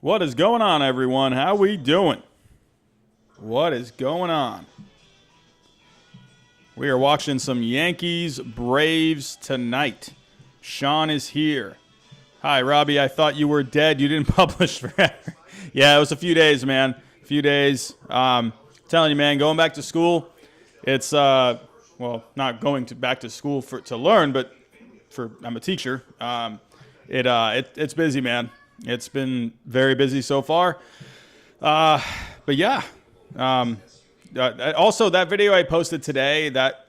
What is going on, everyone? How we doing? What is going on? We are watching some Yankees Braves tonight. Sean is here. Hi, Robbie. I thought you were dead. You didn't publish forever. Yeah, it was a few days, man. A few days. Telling you, man, going back to school. It's well, not going back to school to learn, but I'm a teacher. It's busy, man. It's been very busy so far. But yeah. Also, that video I posted today, that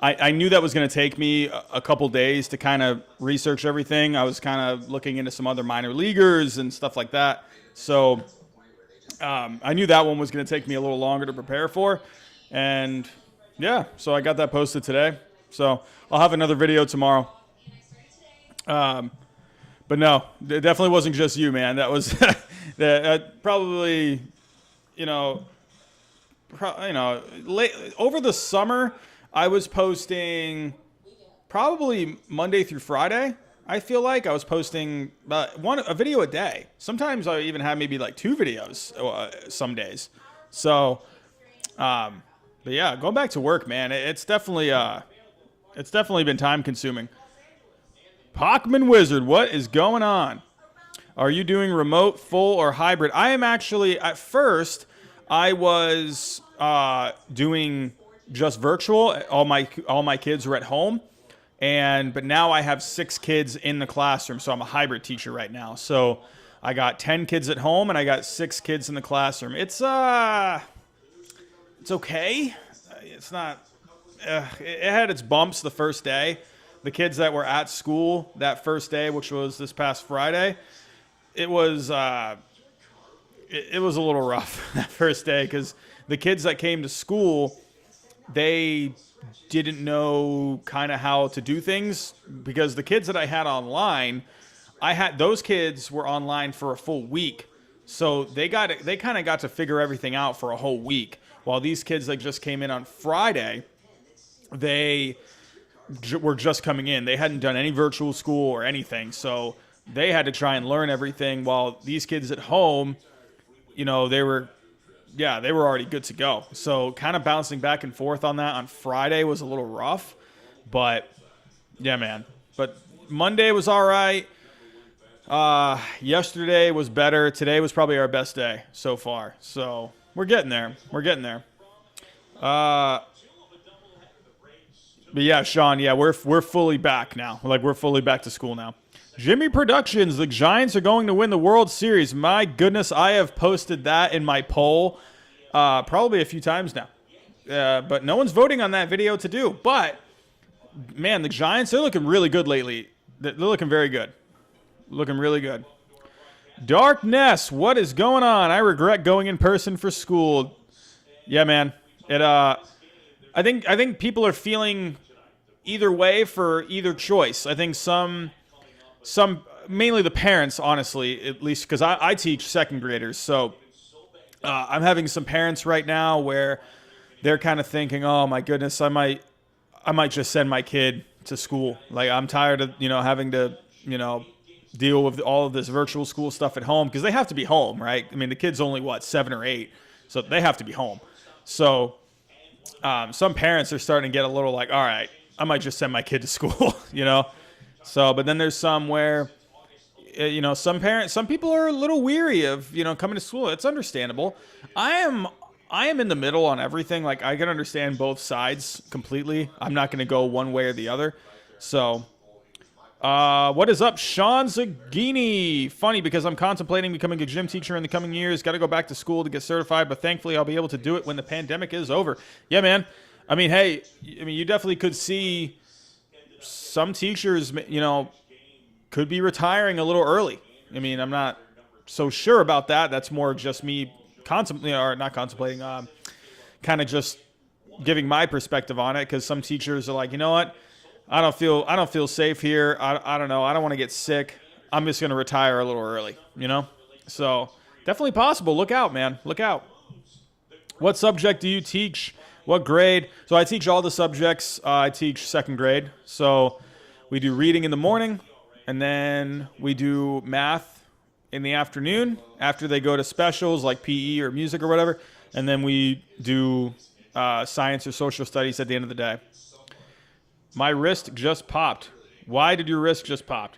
I knew that was going to take me a couple days to kind of research everything. I was kind of looking into some other minor leaguers and stuff like that. So I knew that one was going to take me a little longer to prepare for. And yeah, so I got that posted today. So I'll have another video tomorrow. But no, it definitely wasn't just you, man. That was probably, over the summer, I was posting probably Monday through Friday. I feel like I was posting a video a day. Sometimes I even had maybe like 2 videos some days. So, but yeah, going back to work, man, it's definitely been time consuming. Pockman Wizard, what is going on? Are you doing remote, full, or hybrid? I am actually, at first, I was doing just virtual. All my kids were at home, but now I have 6 kids in the classroom, so I'm a hybrid teacher right now. So I got 10 kids at home, and I got 6 kids in the classroom. It's okay. It's not. It had its bumps the first day. The kids that were at school that first day, which was this past Friday, it was a little rough that first day because the kids that came to school, they didn't know kind of how to do things, because the kids that I had online, those kids were online for a full week. So they kind of got to figure everything out for a whole week. While these kids that just came in on Friday, they were just coming in. They hadn't done any virtual school or anything. So they had to try and learn everything, while these kids at home, they were already good to go. So kind of bouncing back and forth on that on Friday was a little rough, but yeah, man. But Monday was all right. Yesterday was better. Today was probably our best day so far. So we're getting there. But yeah, Sean, yeah, we're fully back now. Like, we're fully back to school now. Jimmy Productions, the Giants are going to win the World Series. My goodness, I have posted that in my poll probably a few times now. But no one's voting on that video to do. But, man, the Giants, they're looking really good lately. They're looking very good. Looking really good. Darkness, what is going on? I regret going in person for school. Yeah, man. I think people are feeling either way for either choice. I think some mainly the parents, honestly, at least because I teach second graders. So I'm having some parents right now where they're kind of thinking, oh my goodness, I might just send my kid to school. Like, I'm tired of having to deal with all of this virtual school stuff at home, because they have to be home, right? I mean, the kid's only 7 or 8, so they have to be home. So some parents are starting to get a little like, all right, I might just send my kid to school, So, but then there's some where, some people are a little weary of, coming to school. It's understandable. I am in the middle on everything. Like, I can understand both sides completely. I'm not going to go one way or the other. So, what is up, Sean Zaghini? Funny, because I'm contemplating becoming a gym teacher in the coming years. Got to go back to school to get certified, but thankfully I'll be able to do it when the pandemic is over. Yeah, man. I mean, hey, you definitely could see some teachers, could be retiring a little early. I mean, I'm not so sure about that. That's more just me kind of just giving my perspective on it, because some teachers are like, you know what? I don't feel safe here. I don't know. I don't want to get sick. I'm just going to retire a little early, So definitely possible. Look out, man. Look out. What subject do you teach? What grade? So I teach all the subjects. I teach second grade. So we do reading in the morning, and then we do math in the afternoon after they go to specials like PE or music or whatever, and then we do science or social studies at the end of the day. My wrist just popped. Why did your wrist just pop?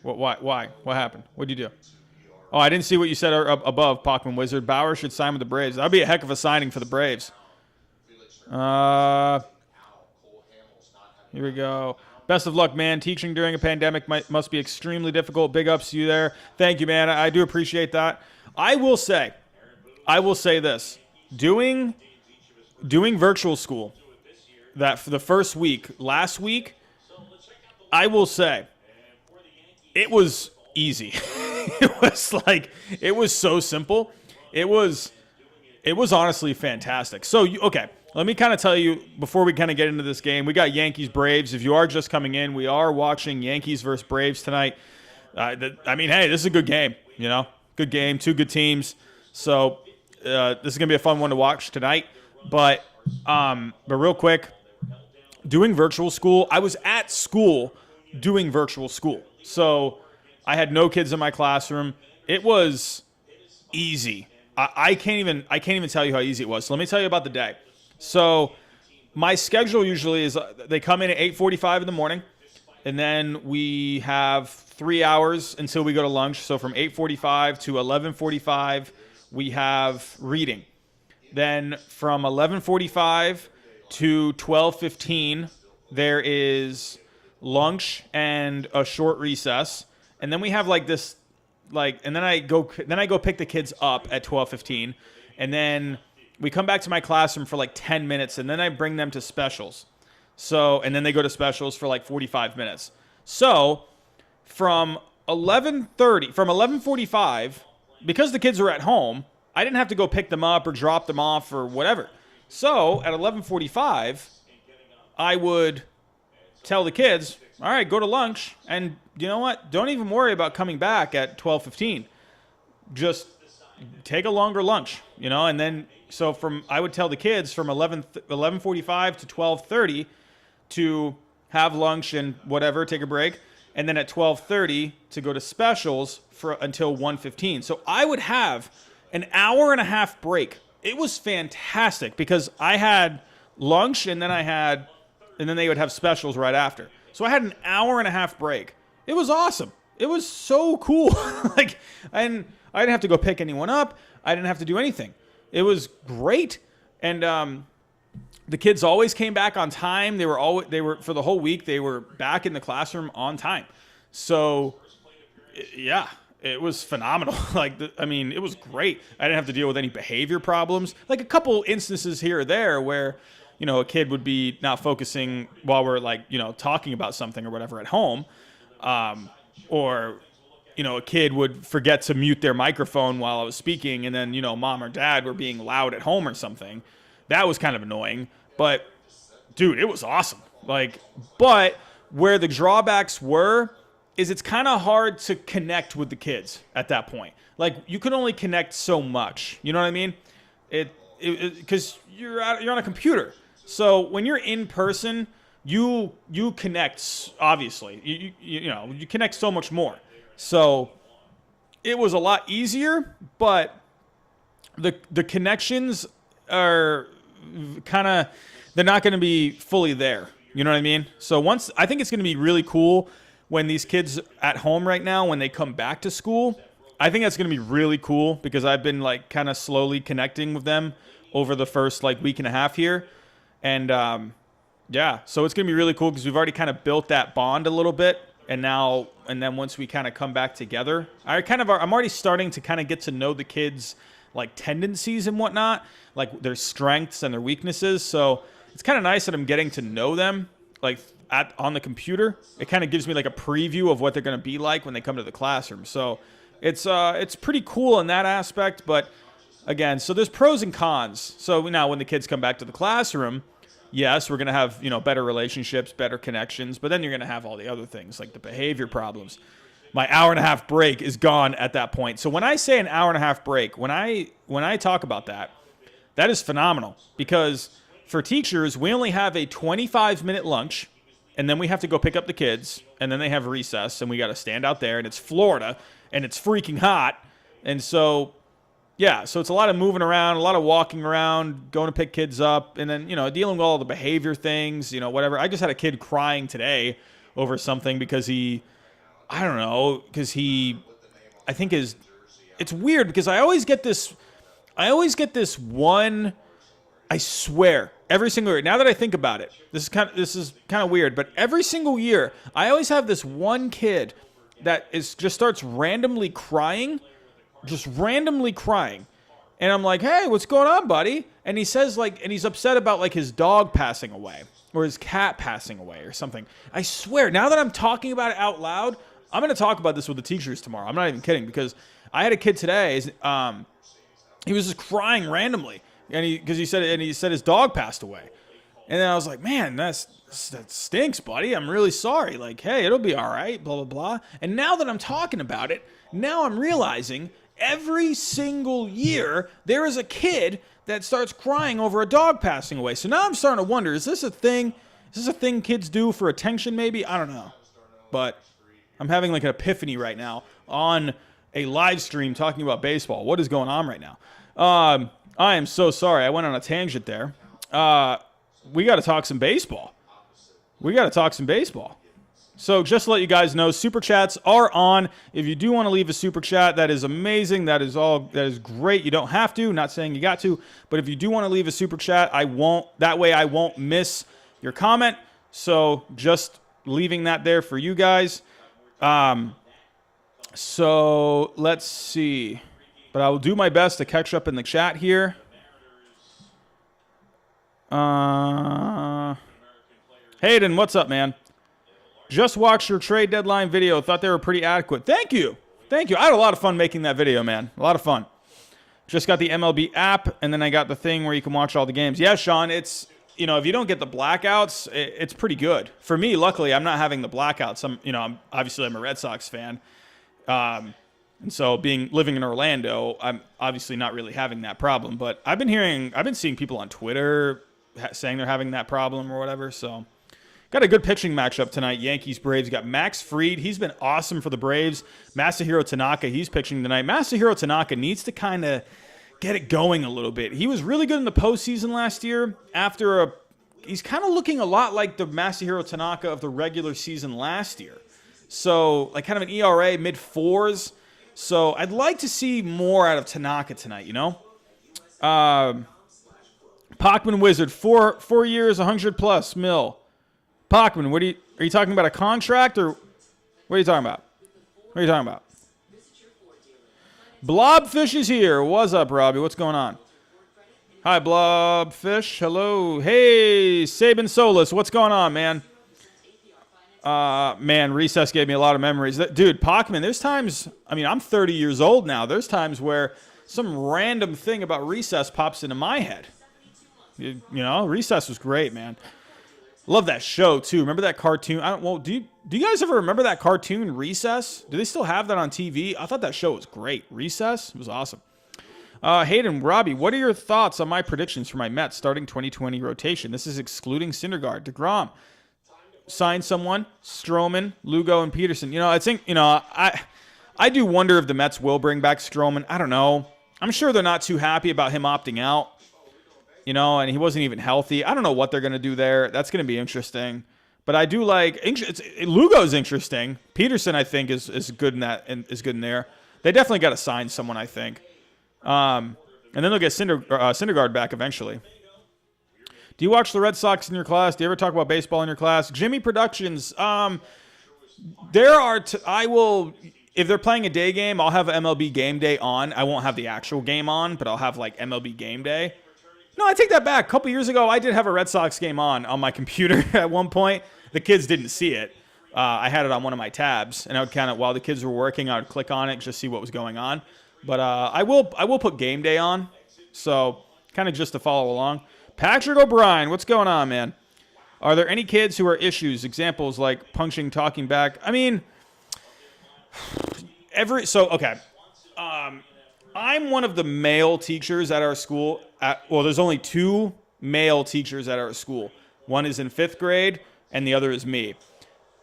Why? What happened? What did you do? Oh, I didn't see what you said above, Pachman Wizard. Bauer should sign with the Braves. That would be a heck of a signing for the Braves. Here we go. Best of luck, man. Teaching during a pandemic must be extremely difficult. Big ups to you there. Thank you, man. I do appreciate that. I will say this. Doing virtual school, that for the first week, last week, I will say, it was easy. It was so simple. It was honestly fantastic. So, okay, let me kind of tell you, before we kind of get into this game, we got Yankees Braves. If you are just coming in, we are watching Yankees versus Braves tonight. Hey, this is a good game, good game, two good teams. So this is going to be a fun one to watch tonight. But real quick, doing virtual school, I was at school doing virtual school. So I had no kids in my classroom. It was easy. I can't even tell you how easy it was. So let me tell you about the day. So my schedule usually is they come in at 8:45 in the morning, and then we have 3 hours until we go to lunch. So from 8:45 to 11:45, we have reading. Then from 11:45 to 12:15, there is lunch and a short recess. And then we have and then I go pick the kids up at 12:15, and then we come back to my classroom for 10 minutes, and then I bring them to specials. So, and then they go to specials for 45 minutes. So, from 11:45, because the kids were at home, I didn't have to go pick them up or drop them off or whatever. So, at 11:45, I would tell the kids, all right, go to lunch, and you know what? Don't even worry about coming back at 12:15. Just take a longer lunch, and then so I would tell the kids from 11:45 to 12:30 to have lunch and whatever, take a break, and then at 12:30 to go to specials until 1:15. So I would have an hour and a half break. It was fantastic because I had lunch and then they would have specials right after. So I had an hour and a half break. It was awesome. It was so cool. I didn't have to go pick anyone up. I didn't have to do anything. It was great. And the kids always came back on time. They were for the whole week, they were back in the classroom on time. So yeah, it was phenomenal. It was great. I didn't have to deal with any behavior problems. A couple instances here or there where a kid would be not focusing while we're talking about something or whatever at home. Or a kid would forget to mute their microphone while I was speaking, and then, mom or dad were being loud at home or something. That was kind of annoying. But, dude, it was awesome. But where the drawbacks were is it's kind of hard to connect with the kids at that point. You can only connect so much. You know what I mean? Because you're on a computer. So when you're in person, you connect, obviously. You connect so much more. So it was a lot easier, but the connections are they're not going to be fully there. You know what I mean? So I think it's going to be really cool when these kids at home right now, when they come back to school. I think that's going to be really cool because I've been kind of slowly connecting with them over the first week and a half here. And yeah, so it's going to be really cool because we've already kind of built that bond a little bit. And then once we kind of come back together, I'm already starting to kind of get to know the kids' tendencies and whatnot, their strengths and their weaknesses. So it's kind of nice that I'm getting to know them on the computer. It kind of gives me a preview of what they're going to be like when they come to the classroom. So it's pretty cool in that aspect. But again, so there's pros and cons. So now when the kids come back to the classroom, yes, we're going to have, better relationships, better connections, but then you're going to have all the other things like the behavior problems. My hour and a half break is gone at that point. So when I say an hour and a half break, when I talk about that is phenomenal because for teachers, we only have a 25-minute lunch and then we have to go pick up the kids, and then they have recess, and we got to stand out there, and it's Florida, and it's freaking hot, and so, yeah, so it's a lot of moving around, a lot of walking around, going to pick kids up, and then, dealing with all the behavior things, whatever. I just had a kid crying today over something because I think it's weird because I always get this one, I swear, every single year. Now that I think about it, this is kind of weird, but every single year, I always have this one kid that just starts randomly crying, and I'm like, hey, what's going on, buddy? And he says and he's upset about his dog passing away or his cat passing away or something. I swear, now that I'm talking about it out loud, I'm going to talk about this with the teachers tomorrow. I'm not even kidding, because I had a kid today. He was just crying randomly, and he said his dog passed away. And then I was like, man, that stinks, buddy. I'm really sorry. Hey, it'll be all right, blah, blah, blah. And now that I'm talking about it, now I'm realizing every single year there is a kid that starts crying over a dog passing away. So now I'm starting to wonder, is this a thing? Is this a thing kids do for attention maybe? I don't know. But I'm having an epiphany right now on a live stream talking about baseball. What is going on right now? I am so sorry. I went on a tangent there. We got to talk some baseball. So just to let you guys know, super chats are on. If you do want to leave a super chat, that is amazing. That is great. You don't have to. Not saying you got to, but if you do want to leave a super chat, I won't miss your comment. So just leaving that there for you guys. So let's see. But I will do my best to catch up in the chat here. Hayden, what's up, man? Just watched your trade deadline video. Thought they were pretty adequate. Thank you. I had a lot of fun making that video, man. A lot of fun. Just got the MLB app, and then I got the thing where you can watch all the games. Yeah, Sean, it's, if you don't get the blackouts, it's pretty good. For me, luckily, I'm not having the blackouts. I'm a Red Sox fan. And so living in Orlando, I'm obviously not really having that problem. But I've been seeing people on Twitter saying they're having that problem or whatever. So got a good pitching matchup tonight. Yankees, Braves. Got Max Fried. He's been awesome for the Braves. Masahiro Tanaka, he's pitching tonight. Masahiro Tanaka needs to kind of get it going a little bit. He was really good in the postseason last year. He's kind of looking a lot like the Masahiro Tanaka of the regular season last year. So, kind of an ERA, mid-4s. So, I'd like to see more out of Tanaka tonight, Pachman Wizard, 4 years, 100+ mil. Pachman, are you talking about a contract, or what are you talking about? Blobfish is here. What's up, Robbie? What's going on? Hi, Blobfish. Hello. Hey, Saban Solis. What's going on, man? Man, recess gave me a lot of memories. Dude, Pachman, there's times, I'm 30 years old now. There's times where some random thing about recess pops into my head. Recess was great, man. Love that show, too. Remember that cartoon? Do you guys ever remember that cartoon, Recess? Do they still have that on TV? I thought that show was great. Recess? It was awesome. Hayden, Robbie, what are your thoughts on my predictions for my Mets starting 2020 rotation? This is excluding Syndergaard, DeGrom. Sign someone, Stroman, Lugo, and Peterson. I think, I do wonder if the Mets will bring back Stroman. I don't know. I'm sure they're not too happy about him opting out, and he wasn't even healthy. I don't know what they're going to do there. That's going to be interesting. But I do Lugo's interesting. Peterson, I think, is good in that and is good in there. They definitely got to sign someone, I think. And then they'll get Syndergaard back eventually. Do you watch the Red Sox in your class? Do you ever talk about baseball in your class? Jimmy Productions. I will, if they're playing a day game, I'll have MLB Game Day on. I won't have the actual game on, but I'll have MLB Game Day. No, I take that back. A couple years ago, I did have a Red Sox game on my computer at one point. The kids didn't see it. I had it on one of my tabs, and I would kind of, while the kids were working, I would click on it, just see what was going on. But I will put Game Day on, so kind of just to follow along. Patrick O'Brien, what's going on, man? Are there any kids who are issues? Examples like punching, talking back. Okay. I'm one of the male teachers at our school. There's only 2 male teachers at our school. One is in 5th grade, and the other is me.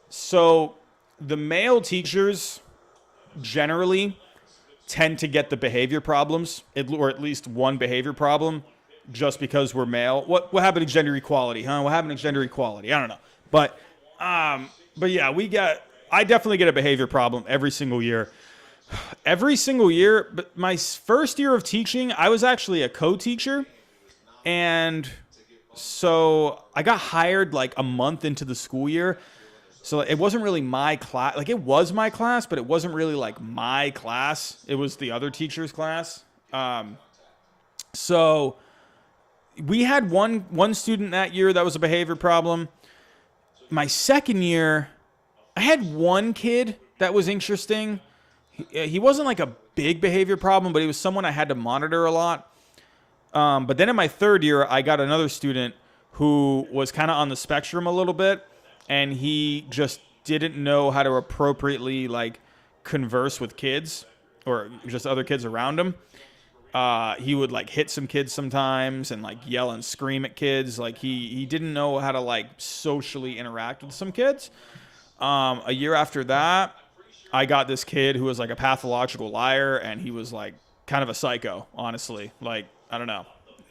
So the male teachers generally tend to get the behavior problems, or at least one behavior problem, just because we're male. What happened to gender equality, huh? What happened to gender equality? I don't know. But yeah, I definitely get a behavior problem every single year. Every single year. But my first year of teaching, I was actually a co-teacher. And so I got hired like a month into the school year. So it wasn't really my class. Like, it was my class, but it wasn't really like my class. It was the other teacher's class. So we had one student that year that was a behavior problem. My second year, I had one kid that was interesting. He wasn't like a big behavior problem, but he was someone I had to monitor a lot. But then in my third year, I got another student who was kind of on the spectrum a little bit, and he just didn't know how to appropriately like converse with kids or just other kids around him. He would like hit some kids sometimes and like yell and scream at kids. Like he didn't know how to like socially interact with some kids. A year after that, I got this kid who was like a pathological liar, and he was like kind of a psycho, honestly. Like, I don't know.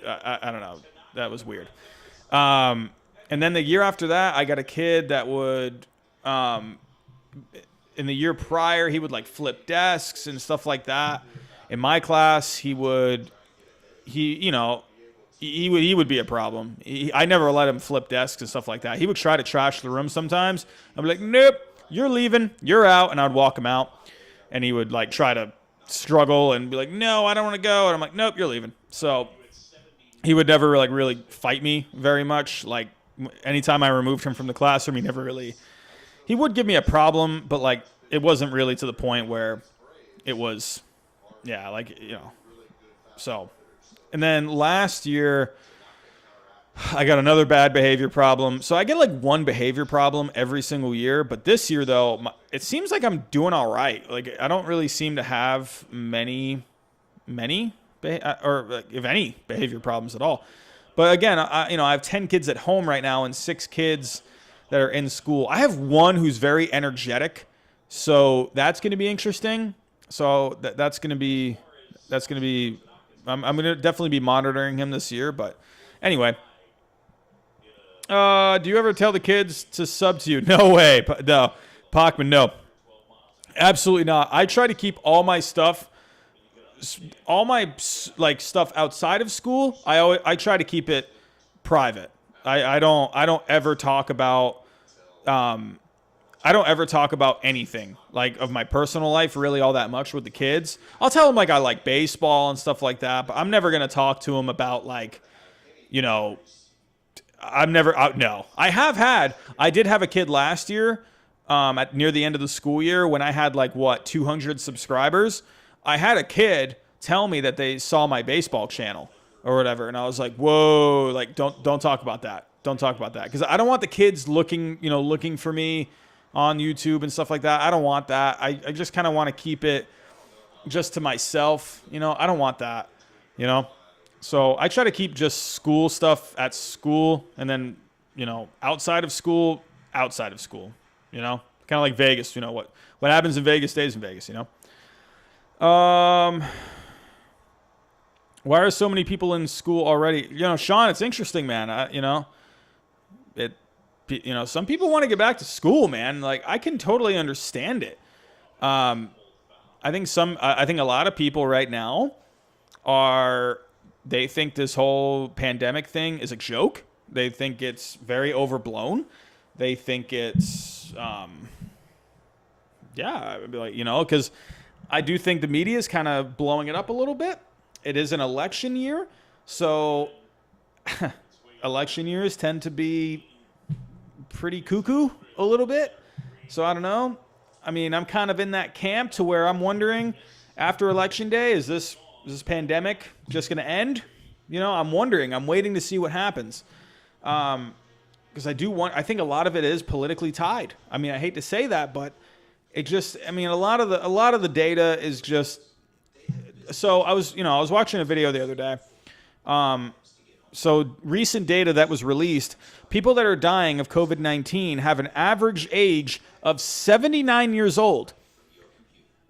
I don't know. That was weird. And then the year after that, I got a kid that would, in the year prior, he would like flip desks and stuff like that. In my class, he would be a problem. I never let him flip desks and stuff like that. He would try to trash the room sometimes. I'd be like, nope, you're leaving, you're out. And I'd walk him out, and he would like try to struggle and be like, no, I don't want to go. And I'm like, nope, you're leaving. So he would never like really fight me very much. Like, anytime I removed him from the classroom, he would give me a problem, but like it wasn't really to the point where it was, yeah, like, so. And then last year, I got another bad behavior problem. So I get like one behavior problem every single year. But this year, though, it seems like I'm doing all right. Like, I don't really seem to have many, or if any, behavior problems at all. But again, I have 10 kids at home right now and 6 kids that are in school. I have one who's very energetic, so that's going to be interesting. So that's going to be. I'm going to definitely be monitoring him this year. But anyway, do you ever tell the kids to sub to you? No way. No, Pachman, no, absolutely not. I try to keep all my stuff. All my like stuff outside of school, I try to keep it private. I don't ever talk about anything like of my personal life really all that much with the kids. I'll tell them like I like baseball and stuff like that, but I'm never gonna talk to them about like, I'm never no. I did have a kid last year, near the end of the school year when I had like 200 subscribers. I had a kid tell me that they saw my baseball channel or whatever, and I was like, "Whoa! Like, don't talk about that. Don't talk about that, because I don't want the kids looking for me on YouTube and stuff like that. I don't want that. I just kind of want to keep it just to myself. I don't want that. So I try to keep just school stuff at school, and then outside of school. Kind of like Vegas. What happens in Vegas stays in Vegas. Why are so many people in school already? Sean, it's interesting, man. Some people want to get back to school, man. Like, I can totally understand it. I think a lot of people right now they think this whole pandemic thing is a joke. They think it's very overblown. They think it's, because I do think the media is kind of blowing it up a little bit. It is an election year, so election years tend to be pretty cuckoo a little bit. So I don't know. I mean, I'm kind of in that camp to where I'm wondering, after election day, is this pandemic just going to end? I'm wondering. I'm waiting to see what happens. Because I think a lot of it is politically tied. I mean, I hate to say that, but a lot of the data is just. So I was watching a video the other day, So recent data that was released, people that are dying of COVID-19 have an average age of 79 years old.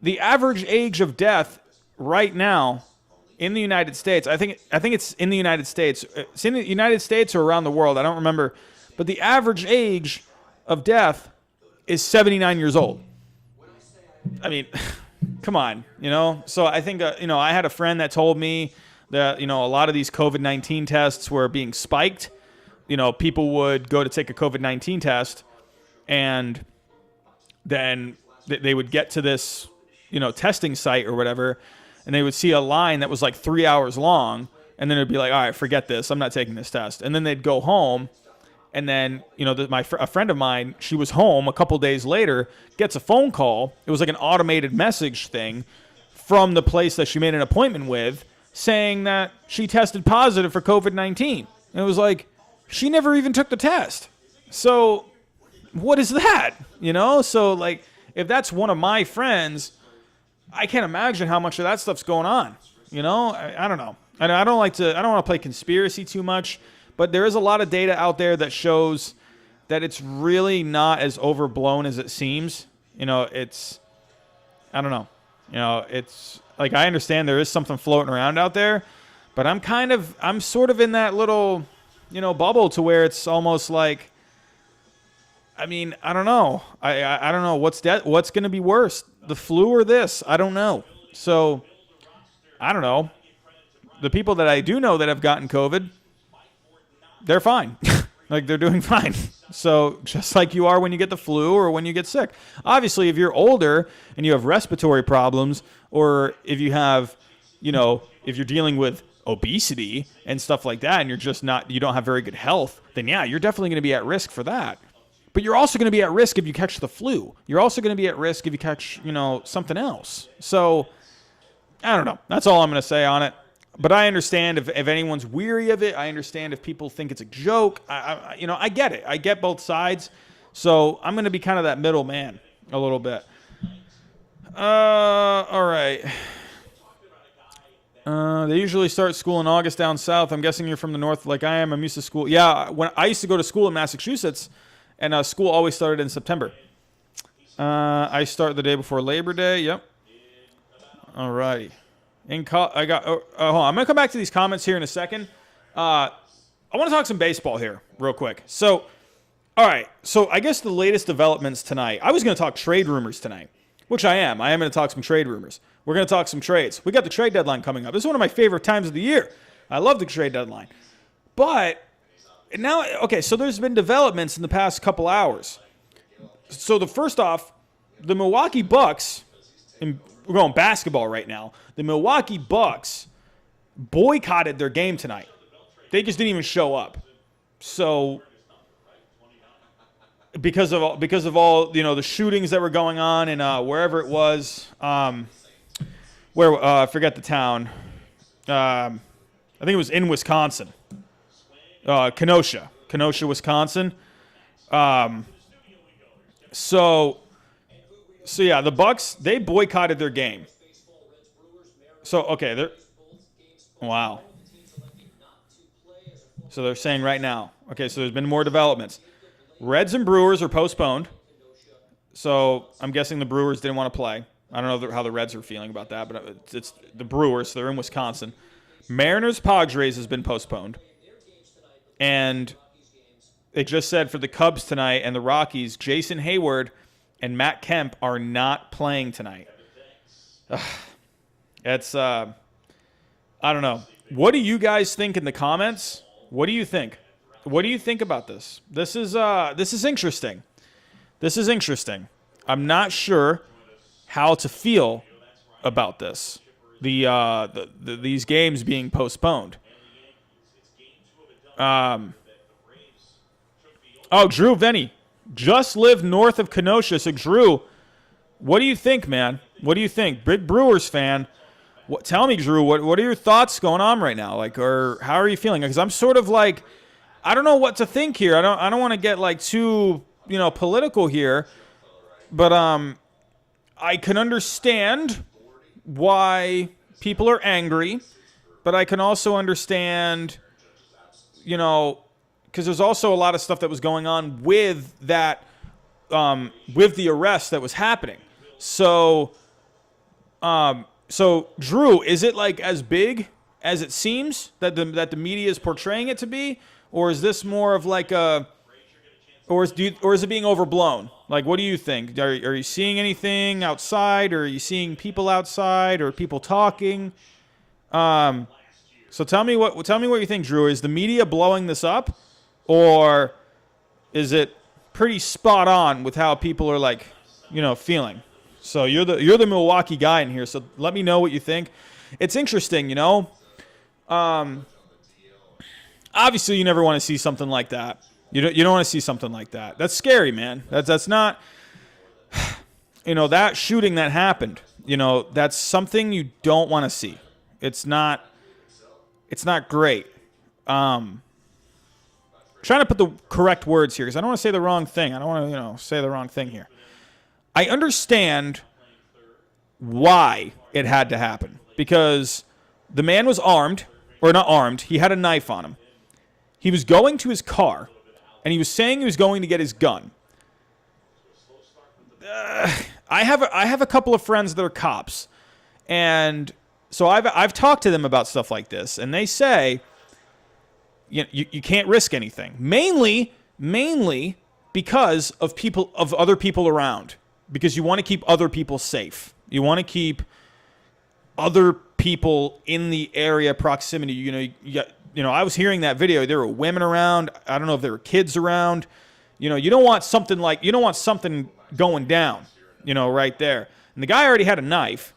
The average age of death right now in the United States, I think it's in the United States. It's in the United States or around the world, I don't remember. But the average age of death is 79 years old. I mean, come on, So I think, I had a friend that told me that, a lot of these COVID-19 tests were being spiked. People would go to take a COVID-19 test, and then they would get to this, testing site or whatever, and they would see a line that was like 3 hours long, and then it'd be like, all right, forget this. I'm not taking this test. And then they'd go home, and then, a friend of mine, she was home a couple days later, gets a phone call. It was like an automated message thing from the place that she made an appointment with, saying that she tested positive for COVID-19. And it was like, she never even took the test. So what is that? So like, if that's one of my friends, I can't imagine how much of that stuff's going on. I don't know. I don't want to play conspiracy too much, but there is a lot of data out there that shows that it's really not as overblown as it seems. I don't know. It's like, I understand there is something floating around out there, but I'm sort of in that little, bubble to where it's almost like, I don't know. I don't know what's going to be worse, the flu or this. I don't know. So I don't know. The people that I do know that have gotten COVID, they're fine. Like, they're doing fine. So just like you are when you get the flu or when you get sick. Obviously, if you're older and you have respiratory problems, or if you have, if you're dealing with obesity and stuff like that, and you don't have very good health, then yeah, you're definitely going to be at risk for that. But you're also going to be at risk if you catch the flu. You're also going to be at risk if you catch, something else. So I don't know. That's all I'm going to say on it. But I understand if anyone's weary of it. I understand if people think it's a joke. I get it. I get both sides. So I'm going to be kind of that middle man a little bit. All right. They usually start school in August down south. I'm guessing you're from the north like I am. I'm used to school. Yeah, when I used to go to school in Massachusetts, and school always started in September. I start the day before Labor Day. Yep. All righty. Hold on. I'm going to come back to these comments here in a second. I want to talk some baseball here real quick. So, all right. So I guess the latest developments tonight. I was going to talk trade rumors tonight, which I am. I am going to talk some trade rumors. We're going to talk some trades. We got the trade deadline coming up. This is one of my favorite times of the year. I love the trade deadline. But now, okay, so there's been developments in the past couple hours. So first off, the Milwaukee Bucks, and we're going basketball right now, the Milwaukee Bucks boycotted their game tonight. They just didn't even show up. So because of all the shootings that were going on and wherever it was, I forget the town. I think it was in Wisconsin. Kenosha, Wisconsin. So yeah, the Bucks, they boycotted their game. So okay, wow. So they're saying right now. Okay, so there's been more developments. Reds and Brewers are postponed. So I'm guessing the Brewers didn't want to play. I don't know how the Reds are feeling about that, but it's the Brewers. So they're in Wisconsin. Mariners Padres has been postponed. And they just said for the Cubs tonight and the Rockies, Jason Hayward and Matt Kemp are not playing tonight. It's I don't know. What do you guys think in the comments? What do you think? What do you think about this? This is interesting. This is interesting. I'm not sure how to feel about this. These games being postponed. Drew Venny just lived north of Kenosha. So Drew, what do you think, man? What do you think? Big Brewers fan. Tell me, Drew, what are your thoughts going on right now? Like, or how are you feeling? Because I'm sort of like, I don't know what to think here. I don't want to get like too, political here, but I can understand why people are angry, but I can also understand because there's also a lot of stuff that was going on with that, with the arrest that was happening. So, Drew, is it like as big as it seems that the media is portraying it to be, or is this more of like or is it being overblown? Like, what do you think? Are you seeing anything outside, or are you seeing people outside, or people talking? So tell me what you think, Drew. Is the media blowing this up, or is it pretty spot on with how people are like, feeling? So you're the Milwaukee guy in here. So let me know what you think. It's interesting, Obviously, you never want to see something like that. You don't want to see something like that. That's scary, man. That's not. That shooting that happened. That's something you don't want to see. It's not great. Trying to put the correct words here because I don't want to say the wrong thing. I don't want to, say the wrong thing here. I understand why it had to happen because the man was armed, or not armed. He had a knife on him. He was going to his car, and he was saying he was going to get his gun. I have a couple of friends that are cops, and so I've talked to them about stuff like this, and they say you can't risk anything. Mainly because of other people around, because you want to keep other people safe. You want to keep other people in the area proximity. I was hearing that video. There were women around. I don't know if there were kids around. You don't want something going down, right there. And the guy already had a knife,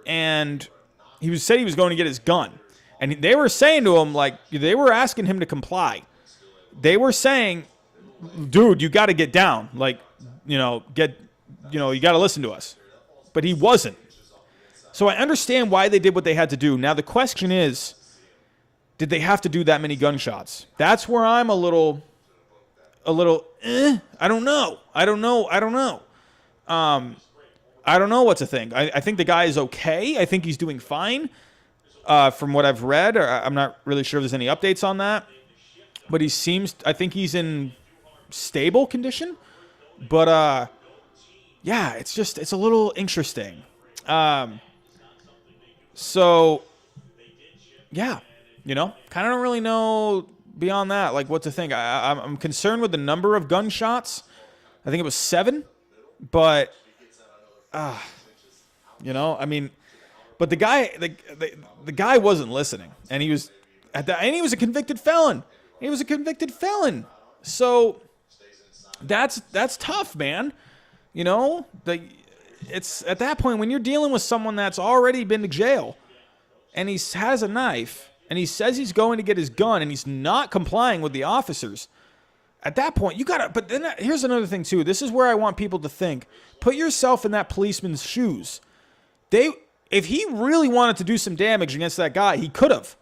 and said he was going to get his gun. And they were saying to him, they were asking him to comply. They were saying, dude, you got to get down. You got to listen to us. But he wasn't. So I understand why they did what they had to do. Now the question is, did they have to do that many gunshots? That's where I'm a little, I don't know. I don't know what to think. I think the guy is okay. I think he's doing fine from what I've read. I'm not really sure if there's any updates on that. But I think he's in stable condition. But, yeah, it's a little interesting. So, yeah, kind of don't really know beyond that, what to think. I'm concerned with the number of gunshots. I think it was 7, but, but the guy, the guy wasn't listening, and he was he was a convicted felon. So that's tough, man. It's at that point when you're dealing with someone that's already been to jail, and he has a knife, and he says he's going to get his gun, and he's not complying with the officers. At that point, you gotta. But then here's another thing too. This is where I want people to think. Put yourself in that policeman's shoes. If he really wanted to do some damage against that guy, he could have.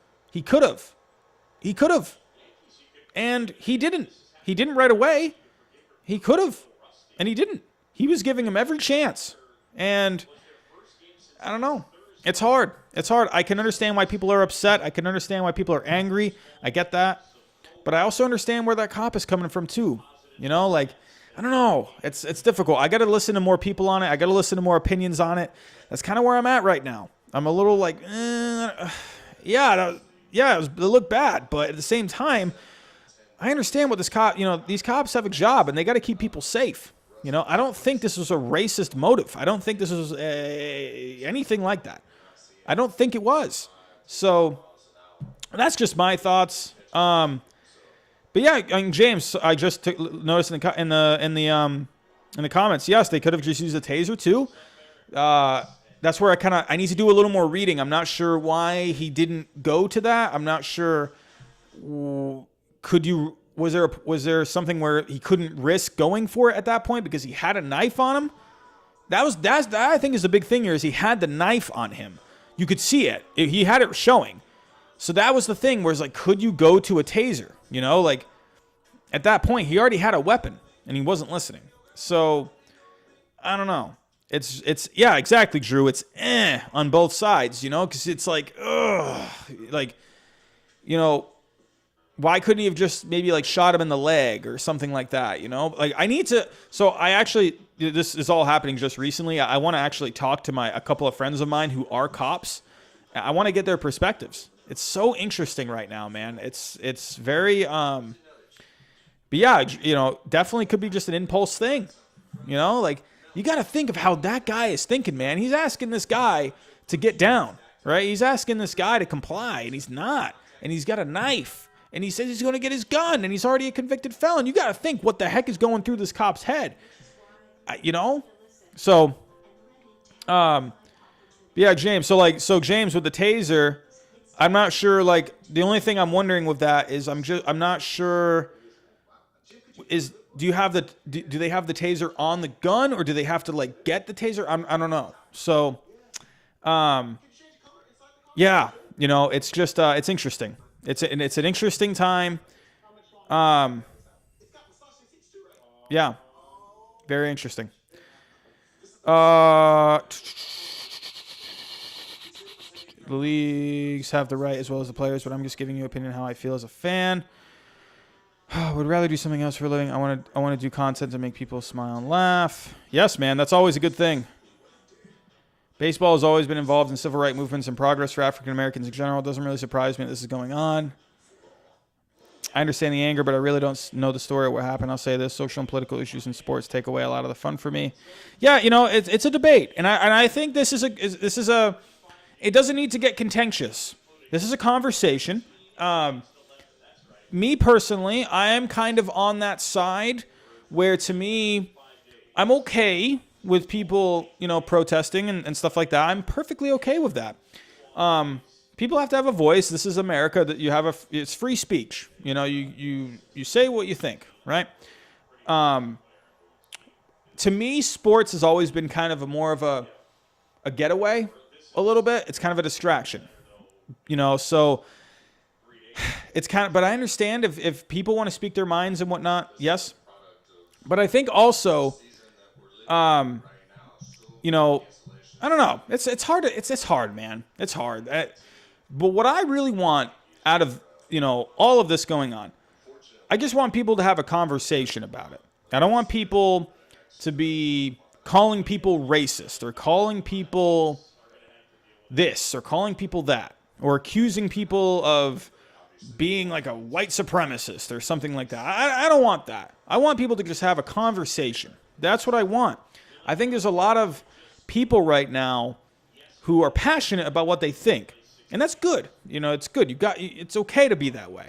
And he didn't. He didn't right away. He could have, and he didn't. He was giving him every chance. And I don't know. It's hard. I can understand why people are upset. I can understand why people are angry. I get that. But I also understand where that cop is coming from too. I don't know. It's difficult. I got to listen to more people on it. I got to listen to more opinions on it. That's kind of where I'm at right now. I'm a little it looked bad. But at the same time, I understand what this cop, these cops have a job and they got to keep people safe. I don't think this was a racist motive. I don't think this was anything like that. I don't think it was. So that's just my thoughts. But yeah, James, I just noticed in the comments, yes, they could have just used a taser too. That's where I need to do a little more reading. I'm not sure why he didn't go to that. I'm not sure. Was there something where he couldn't risk going for it at that point because he had a knife on him? That I think is the big thing here is he had the knife on him. You could see it. He had it showing. So that was the thing where it's could you go to a taser? At that point, he already had a weapon and he wasn't listening. So I don't know. It's yeah, exactly, Drew. It's on both sides, because it's why couldn't he have just maybe like shot him in the leg or something like that? Like I need to. So I actually, this is all happening just recently. I want to actually talk to a couple of friends of mine who are cops. I want to get their perspectives. It's so interesting right now, man. It's very, but yeah, definitely could be just an impulse thing. Like you got to think of how that guy is thinking, man. He's asking this guy to get down, right? He's asking this guy to comply, and he's not. And he's got a knife, and he says he's going to get his gun, and he's already a convicted felon. You got to think what the heck is going through this cop's head, So, yeah, James. So James with the taser. I'm not sure. Like the only thing I'm wondering with that is I'm not sure. Do they have the taser on the gun, or do they have to like get the taser? I don't know. So, yeah, it's just it's interesting. It's an interesting time. Yeah, very interesting. The leagues have the right as well as the players, but I'm just giving you an opinion on how I feel as a fan. Would rather do something else for a living. I want to do content to make people smile and laugh. Yes, man, that's always a good thing. Baseball has always been involved in civil rights movements and progress for African Americans in general. It doesn't really surprise me that this is going on. I understand the anger, but I really don't know the story of what happened. I'll say this: social and political issues in sports take away a lot of the fun for me. Yeah, it's a debate, and I think this is a. It doesn't need to get contentious. This is a conversation. Me personally, I am kind of on that side where, to me, I'm okay with people, protesting and stuff like that. I'm perfectly okay with that. People have to have a voice. This is America. That it's free speech. You say what you think, right? To me, sports has always been kind of more of a getaway. A little bit. It's kind of a distraction, so it's kind of, but I understand if people want to speak their minds and whatnot, yes. But I think also, I don't know. It's hard. It's hard, man. It's hard. But what I really want out of, all of this going on, I just want people to have a conversation about it. I don't want people to be calling people racist or calling people this or calling people that or accusing people of being like a white supremacist or something like that. I don't want that. I want people to just have a conversation. That's what I want. I think there's a lot of people right now who are passionate about what they think, and that's good. It's good. It's okay to be that way,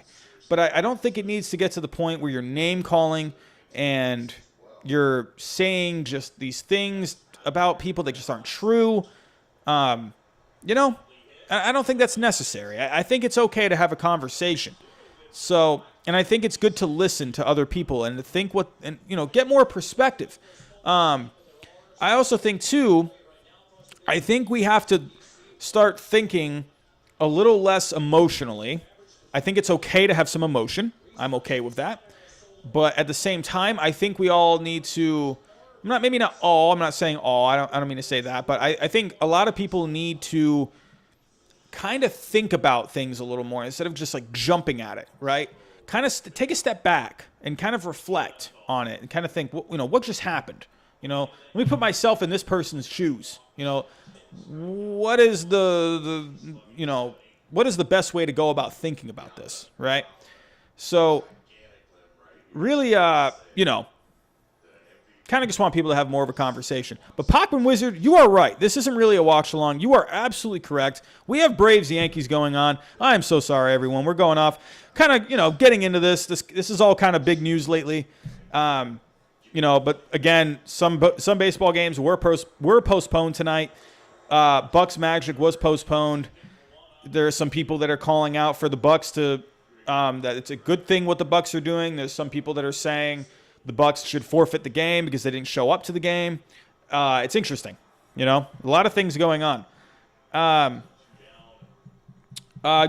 but I don't think it needs to get to the point where you're name calling and you're saying just these things about people that just aren't true. I don't think that's necessary. I think it's okay to have a conversation. So, and I think it's good to listen to other people and to think get more perspective. I also think too, I think we have to start thinking a little less emotionally. I think it's okay to have some emotion. I'm okay with that. But at the same time, I think we all need to, maybe not all, I'm not saying all, I don't mean to say that, but I think a lot of people need to kind of think about things a little more instead of just like jumping at it, right? Kind of take a step back and kind of reflect on it and kind of think, what just happened? Let me put myself in this person's shoes. What is what is the best way to go about thinking about this, right? So really, kind of just want people to have more of a conversation. But Pacman Wizard, you are right. This isn't really a watch along. You are absolutely correct. We have Braves Yankees going on. I am so sorry, everyone. We're going off. Kind of, getting into this. This is all kind of big news lately. But again, some baseball games were postponed tonight. Bucks Magic was postponed. There are some people that are calling out for the Bucks to that it's a good thing what the Bucks are doing. There's some people that are saying the Bucks should forfeit the game because they didn't show up to the game. It's interesting, a lot of things going on.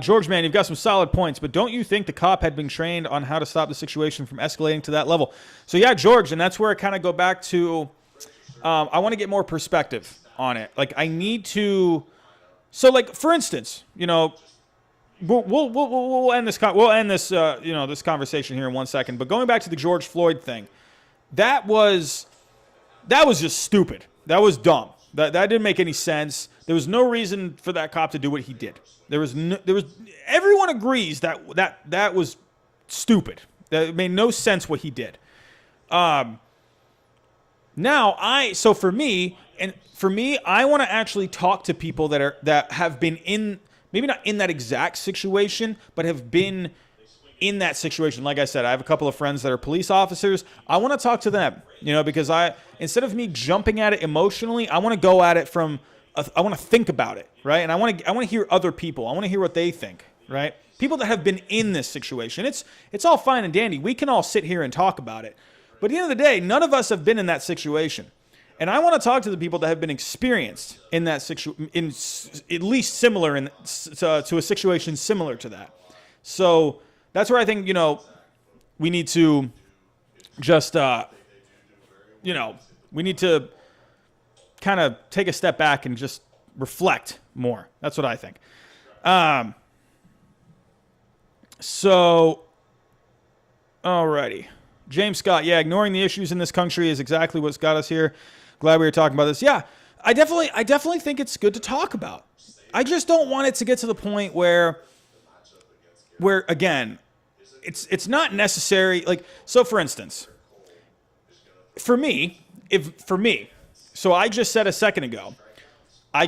George, man, you've got some solid points, but don't you think the cop had been trained on how to stop the situation from escalating to that level? So yeah, George, and that's where I kind of go back to, I want to get more perspective on it. Like I need to, so like for instance, we'll end this. We'll end this. This conversation here in 1 second. But going back to the George Floyd thing, that was just stupid. That was dumb. That didn't make any sense. There was no reason for that cop to do what he did. Everyone agrees that was stupid. That made no sense what he did. For me, I want to actually talk to people that have been in, maybe not in that exact situation, but have been in that situation. Like I said, I have a couple of friends that are police officers. I want to talk to them, because instead of me jumping at it emotionally, I want to go at it I want to think about it, right? And I want to hear other people. I want to hear what they think, right? People that have been in this situation. It's all fine and dandy. We can all sit here and talk about it. But at the end of the day, none of us have been in that situation. And I want to talk to the people that have been experienced in that situation, at least similar to a situation similar to that. So that's where I think, we need to just, we need to kind of take a step back and just reflect more. That's what I think. Alrighty. James Scott, ignoring the issues in this country is exactly what's got us here. Glad we were talking about this. Yeah, I definitely think it's good to talk about. I just don't want it to get to the point where again, it's not necessary. Like, so for instance, for me, so I just said a second ago, I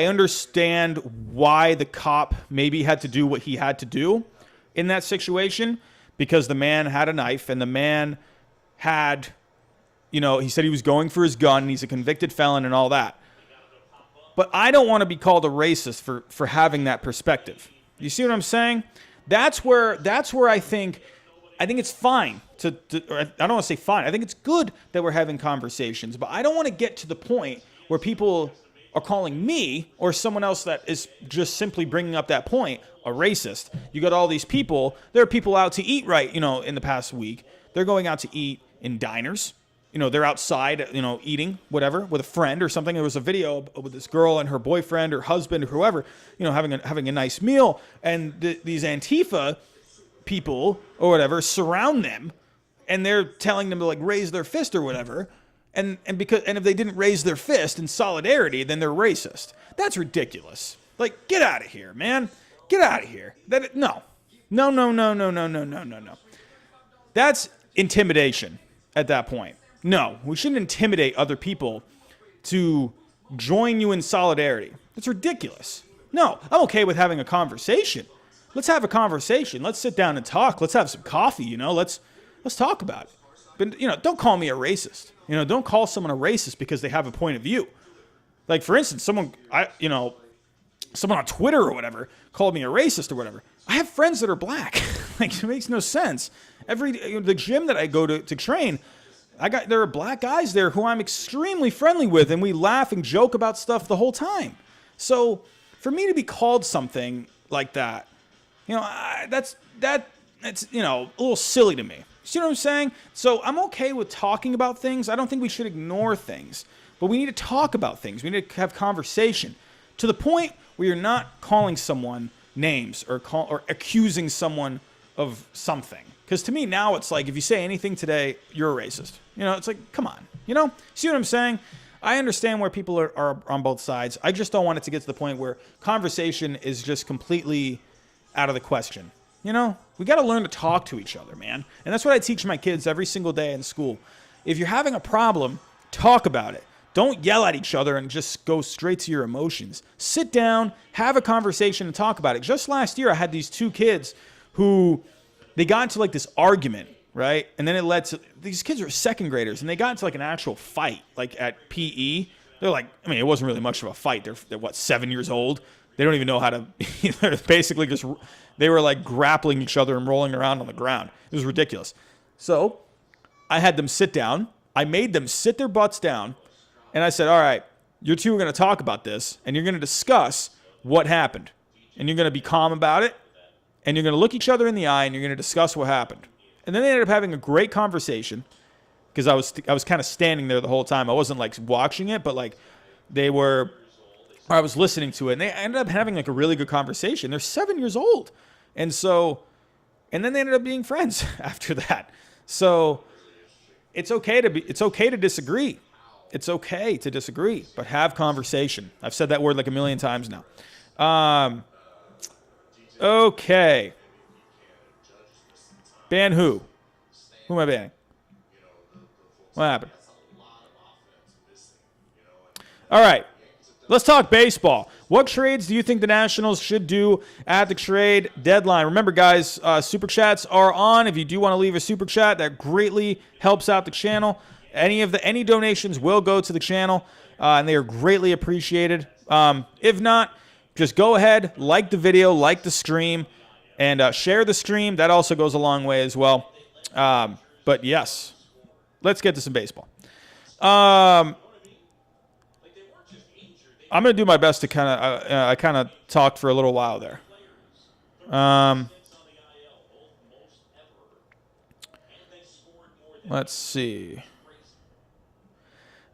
understand why the cop maybe had to do what he had to do in that situation, because the man had a knife and the man had, he said he was going for his gun and he's a convicted felon and all that. But I don't want to be called a racist for having that perspective. You see what I'm saying? That's where I think it's fine I don't want to say fine. I think it's good that we're having conversations, but I don't want to get to the point where people are calling me or someone else that is just simply bringing up that point a racist. You got all these people. There are people out to eat in the past week. They're going out to eat in diners. They're outside, eating, whatever, with a friend or something. There was a video with this girl and her boyfriend or husband or whoever, having a nice meal. And these Antifa people or whatever surround them, and they're telling them to raise their fist or whatever. And if they didn't raise their fist in solidarity, then they're racist. That's ridiculous. Get out of here, man. Get out of here. No. That's intimidation at that point. No, we shouldn't intimidate other people to join you in solidarity. It's ridiculous. No, I'm okay with having a conversation. Let's have a conversation. Let's sit down and talk. Let's have some coffee, Let's talk about it. But, don't call me a racist. Don't call someone a racist because they have a point of view. Like, for instance, someone on Twitter or whatever called me a racist or whatever. I have friends that are black. It makes no sense. The gym that I go to train, there are black guys there who I'm extremely friendly with, and we laugh and joke about stuff the whole time. So for me to be called something like that, that's a little silly to me. See what I'm saying? So I'm okay with talking about things. I don't think we should ignore things, but we need to talk about things. We need to have conversation to the point where you're not calling someone names or accusing someone of something. Because to me now it's like, if you say anything today, you're a racist. It's like, come on. See what I'm saying? I understand where people are on both sides. I just don't want it to get to the point where conversation is just completely out of the question. We got to learn to talk to each other, man. And that's what I teach my kids every single day in school. If you're having a problem, talk about it. Don't yell at each other and just go straight to your emotions. Sit down, have a conversation, and talk about it. Just last year, I had these two kids who, they got into this argument, right? And then it led to, these kids are second graders, and they got into an actual fight, at PE. They're it wasn't really much of a fight. They're 7 years old? They don't even know how to, they're basically just, they were grappling each other and rolling around on the ground. It was ridiculous. So I had them sit down. I made them sit their butts down. And I said, all right, you two are going to talk about this, and you're going to discuss what happened. And you're going to be calm about it. And you're going to look each other in the eye, and you're going to discuss what happened. And then they ended up having a great conversation, because I was kind of standing there the whole time. I wasn't watching it, but they were or I was listening to it, and they ended up having like a really good conversation. They're 7 years old. And then they ended up being friends after that. So it's okay to disagree. It's okay to disagree, but have conversation. I've said that word like a million times now. Okay. Ban who? Who am I banning? What happened? All right. Let's talk baseball. What trades do you think the Nationals should do at the trade deadline? Remember, guys, super chats are on. If you do want to leave a super chat, that greatly helps out the channel. Any donations will go to the channel, and they are greatly appreciated. If not, just go ahead, like the video, like the stream, and share the stream. That also goes a long way as well. But yes, let's get to some baseball. I'm going to do my best to I kind of talked for a little while there. Let's see.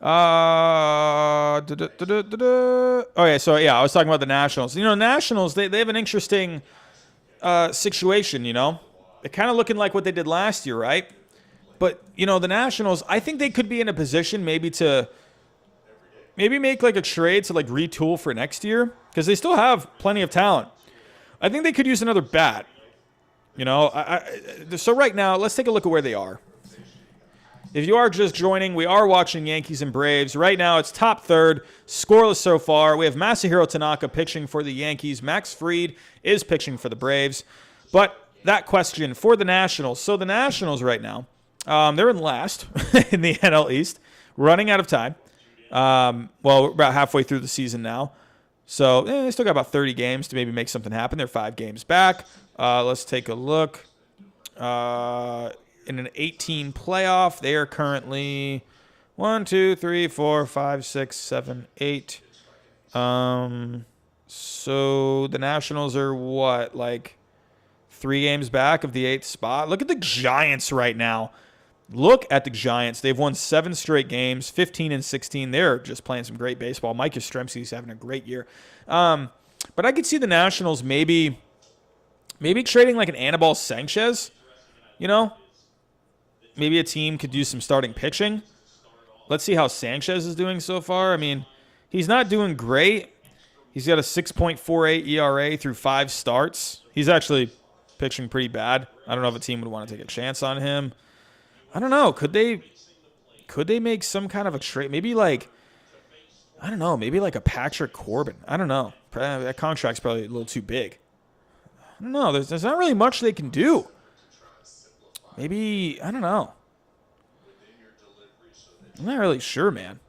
Okay, so yeah, I was talking about the Nationals. Nationals, they have an interesting situation, They're kind of looking like what they did last year, right? But, the Nationals, I think they could be in a position maybe make like a trade to like retool for next year, because they still have plenty of talent. I think they could use another bat. So right now, let's take a look at where they are. If you are just joining, we are watching Yankees and Braves. Right now, it's top third, scoreless so far. We have Masahiro Tanaka pitching for the Yankees. Max Fried is pitching for the Braves. But that question for the Nationals. So the Nationals right now, they're in last in the NL East, running out of time. We're about halfway through the season now. So they still got about 30 games to maybe make something happen. They're 5 games back. Let's take a look. In an 18 playoff, they are currently 1, 2, 3, 4, 5, 6, 7, 8. So the Nationals are what, like 3 games back of the 8th spot? Look at the Giants right now. Look at the Giants. They've won 7 straight games, 15 and 16. They're just playing some great baseball. Mike Yastrzemski's having a great year. But I could see the Nationals maybe trading like an Anibal Sanchez, Maybe a team could do some starting pitching. Let's see how Sanchez is doing so far. I mean, he's not doing great. He's got a 6.48 ERA through 5 starts. He's actually pitching pretty bad. I don't know if a team would want to take a chance on him. I don't know. Could they make some kind of a trade? Maybe like a Patrick Corbin. I don't know. That contract's probably a little too big. I don't know. There's not really much they can do. Maybe, I don't know. I'm not really sure, man.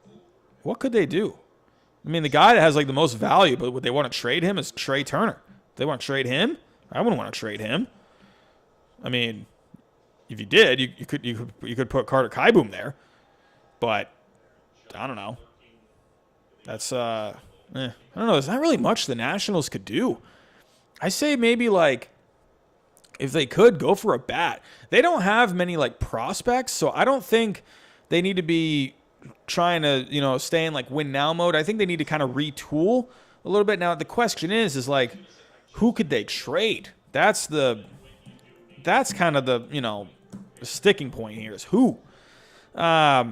What could they do? I mean, the guy that has like the most value, but would they want to trade him is Trey Turner. If they want to trade him? I wouldn't want to trade him. I mean, if you did, you could put Carter Kieboom there. But I don't know. That's I don't know. There's not really much the Nationals could do. I say maybe like, if they could, go for a bat. They don't have many like prospects, so I don't think they need to be trying to, stay in like win now mode. I think they need to kind of retool a little bit. Now the question is like, who could they trade? That's kind of the sticking point here is who. I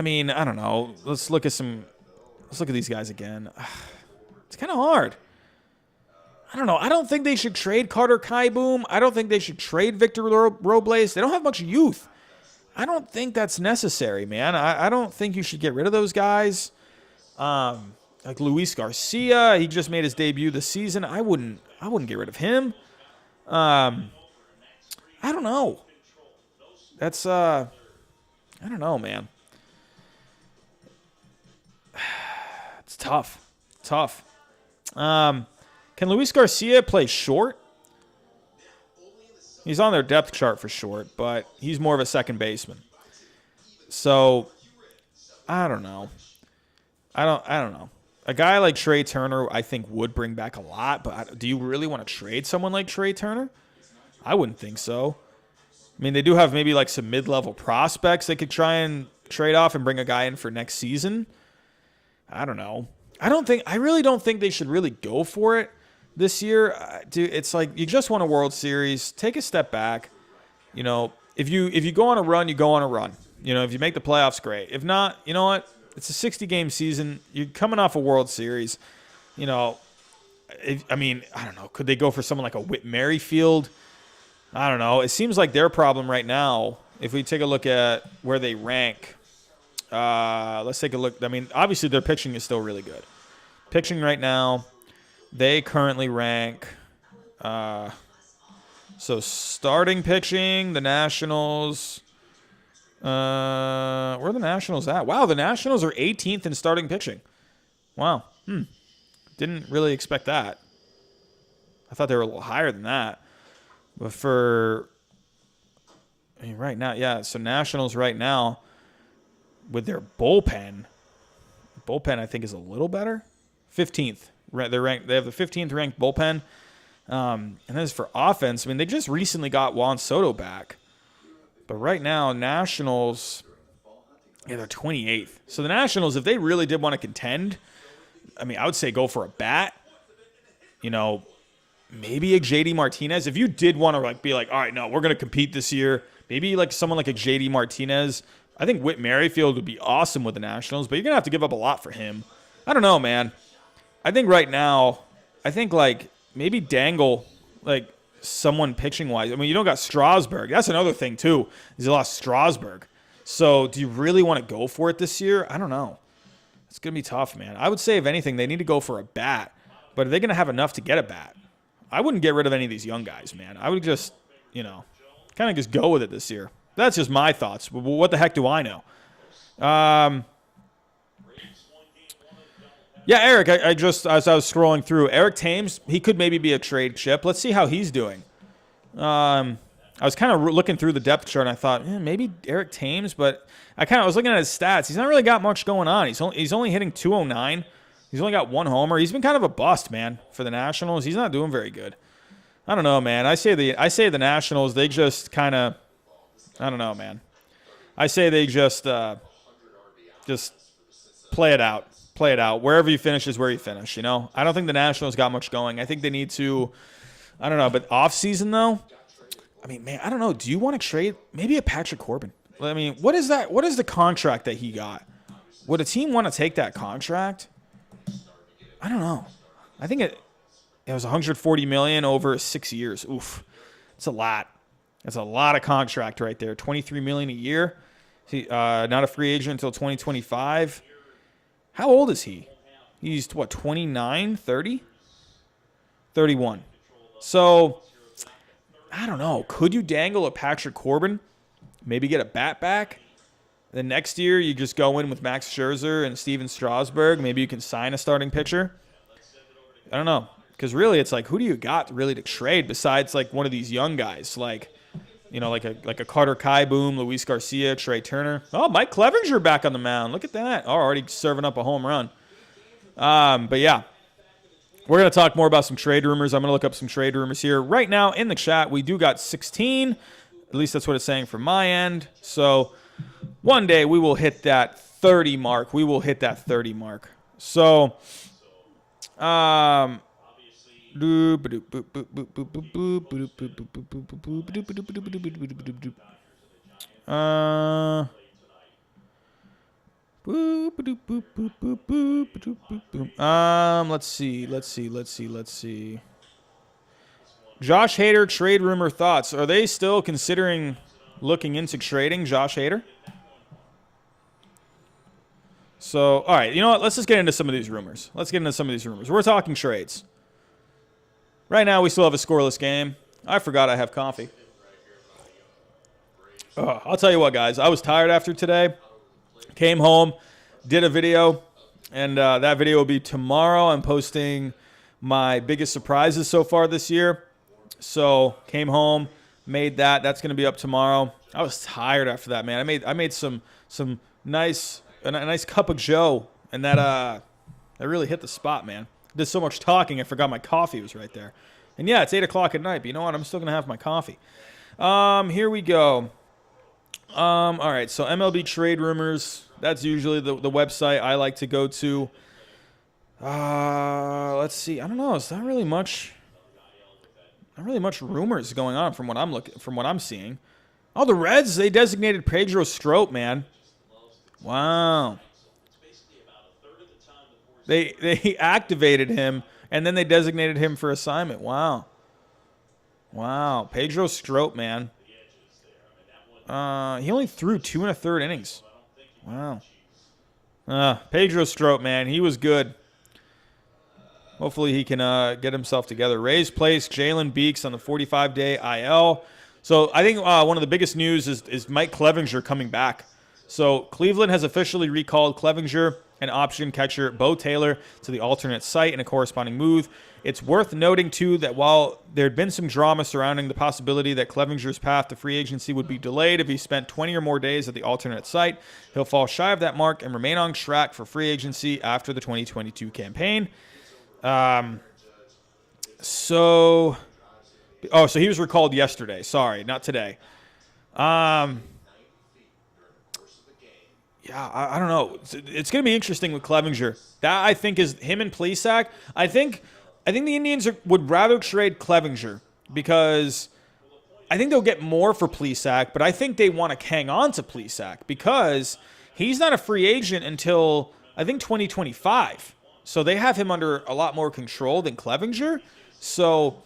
mean, I don't know. Let's look at these guys again. It's kind of hard. I don't know. I don't think they should trade Carter Kieboom. I don't think they should trade Victor Robles. They don't have much youth. I don't think that's necessary, man. I don't think you should get rid of those guys. Like Luis Garcia, he just made his debut this season. I wouldn't get rid of him. I don't know. That's I don't know, man. It's tough. Can Luis Garcia play short? He's on their depth chart for short, but he's more of a second baseman. So, I don't know. I don't know. A guy like Trey Turner, I think, would bring back a lot, but do you really want to trade someone like Trey Turner? I wouldn't think so. I mean, they do have maybe like some mid-level prospects they could try and trade off and bring a guy in for next season. I don't know. I really don't think they should really go for it this year. Dude, it's like you just won a World Series. Take a step back. You know, if you go on a run, you go on a run. You know, if you make the playoffs, great. If not, you know what? It's a 60-game season. You're coming off a World Series. You know, I don't know. Could they go for someone like a Whit Merrifield? I don't know. It seems like their problem right now, if we take a look at where they rank, let's take a look. I mean, obviously their pitching is still really good. Pitching right now, they currently rank. So starting pitching, the Nationals. Where are the Nationals at? Wow, the Nationals are 18th in starting pitching. Wow. Didn't really expect that. I thought they were a little higher than that. But right now, yeah. So Nationals right now, with their bullpen I think is a little better. 15th. They're ranked. They have the 15th ranked bullpen. And as for offense, I mean, they just recently got Juan Soto back. But right now, Nationals, they're 28th. So the Nationals, if they really did want to contend, I mean, I would say go for a bat. You know, maybe a JD Martinez. If you did want to be like, all right, no, we're going to compete this year. Maybe like someone like a JD Martinez. I think Whit Merrifield would be awesome with the Nationals, but you're going to have to give up a lot for him. I don't know, man. I think right now, like maybe dangle like someone pitching wise. I mean, you don't got Strasburg. That's another thing too. Is you lost Strasburg. So do you really want to go for it this year? I don't know. It's going to be tough, man. I would say, if anything, they need to go for a bat. But are they going to have enough to get a bat? I wouldn't get rid of any of these young guys, man. I would just, kind of just go with it this year. That's just my thoughts. What the heck do I know? Yeah, Eric, I just, as I was scrolling through, Eric Thames, he could maybe be a trade chip. Let's see how he's doing. I was kind of looking through the depth chart, and I thought, maybe Eric Thames, but I was looking at his stats. He's not really got much going on. He's only hitting 209. He's only got one homer. He's been kind of a bust, man, for the Nationals. He's not doing very good. I don't know, man. I say the Nationals, they just kind of, I don't know, man. I say they just play it out. Play it out. Wherever you finish is where you finish, I don't think the Nationals got much going. I think they need to, I don't know, but off-season, though, I mean, man, I don't know. Do you want to trade maybe a Patrick Corbin? I mean, what is that? What is the contract that he got? Would a team want to take that contract? I don't know. I think it was $140 million over 6 years. Oof, it's a lot. That's a lot of contract right there. $23 million a year. Not a free agent until 2025. How old is he? He's what, 29, 30? 31. So I don't know. Could you dangle a Patrick Corbin? Maybe get a bat back? Then next year, you just go in with Max Scherzer and Steven Strasburg. Maybe you can sign a starting pitcher. I don't know. Because really, it's like, who do you got really to trade besides like one of these young guys? Like, like a Carter Kieboom, Luis Garcia, Trey Turner. Oh, Mike Clevenger back on the mound. Look at that. Oh, already serving up a home run. But yeah, we're going to talk more about some trade rumors. I'm going to look up some trade rumors here. Right now in the chat, we do got 16. At least that's what it's saying from my end. So one day we will hit that 30 mark. So, let's see. Josh Hader trade rumor thoughts. Are they still considering looking into trading Josh Hader? So, all right, you know what? Let's just get into some of these rumors. We're talking trades. Right now, we still have a scoreless game. I forgot I have coffee. I'll tell you what, guys. I was tired after today. Came home, did a video, and that video will be tomorrow. I'm posting my biggest surprises so far this year. So, came home, made that. That's going to be up tomorrow. I was tired after that, man. I made some nice cup of joe, and that really hit the spot, man. Did so much talking, I forgot my coffee was right there. And yeah, it's 8 o'clock at night, but you know what? I'm still going to have my coffee. Here we go. All right, so MLB Trade Rumors. That's usually the website I like to go to. Let's see. I don't know. It's not really much. Not really much rumors going on from what I'm seeing. Oh, the Reds, they designated Pedro Strop, man. Wow. They activated him, and then they designated him for assignment. Wow. Wow. Pedro Strop, man. He only threw 2 1/3 innings. Wow. Pedro Strop, man. He was good. Hopefully he can get himself together. Rays placed Jalen Beeks on the 45-day IL. So I think one of the biggest news is Mike Clevinger coming back. So Cleveland has officially recalled Clevinger and option catcher Bo Taylor to the alternate site in a corresponding move. It's worth noting, too, that while there had been some drama surrounding the possibility that Clevinger's path to free agency would be delayed if he spent 20 or more days at the alternate site, he'll fall shy of that mark and remain on track for free agency after the 2022 campaign. So he was recalled yesterday. Sorry, not today. Yeah, I don't know. It's going to be interesting with Clevinger. That, I think, is him and Plesac. I think the Indians would rather trade Clevinger because I think they'll get more for Plesac, but I think they want to hang on to Plesac because he's not a free agent until, I think, 2025. So they have him under a lot more control than Clevinger. So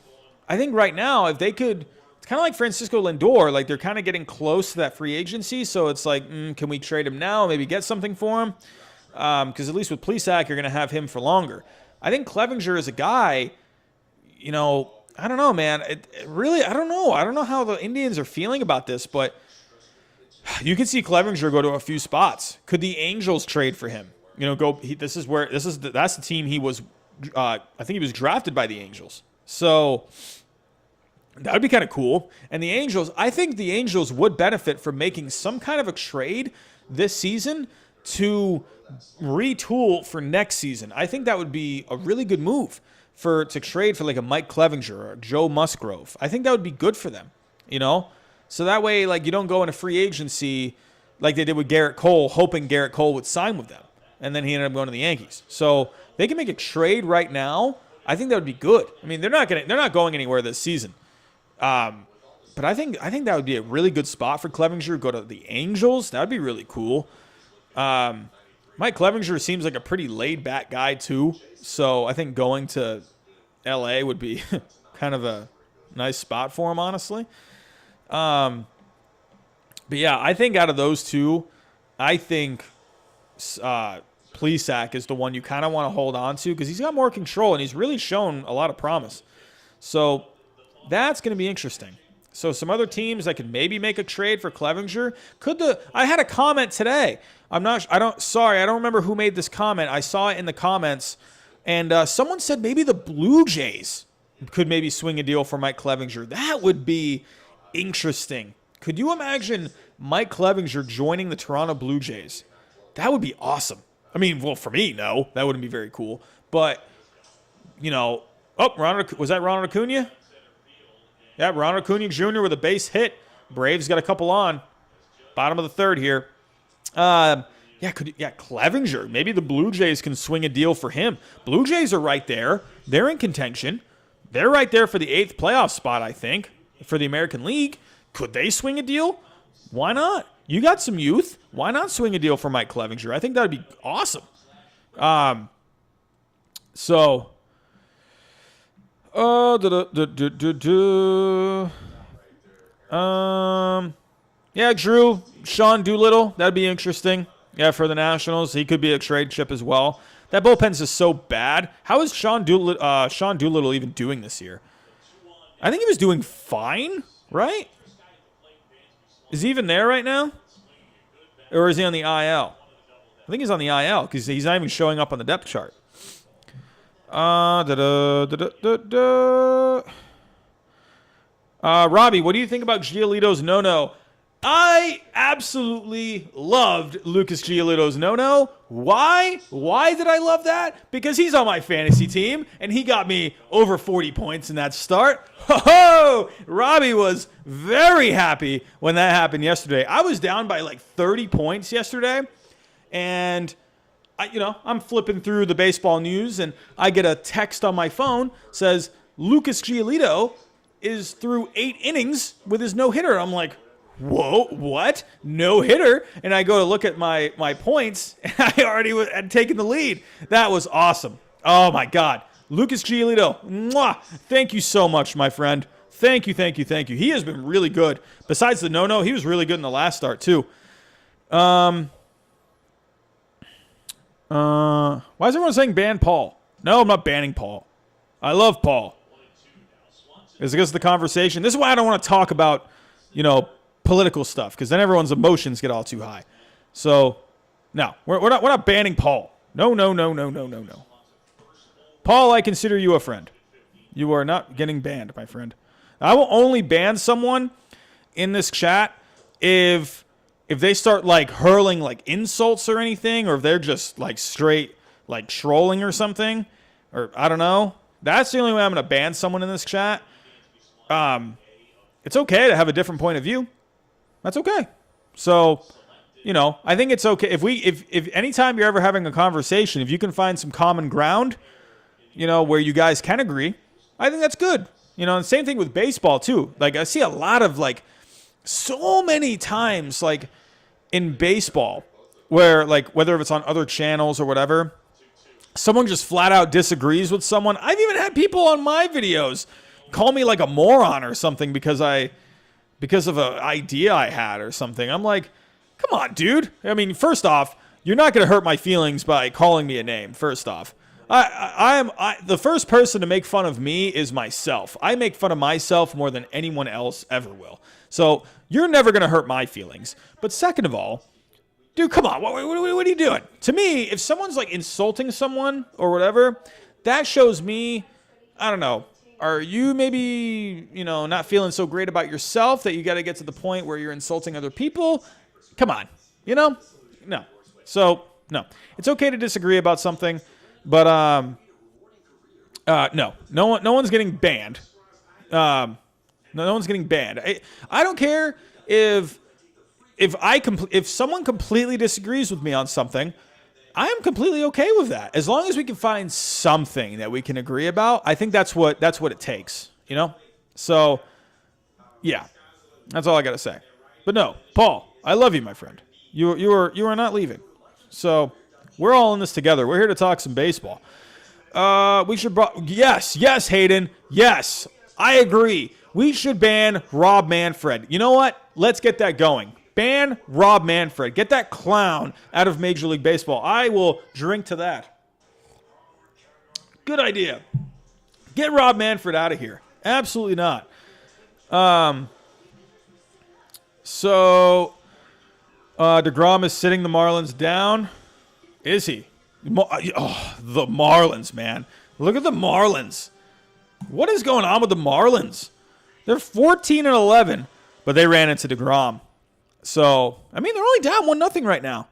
I think right now, if they could, it's kind of like Francisco Lindor. Like, they're kind of getting close to that free agency. So it's like, can we trade him now? Maybe get something for him? Because at least with Plesac, you're going to have him for longer. I think Clevinger is a guy, I don't know, man. It really, I don't know. I don't know how the Indians are feeling about this, but you can see Clevinger go to a few spots. Could the Angels trade for him? That's the team he was, I think he was drafted by the Angels. So that would be kind of cool. And the Angels, I think the Angels would benefit from making some kind of a trade this season to retool for next season. I think that would be a really good move to trade for like a Mike Clevinger or Joe Musgrove. I think that would be good for them, So that way, like, you don't go into free agency like they did with Garrett Cole, hoping Garrett Cole would sign with them. And then he ended up going to the Yankees. So they can make a trade right now. I think that would be good. I mean, they're not going anywhere this season. But I think that would be a really good spot for Clevinger. Go to the Angels. That would be really cool. Mike Clevinger seems like a pretty laid-back guy too. So I think going to LA would be kind of a nice spot for him, honestly. But yeah, I think out of those two, I think Plesac is the one you kind of want to hold on to because he's got more control and he's really shown a lot of promise. So that's going to be interesting. So some other teams that could maybe make a trade for Clevinger. I had a comment today. I don't remember who made this comment. I saw it in the comments, and someone said maybe the Blue Jays could maybe swing a deal for Mike Clevinger. That would be interesting. Could you imagine Mike Clevinger joining the Toronto Blue Jays? That would be awesome. I mean, well, for me, no, that wouldn't be very cool. But, was that Ronald Acuna? Yeah, Ronald Acuna Jr. with a base hit. Braves got a couple on. Bottom of the third here. Clevinger. Maybe the Blue Jays can swing a deal for him. Blue Jays are right there. They're in contention. They're right there for the 8th playoff spot, I think, for the American League. Could they swing a deal? Why not? You got some youth. Why not swing a deal for Mike Clevinger? I think that would be awesome. Drew, Sean Doolittle, that'd be interesting. Yeah, for the Nationals, he could be a trade chip as well. That bullpen's just so bad. How is Sean Doolittle even doing this year? I think he was doing fine, right? Is he even there right now? Or is he on the IL? I think he's on the IL because he's not even showing up on the depth chart. Robbie, what do you think about Giolito's no-no? I absolutely loved Lucas Giolito's no-no. Why? Why did I love that? Because he's on my fantasy team, and he got me over 40 points in that start. Ho-ho! Robbie was very happy when that happened yesterday. I was down by like 30 points yesterday, and I'm flipping through the baseball news and I get a text on my phone says Lucas Giolito is through 8 innings with his no-hitter. I'm like, whoa, what? No-hitter? And I go to look at my points, and I already had taken the lead. That was awesome. Oh, my God. Lucas Giolito, mwah, thank you so much, my friend. Thank you. He has been really good. Besides the no-no, he was really good in the last start, too. Why is everyone saying ban Paul? No, I'm not banning Paul. I love Paul. It's because of the conversation. This is why I don't want to talk about, political stuff, because then everyone's emotions get all too high. So, no, we're not banning Paul. No. Paul, I consider you a friend. You are not getting banned, my friend. I will only ban someone in this chat if they start hurling insults or anything, or if they're just straight trolling or something, or I don't know. That's the only way I'm going to ban someone in this chat. It's okay to have a different point of view. That's okay. So, I think it's okay if anytime you're ever having a conversation, if you can find some common ground, where you guys can agree, I think that's good. And same thing with baseball too. I see a lot of so many times in baseball where whether it's on other channels or whatever, someone just flat out disagrees with someone. I've even had people on my videos call me a moron or something because of an idea I had or something. I'm like, come on, dude. I mean, first off, you're not going to hurt my feelings by calling me a name. First off, I the first person to make fun of me is myself. I make fun of myself more than anyone else ever will. So you're never going to hurt my feelings. But second of all, dude, come on. What are you doing? To me, if someone's insulting someone or whatever, that shows me, I don't know, are you maybe, not feeling so great about yourself that you got to get to the point where you're insulting other people? Come on. No. So, no. It's okay to disagree about something, but no. No one's getting banned. No one's getting banned. I don't care if someone completely disagrees with me on something. I am completely okay with that. As long as we can find something that we can agree about, I think that's what it takes, So, yeah. That's all I got to say. But no, Paul, I love you, my friend. You are not leaving. So, we're all in this together. We're here to talk some baseball. Yes, Hayden. Yes, I agree. We should ban Rob Manfred. You know what? Let's get that going. Ban Rob Manfred. Get that clown out of Major League Baseball. I will drink to that. Good idea. Get Rob Manfred out of here. Absolutely not. So DeGrom is sitting the Marlins down. Is he? Oh, the Marlins, man. Look at the Marlins. What is going on with the Marlins? They're 14-11, but they ran into DeGrom. So, I mean, they're only down 1-0 right now.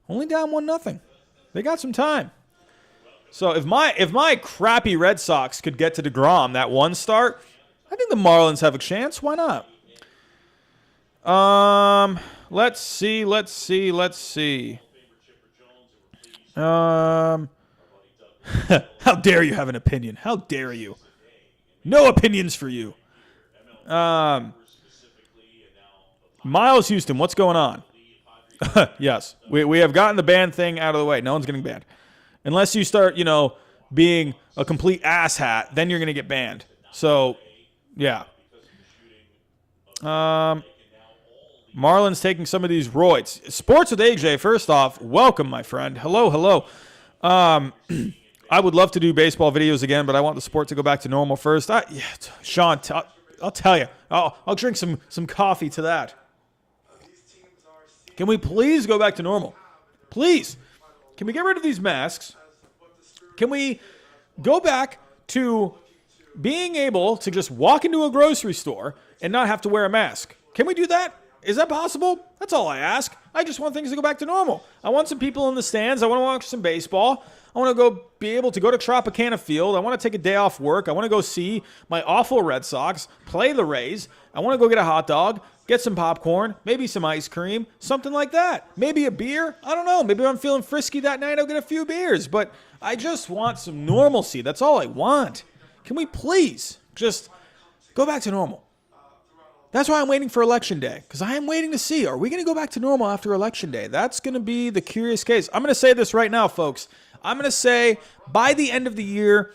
Only down 1-0. They got some time. So, if my crappy Red Sox could get to DeGrom that one start, I think the Marlins have a chance. Why not? Let's see. How dare you have an opinion? How dare you? No opinions for you. Miles Houston, what's going on? Yes, we have gotten the ban thing out of the way. No one's getting banned. Unless you start, being a complete asshat, then you're going to get banned. So, yeah. Marlon's taking some of these roids. Sports with AJ, first off, welcome, my friend. Hello. I would love to do baseball videos again, but I want the sport to go back to normal first. Sean, I'll tell you. I'll drink some coffee to that. Can we please go back to normal? Please. Can we get rid of these masks? Can we go back to being able to just walk into a grocery store and not have to wear a mask? Can we do that? Is that possible? That's all I ask. I just want things to go back to normal. I want some people in the stands. I want to watch some baseball. I want to be able to go to Tropicana Field. I want to take a day off work. I want to go see my awful Red Sox play the Rays. I want to go get a hot dog, get some popcorn, maybe some ice cream, something like that. Maybe a beer. I don't know. Maybe if I'm feeling frisky that night, I'll get a few beers. But I just want some normalcy. That's all I want. Can we please just go back to normal? That's why I'm waiting for Election Day, because I am waiting to see, are we going to go back to normal after Election Day? That's going to be the curious case. I'm going to say this right now, folks. I'm going to say by the end of the year,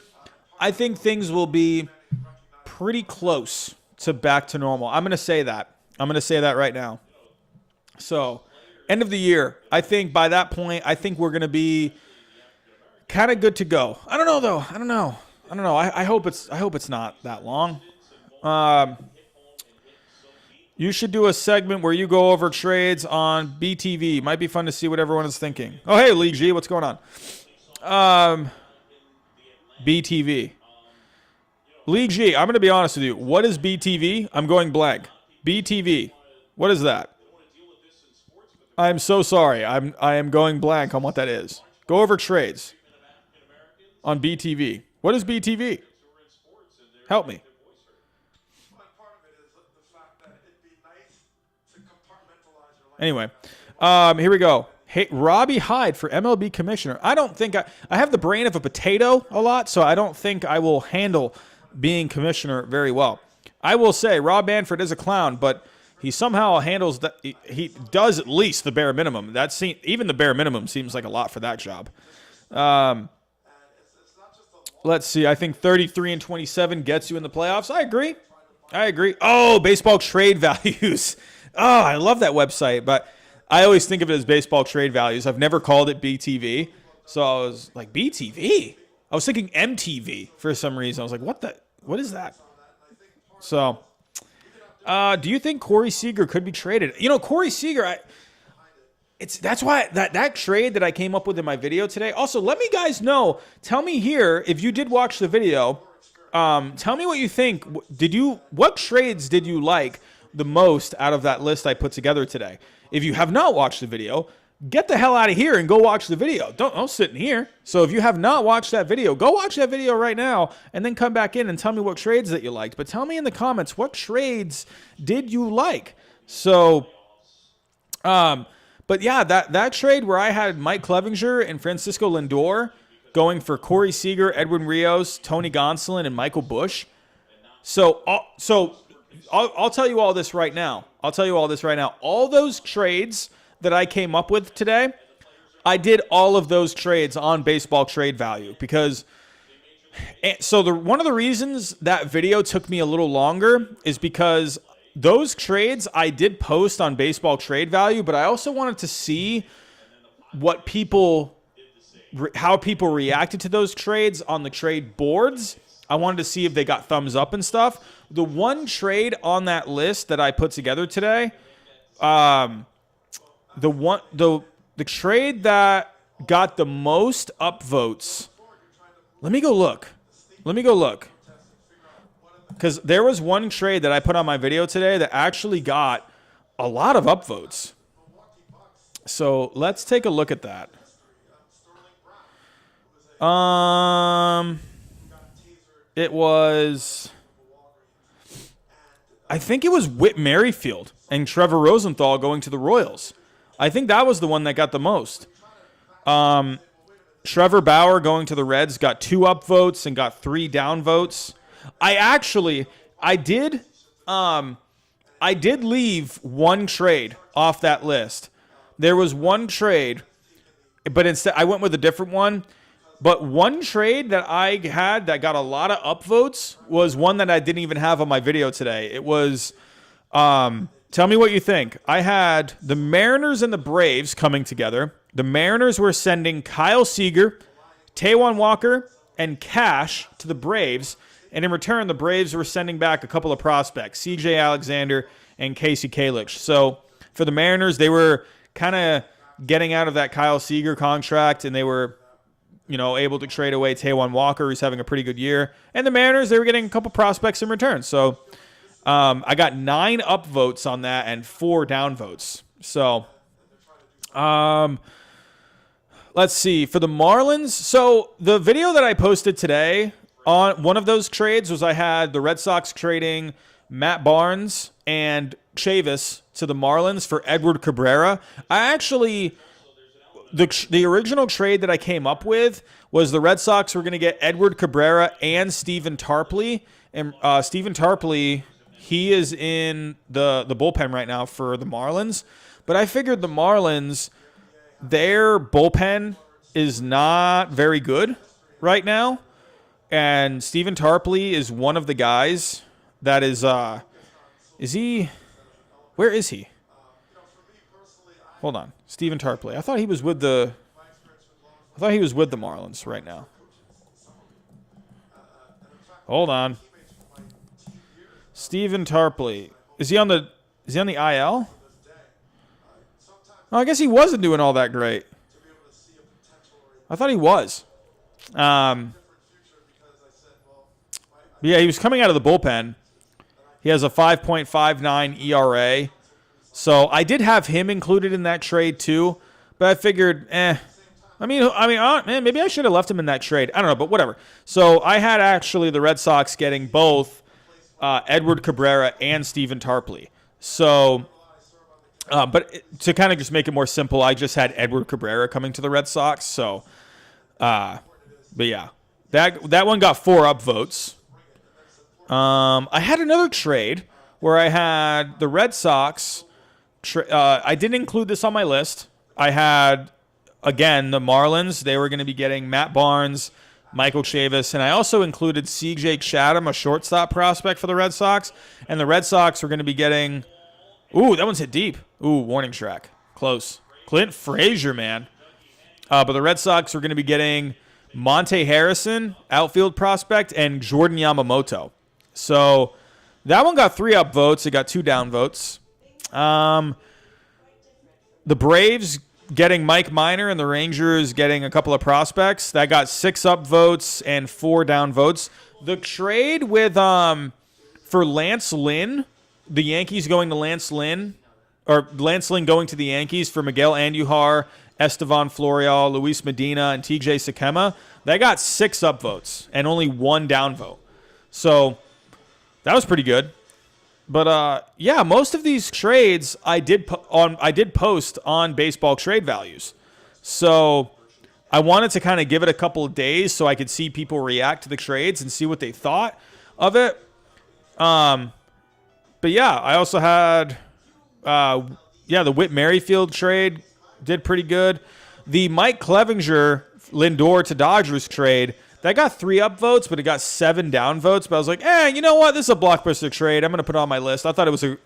I think things will be pretty close to back to normal. I'm going to say that. I'm going to say that right now. So, end of the year, I think by that point, I think we're going to be kind of good to go. I don't know, though. I don't know. I hope it's not that long. You should do a segment where you go over trades on BTV. Might be fun to see what everyone is thinking. Oh, hey, Lee G, what's going on? BTV. Lee G, I'm going to be honest with you. What is BTV? I'm going blank. BTV. What is that? I'm so sorry. I am going blank on what that is. Go over trades on BTV. What is BTV? Help me. Anyway, here we go. Hey, Robbie Hyde for MLB commissioner. I don't think I have the brain of a potato a lot, so I don't think I will handle being commissioner very well. I will say Rob Manfred is a clown, but he somehow handles that. He does at least the bare minimum. Even the bare minimum seems like a lot for that job. Let's see. I think 33-27 gets you in the playoffs. I agree. Oh, baseball trade values. Oh, I love that website, but I always think of it as baseball trade values. I've never called it BTV. So I was like, BTV? I was thinking MTV for some reason. I was like, what is that? So, do you think Corey Seager could be traded? You know, Corey Seager, that's why that trade that I came up with in my video today. Also, let me guys know, tell me here, if you did watch the video, tell me what you think. What trades did you like the most out of that list I put together today? If you have not watched the video, get the hell out of here and go watch the video. Don't sit in here. So if you have not watched that video, go watch that video right now and then come back in and tell me what trades that you liked. But tell me in the comments, what trades did you like? So, but yeah, that trade where I had Mike Clevinger and Francisco Lindor going for Corey Seager, Edwin Rios, Tony Gonsolin, and Michael Busch. So I'll tell you all this right now. All those trades that I came up with today, I did all of those trades on baseball trade value because one of the reasons that video took me a little longer is because those trades I did post on baseball trade value, but I also wanted to see how people reacted to those trades on the trade boards. I wanted to see if they got thumbs up and stuff. The one trade on that list that I put together today, the trade that got the most upvotes. Let me go look. Because there was one trade that I put on my video today that actually got a lot of upvotes. So let's take a look at that. It was, I think it was Whit Merrifield and Trevor Rosenthal going to the Royals. I think that was the one that got the most. Trevor Bauer going to the Reds got 2 upvotes and got 3 downvotes. I did leave one trade off that list. There was one trade, but instead I went with a different one. But one trade that I had that got a lot of upvotes was one that I didn't even have on my video today. It was, tell me what you think. I had the Mariners and the Braves coming together. The Mariners were sending Kyle Seager, Taijuan Walker, and Cash to the Braves. And in return, the Braves were sending back a couple of prospects, C.J. Alexander and Casey Kalich. So for the Mariners, they were kind of getting out of that Kyle Seager contract, and they were able to trade away Taijuan Walker, who's having a pretty good year. And the Mariners, they were getting a couple prospects in return. So I got 9 upvotes on that and 4 downvotes. So, let's see. For the Marlins, so the video that I posted today on one of those trades was I had the Red Sox trading Matt Barnes and Chavis to the Marlins for Edward Cabrera. I actually, the original trade that I came up with was the Red Sox were going to get Edward Cabrera and Stephen Tarpley. And Stephen Tarpley, he is in the bullpen right now for the Marlins. But I figured the Marlins, their bullpen is not very good right now. And Stephen Tarpley is one of the guys that is he, where is he? Hold on. Stephen Tarpley. I thought he was with the Marlins right now. Hold on. Stephen Tarpley. Is he on the IL? Oh, I guess he wasn't doing all that great. I thought he was. Yeah, he was coming out of the bullpen. He has a 5.59 ERA. So I did have him included in that trade too, but I figured, maybe I should have left him in that trade. I don't know, but whatever. So I had actually the Red Sox getting both Edward Cabrera and Stephen Tarpley. So, but to kind of just make it more simple, I just had Edward Cabrera coming to the Red Sox. So, but yeah, that one got 4 upvotes. I had another trade where I had the Red Sox. I didn't include this on my list. I had, again, the Marlins. They were going to be getting Matt Barnes, Michael Chavis, and I also included C.J. Chatham, a shortstop prospect for the Red Sox. And the Red Sox were going to be getting, ooh, that one's hit deep. Ooh, warning track. Close. Clint Frazier, man. But the Red Sox were going to be getting Monte Harrison, outfield prospect, and Jordan Yamamoto. So that one got 3 upvotes. It got 2 downvotes. The Braves getting Mike Minor and the Rangers getting a couple of prospects. That got 6 upvotes and 4 downvotes. The trade with for Lance Lynn, the Yankees going to Lance Lynn, or Lance Lynn going to the Yankees for Miguel Andujar, Estevan Florial, Luis Medina, and TJ Sakema, that got 6 upvotes and only 1 downvote. So that was pretty good. But yeah, most of these trades I did post on Baseball Trade Values. So I wanted to kind of give it a couple of days so I could see people react to the trades and see what they thought of it. But yeah, I also had the Whit Merrifield trade did pretty good. The Mike Clevinger Lindor to Dodgers trade, that got 3 upvotes, but it got 7 downvotes. But I was like, you know what? This is a blockbuster trade. I'm going to put it on my list. I thought it was a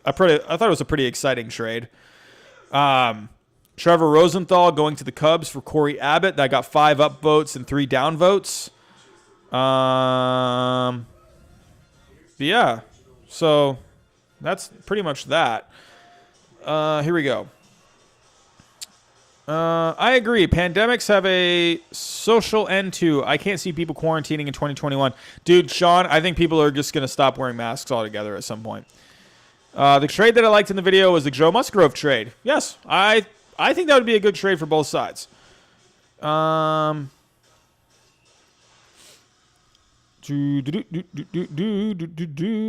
pretty exciting trade. Trevor Rosenthal going to the Cubs for Corey Abbott. That got 5 upvotes and 3 downvotes. Yeah. So that's pretty much that. Here we go. I agree. Pandemics have a social end too. I can't see people quarantining in 2021. Dude, Sean, I think people are just going to stop wearing masks altogether at some point. The trade that I liked in the video was the Joe Musgrove trade. Yes, I think that would be a good trade for both sides.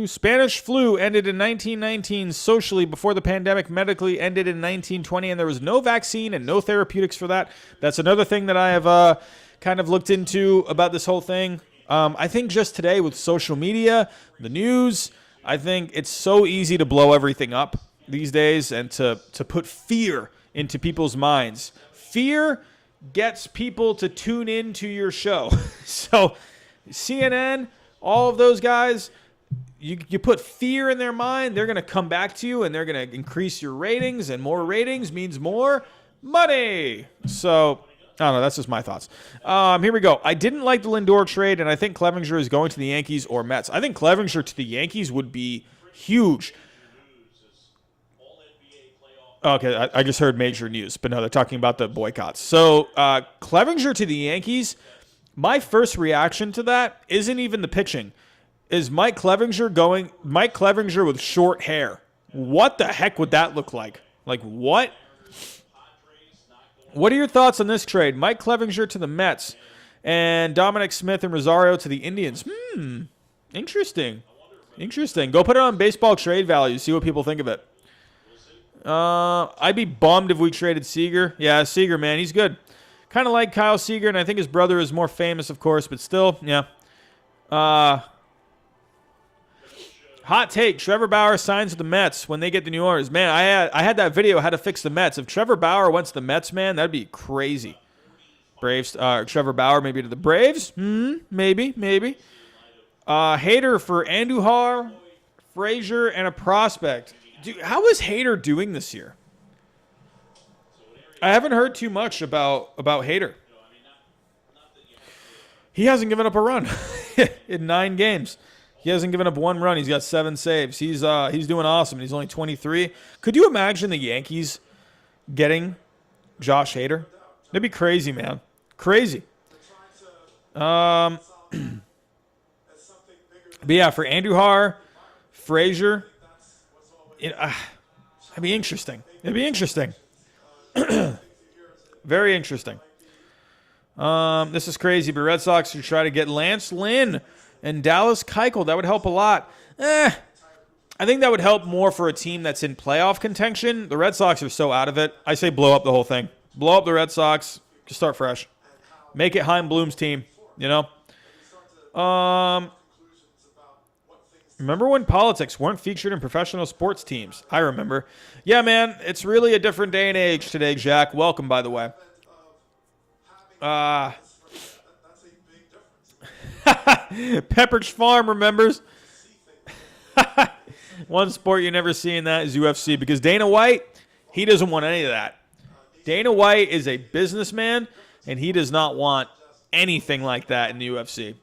Spanish flu ended in 1919 socially before the pandemic medically ended in 1920, and there was no vaccine and no therapeutics for that. That's another thing that I have kind of looked into about this whole thing. I think just today with social media, the news, I think it's so easy to blow everything up these days and to put fear into people's minds. Fear gets people to tune into your show. So CNN, all of those guys, you put fear in their mind, they're going to come back to you and they're going to increase your ratings, and more ratings means more money. So, I don't know, that's just my thoughts. Here we go. I didn't like the Lindor trade, and I think Clevinger is going to the Yankees or Mets. I think Clevinger to the Yankees would be huge. Okay, I just heard major news, but no, they're talking about the boycotts. So, Clevinger to the Yankees, my first reaction to that isn't even the pitching. Is Mike Clevinger with short hair? What the heck would that look like? Like, what? What are your thoughts on this trade? Mike Clevinger to the Mets and Dominic Smith and Rosario to the Indians. Interesting. Interesting. Go put it on baseball trade value. See what people think of it. I'd be bummed if we traded Seager. Yeah, Seager, man. He's good. Kind of like Kyle Seager, and I think his brother is more famous, of course, but still, yeah. Hot take, Trevor Bauer signs with the Mets when they get the new owners. Man, I had that video, how to fix the Mets. If Trevor Bauer went to the Mets, man, that'd be crazy. Braves, Trevor Bauer maybe to the Braves? Maybe. Hader for Andujar, Frazier, and a prospect. Dude, how is Hader doing this year? I haven't heard too much about Hader. He hasn't given up a run in 9 games. He hasn't given up 1 run. He's got 7 saves. He's doing awesome. He's only 23. Could you imagine the Yankees getting Josh Hader? That'd be crazy, man. Crazy. But yeah, for Andujar, Frazier, that'd be interesting. It'd be interesting. Very interesting. This is crazy, but Red Sox should try to get Lance Lynn and Dallas Keuchel. That would help a lot. I think that would help more for a team that's in playoff contention. The Red Sox are so out of it. I say blow up the whole thing. Blow up the Red Sox. Just start fresh. Make it Chaim Bloom's team, you know? Remember when politics weren't featured in professional sports teams? I remember. Yeah, man, it's really a different day and age today, Jack. Welcome, by the way. Pepperidge Farm remembers. One sport you never see in that is UFC, because Dana White, he doesn't want any of that. Dana White is a businessman, and he does not want anything like that in the UFC.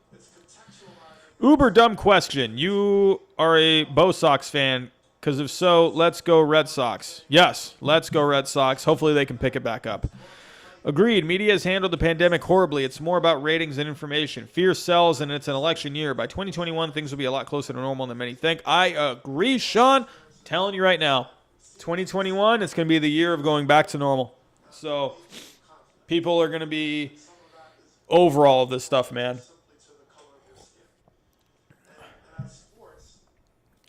Uber dumb question. You are a Bo Sox fan, because if so, let's go Red Sox. Yes, let's go Red Sox. Hopefully they can pick it back up. Agreed. Media has handled the pandemic horribly. It's more about ratings and information. Fear sells, and it's an election year. By 2021, things will be a lot closer to normal than many think. I agree, Sean. I'm telling you right now, 2021, it's going to be the year of going back to normal. So people are going to be over all of this stuff, man.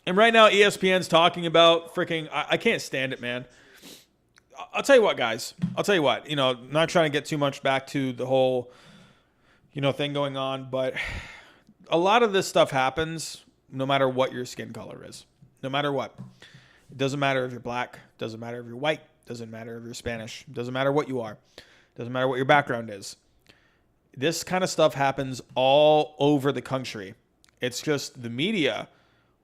And right now, ESPN's talking about freaking, I can't stand it, man. I'll tell you what, guys. I'll tell you what. You know, not trying to get too much back to the whole, thing going on, but a lot of this stuff happens no matter what your skin color is. No matter what. It doesn't matter if you're black. It doesn't matter if you're white. It doesn't matter if you're Spanish. It doesn't matter what you are. It doesn't matter what your background is. This kind of stuff happens all over the country. It's just the media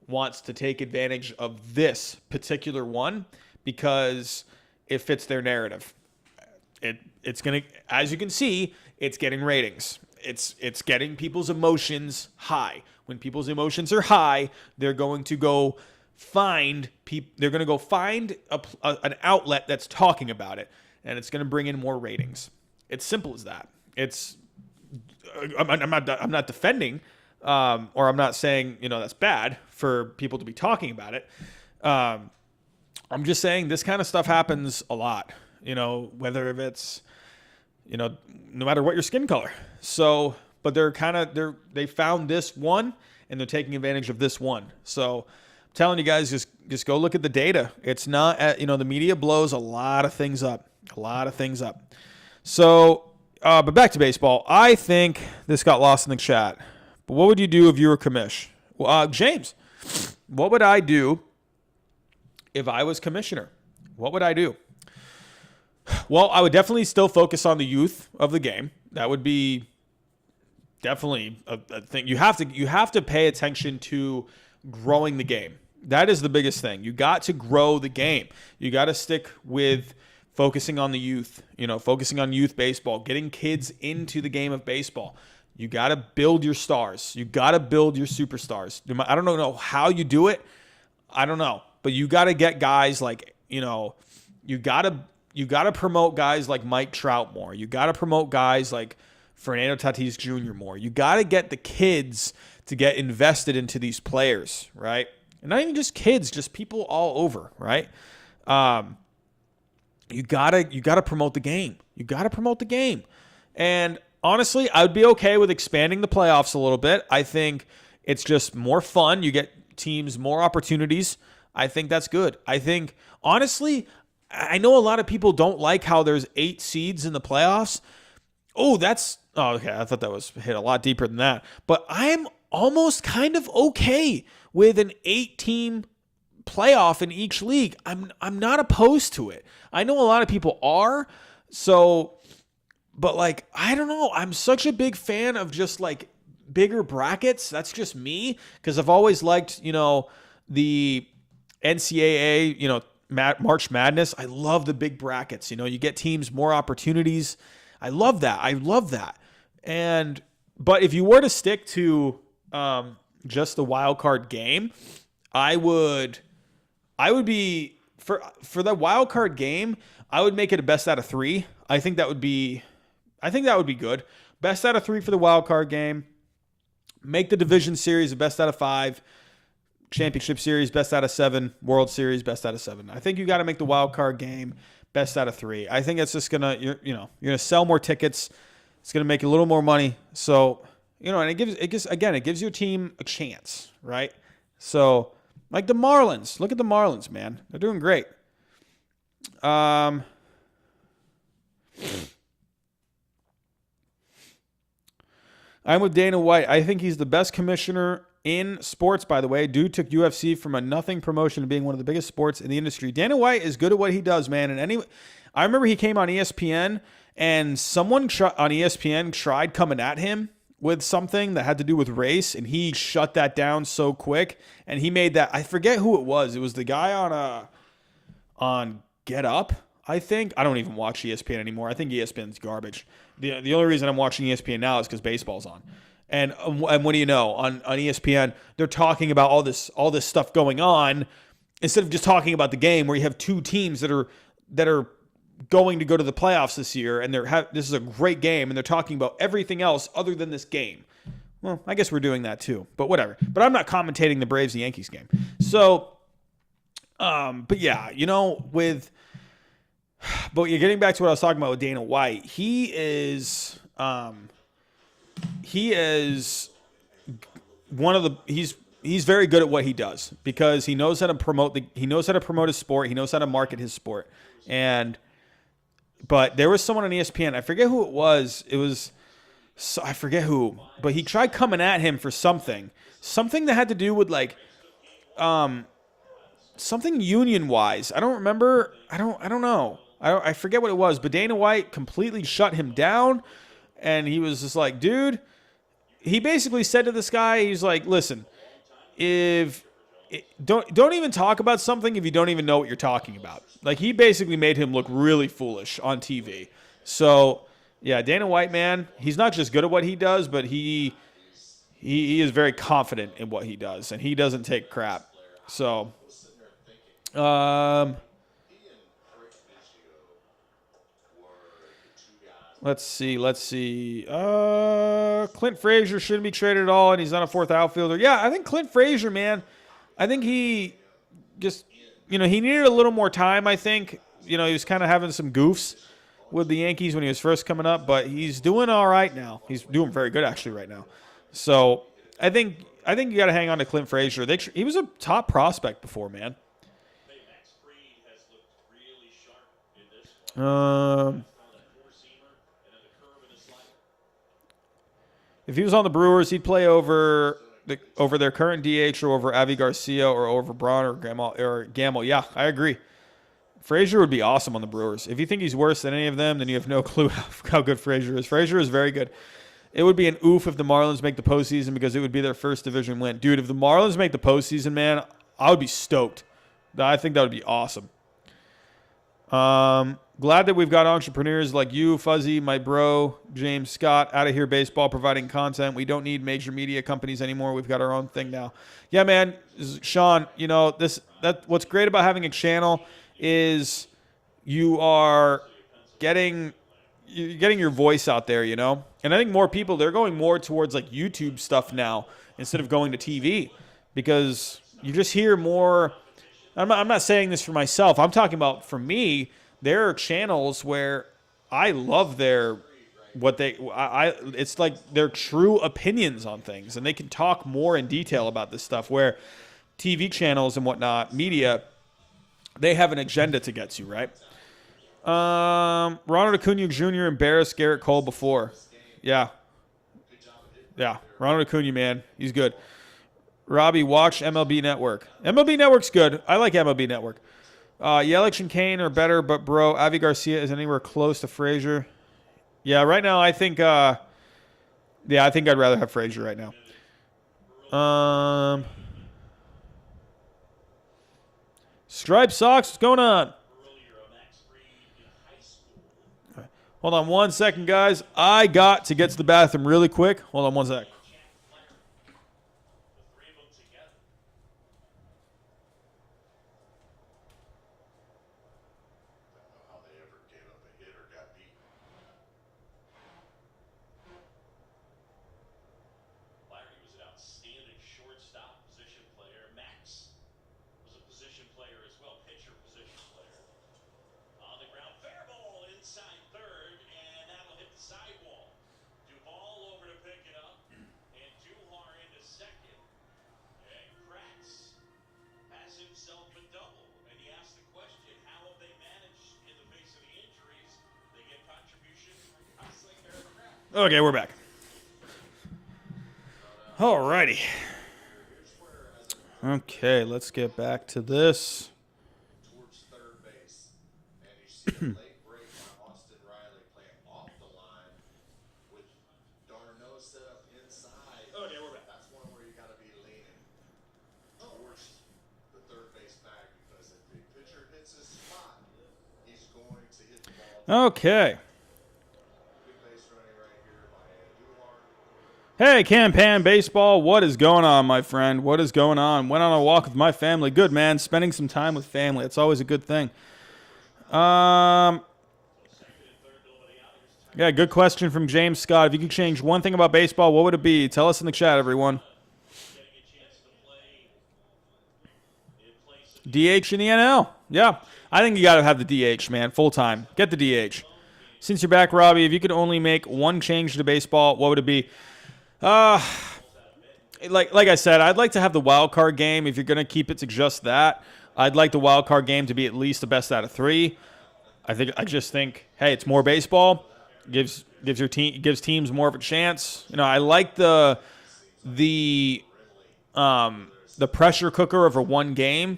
wants to take advantage of this particular one because it fits their narrative. It's gonna, as you can see, it's getting ratings. It's getting people's emotions high. When people's emotions are high, they're going to go find They're going to go find an outlet that's talking about it, and it's going to bring in more ratings. It's simple as that. I'm not defending, or I'm not saying that's bad for people to be talking about it. I'm just saying this kind of stuff happens a lot, whether if it's, no matter what your skin color. So, but they found this one and they're taking advantage of this one. So I'm telling you guys, just go look at the data. It's not, the media blows a lot of things up. So, but back to baseball. I think this got lost in the chat. But what would you do if you were commish? Well, James, what would I do if I was commissioner? What would I do? Well, I would definitely still focus on the youth of the game. That would be definitely a thing. You have to pay attention to growing the game. That is the biggest thing. You got to grow the game. You got to stick with focusing on the youth, focusing on youth baseball, getting kids into the game of baseball. You got to build your stars. You got to build your superstars. I don't know how you do it. I don't know. But you got to get guys like, you got to promote guys like Mike Trout more. You got to promote guys like Fernando Tatis Jr. more. You got to get the kids to get invested into these players, right? And not even just kids, just people all over, right? you gotta promote the game. You gotta promote the game. And honestly, I would be okay with expanding the playoffs a little bit. I think it's just more fun. You get teams more opportunities. I think that's good. I think, honestly, I know a lot of people don't like how there's 8 seeds in the playoffs. Oh, okay. I thought that was hit a lot deeper than that. But I'm almost kind of okay with an 8-team playoff in each league. I'm not opposed to it. I know a lot of people are. So, but like, I don't know. I'm such a big fan of just like bigger brackets. That's just me, because I've always liked, the NCAA, March Madness. I love the big brackets. You get teams more opportunities. I love that. But if you were to stick to just the wild card game, I would be for the wild card game, I would make it a best out of 3. I think that would be good. Best out of 3 for the wild card game. Make the division series a best out of 5. Championship series best out of 7. World Series best out of 7. I think you got to make the wild card game best out of 3. I think it's just you're gonna sell more tickets. It's gonna make you a little more money. So and it gives your team a chance, right? So like the Marlins, look at the Marlins, man. They're doing great. I'm with Dana White. I think he's the best commissioner in sports, by the way. Dude took UFC from a nothing promotion to being one of the biggest sports in the industry. Dana White is good at what he does, man. And I remember he came on ESPN, and someone on ESPN tried coming at him with something that had to do with race, and he shut that down so quick. And he made that, I forget who it was. It was the guy on Get Up, I think. I don't even watch ESPN anymore. I think ESPN's garbage. The only reason I'm watching ESPN now is because baseball's on. And what do you know? On ESPN, they're talking about all this stuff going on instead of just talking about the game, where you have 2 teams that are going to go to the playoffs this year, and this is a great game, and they're talking about everything else other than this game. Well, I guess we're doing that too, but whatever. But I'm not commentating the Braves-Yankees game. So, but yeah, but you're getting back to what I was talking about with Dana White. He is one of the he's very good at what he does, because he knows how to promote his sport. He knows how to market his sport. But there was someone on ESPN, I forget who it was. I forget who, but he tried coming at him for something that had to do with like something union wise. I don't remember. I don't know. I forget what it was, but Dana White completely shut him down, and he was just like, dude, he basically said to this guy, he's like, listen, don't even talk about something if you don't even know what you're talking about. Like, he basically made him look really foolish on TV. So, yeah, Dana White, man, he's not just good at what he does, but he is very confident in what he does, and he doesn't take crap. So, let's see. Clint Frazier shouldn't be traded at all, and he's not a 4th outfielder. Yeah, I think Clint Frazier, man, I think he just, he needed a little more time, I think. He was kind of having some goofs with the Yankees when he was first coming up, but he's doing all right now. He's doing very good, actually, right now. So I think you got to hang on to Clint Frazier. He was a top prospect before, man. If he was on the Brewers, he'd play over their current DH, or over Avi Garcia, or over Braun or Gamble. Yeah, I agree. Frazier would be awesome on the Brewers. If you think he's worse than any of them, then you have no clue how good Frazier is. Frazier is very good. It would be an oof if the Marlins make the postseason, because it would be their first division win. Dude, if the Marlins make the postseason, man, I would be stoked. I think that would be awesome. Glad that we've got entrepreneurs like you, Fuzzy, my bro, James Scott, Out of Here Baseball, providing content. We don't need major media companies anymore. We've got our own thing now. Yeah, man, Sean, what's great about having a channel is you're getting your voice out there, And I think more people, they're going more towards like YouTube stuff now instead of going to TV, because you just hear more. I'm not saying this for myself. I'm talking about for me. there are channels where I love it's like their true opinions on things, and they can talk more in detail about this stuff, where TV channels and whatnot, media, they have an agenda to get to, right? Ronald Acuna Jr. embarrassed Garrett Cole before. Yeah. Yeah. Ronald Acuna, man. He's good. Robbie, watch MLB Network. MLB Network's good. I like MLB Network. Yelich and Kane are better, but bro, Avi Garcia is anywhere close to Frazier. Yeah, right now I think I think I'd rather have Frazier right now. Stripe Socks, what's going on? Hold on 1 second, guys. I got to get to the bathroom really quick. Hold on 1 sec. Okay, we're back. Alrighty. Okay, let's get back to this. Towards third base. And you see a late break by Austin Riley playing off the line with Darno set up inside. Okay, we're back. That's one where you got to be leaning towards the third base bag, because if the pitcher hits his spot, he's going to hit the ball. Okay. Hey, Campan Baseball, what is going on, my friend? What is going on? Went on a walk with my family. Good, man. Spending some time with family. It's always a good thing. Yeah, good question from James Scott. If you could change one thing about baseball, what would it be? Tell us in the chat, everyone. DH in the NL. Yeah, I think you got to have the DH, man, full time. Get the DH. Since you're back, Robbie, if you could only make one change to baseball, what would it be? Like I said, I'd like to have the wild card game. If you're going to keep it to just that, I'd like the wild card game to be at least the best out of 3. I just think, hey, it's more baseball. Gives teams more of a chance. You know, I like the pressure cooker over one game,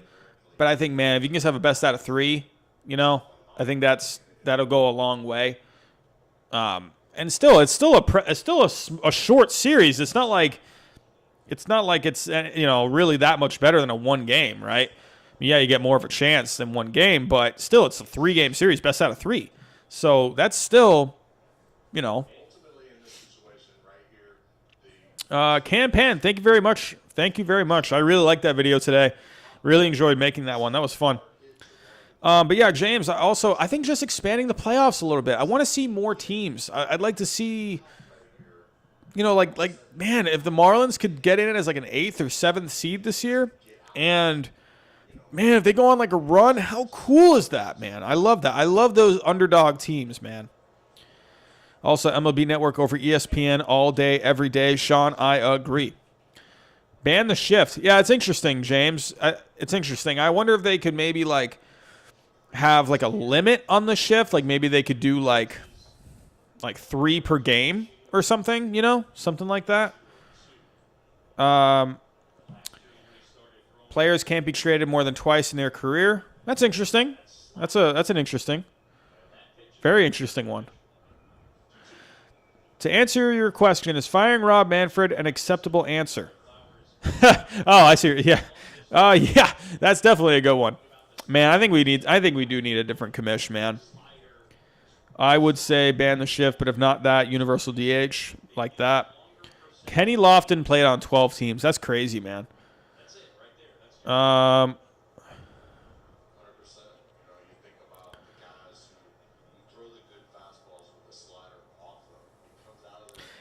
but I think, man, if you can just have a best out of 3, you know, I think that'll go a long way. And still, it's still a short series. It's not like it's really that much better than a one game, right? Yeah, you get more of a chance than one game, but still, it's a 3-game series, best out of 3. So that's still, you know. Campan, thank you very much. Thank you very much. I really liked that video today. Really enjoyed making that one. That was fun. But yeah, James, I think just expanding the playoffs a little bit. I want to see more teams. I'd like to see, you know, like man, if the Marlins could get in as like an 8th or 7th seed this year, and man, if they go on like a run, how cool is that, man? I love that. I love those underdog teams, man. Also, MLB Network over ESPN all day, every day. Sean, I agree. Ban the shift. Yeah, it's interesting, James. It's interesting. I wonder if they could maybe like have like a limit on the shift. Like maybe they could do like 3 per game or something, you know, something like that. Players can't be traded more than twice in their career. That's interesting. That's an interesting, very interesting one. To answer your question, is firing Rob Manfred an acceptable answer? Oh, I see. Yeah. Yeah, that's definitely a good one. Man, I think we do need a different commish, man. I would say ban the shift, but if not that, universal DH, like that. Kenny Lofton played on 12 teams. That's crazy, man.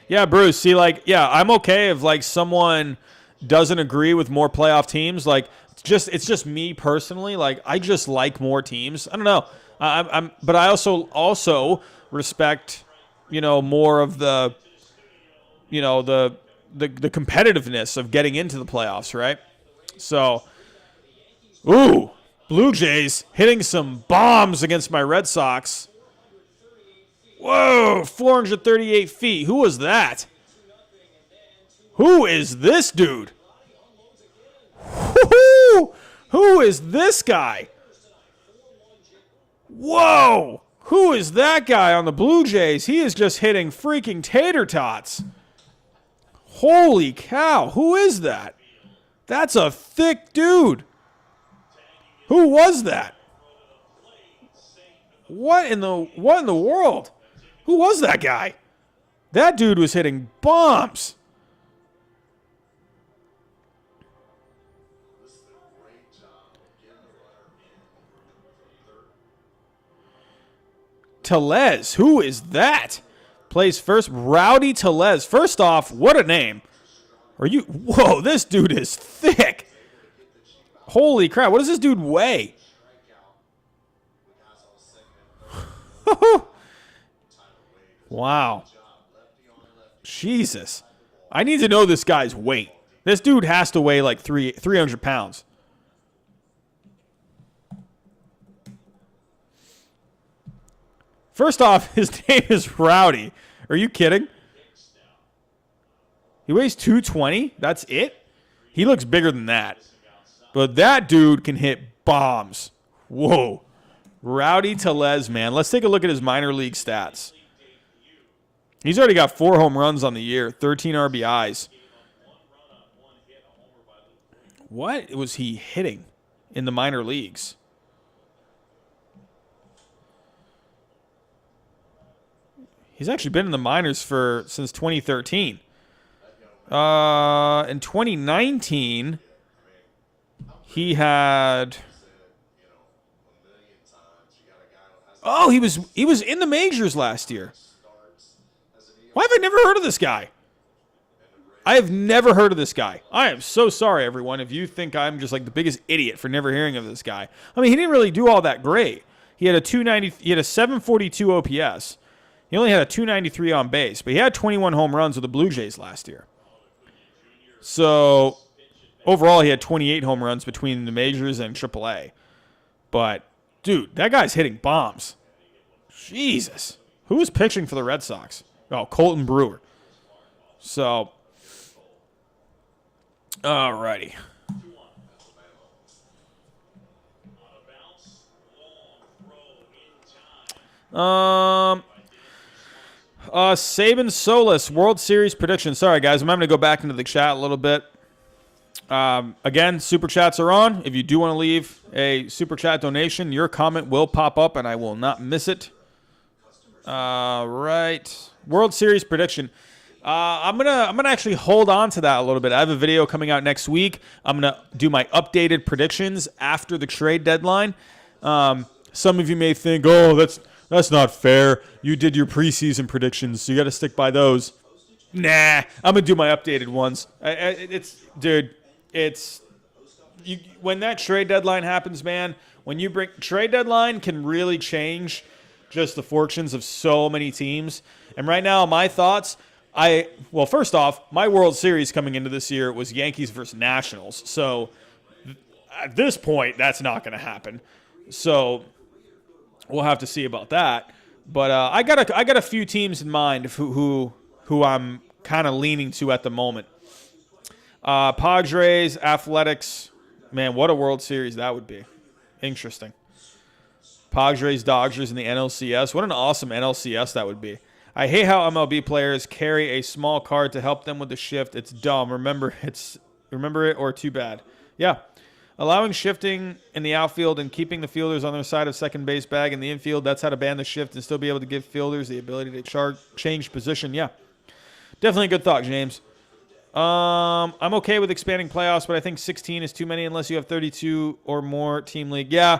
Yeah, Bruce, see, like, yeah, I'm okay if, like, someone doesn't agree with more playoff teams. Like, it's just me personally. Like, I just like more teams. I don't know. But I also respect, more of the, the competitiveness of getting into the playoffs, right? So, ooh, Blue Jays hitting some bombs against my Red Sox. Whoa, 438 feet. Who was that? Who is this dude? Who is this guy? Whoa! Who is that guy on the Blue Jays? He is just hitting freaking tater tots. Holy cow. Who is that? That's a thick dude. Who was that? What in the world? Who was that guy? That dude was hitting bombs. Tellez, who is that? Plays first, Rowdy Tellez. First off, what a name. Whoa, this dude is thick. Holy crap, what does this dude weigh? Wow. Jesus. I need to know this guy's weight. This dude has to weigh like 300 pounds. First off, his name is Rowdy. Are you kidding? He weighs 220? That's it? He looks bigger than that. But that dude can hit bombs. Whoa. Rowdy Tellez, man. Let's take a look at his minor league stats. He's already got 4 home runs on the year, 13 RBIs. What was he hitting in the minor leagues? He's actually been in the minors since 2013. In 2019, he had. Oh, he was in the majors last year. Why have I never heard of this guy? I have never heard of this guy. I am so sorry, everyone, if you think I'm just like the biggest idiot for never hearing of this guy. I mean, he didn't really do all that great. He had a 742 OPS. He only had a 293 on base, but he had 21 home runs with the Blue Jays last year. So, overall, he had 28 home runs between the majors and AAA. But, dude, that guy's hitting bombs. Jesus. Who was pitching for the Red Sox? Oh, Colton Brewer. So, alrighty. Saban Solis, World Series prediction. Sorry, guys. I'm having to go back into the chat a little bit. Again, Super Chats are on. If you do want to leave a Super Chat donation, your comment will pop up, and I will not miss it. Right. World Series prediction. I'm gonna actually hold on to that a little bit. I have a video coming out next week. I'm gonna do my updated predictions after the trade deadline. Some of you may think, oh, that's not fair. You did your preseason predictions, so you got to stick by those. Nah, I'm gonna do my updated ones. When that trade deadline happens, man. When you bring trade deadline can really change just the fortunes of so many teams. And right now, my thoughts. First off, my World Series coming into this year was Yankees versus Nationals. So at this point, that's not going to happen. So we'll have to see about that. But I got a few teams in mind who I'm kind of leaning to at the moment. Padres, Athletics. Man, what a World Series that would be. Interesting. Padres, Dodgers in the NLCS. What an awesome NLCS that would be. I hate how MLB players carry a small card to help them with the shift. It's dumb. Remember it or too bad. Yeah. Allowing shifting in the outfield and keeping the fielders on their side of second base bag in the infield, that's how to ban the shift and still be able to give fielders the ability to change position. Yeah. Definitely a good thought, James. I'm okay with expanding playoffs, but I think 16 is too many unless you have 32 or more team league. Yeah.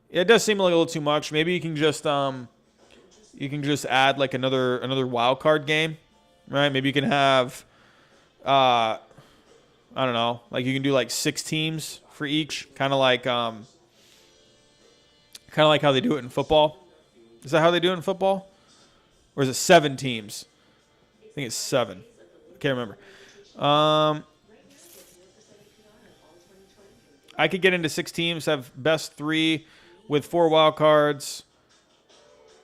It does seem like a little too much. Maybe you can just add like another wild card game, right? Maybe you can have I I don't know. Like you can do like 6 teams for each, kind of like how they do it in football. Is that how they do it in football? Or is it 7 teams? I think it's 7. I can't remember. I could get into 6 teams, have best 3 with 4 wild cards.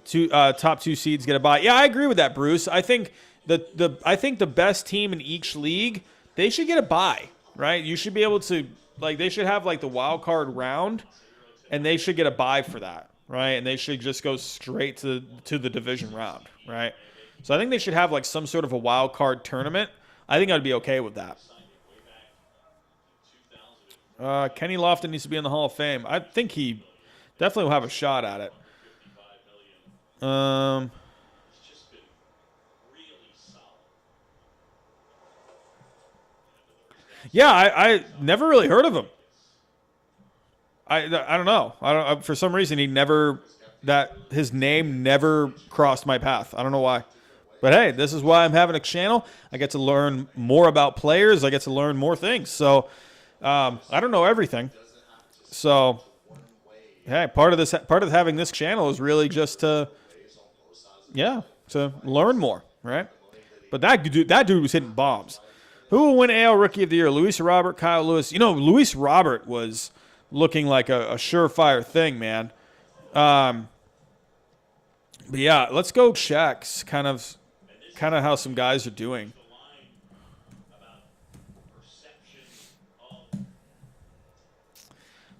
Top 2 seeds get a bye. Yeah, I agree with that, Bruce. I think the best team in each league, they should get a bye, right? You should be able to they should have like the wild card round, and they should get a bye for that, right? And they should just go straight to the division round, right? So I think they should have like some sort of a wild card tournament. I think I'd be okay with that. Kenny Lofton needs to be in the Hall of Fame. I think he definitely will have a shot at it. Yeah, I never really heard of him. I don't know. For some reason his name never crossed my path. I don't know why. But hey, this is why I'm having a channel. I get to learn more about players. I get to learn more things. So I don't know everything. So hey, part of having this channel is really just to learn more, right? But that dude was hitting bombs. Who will win AL Rookie of the Year? Luis Robert, Kyle Lewis. You know, Luis Robert was looking like a surefire thing, man. But yeah, let's go checks. Kind of how some guys are doing.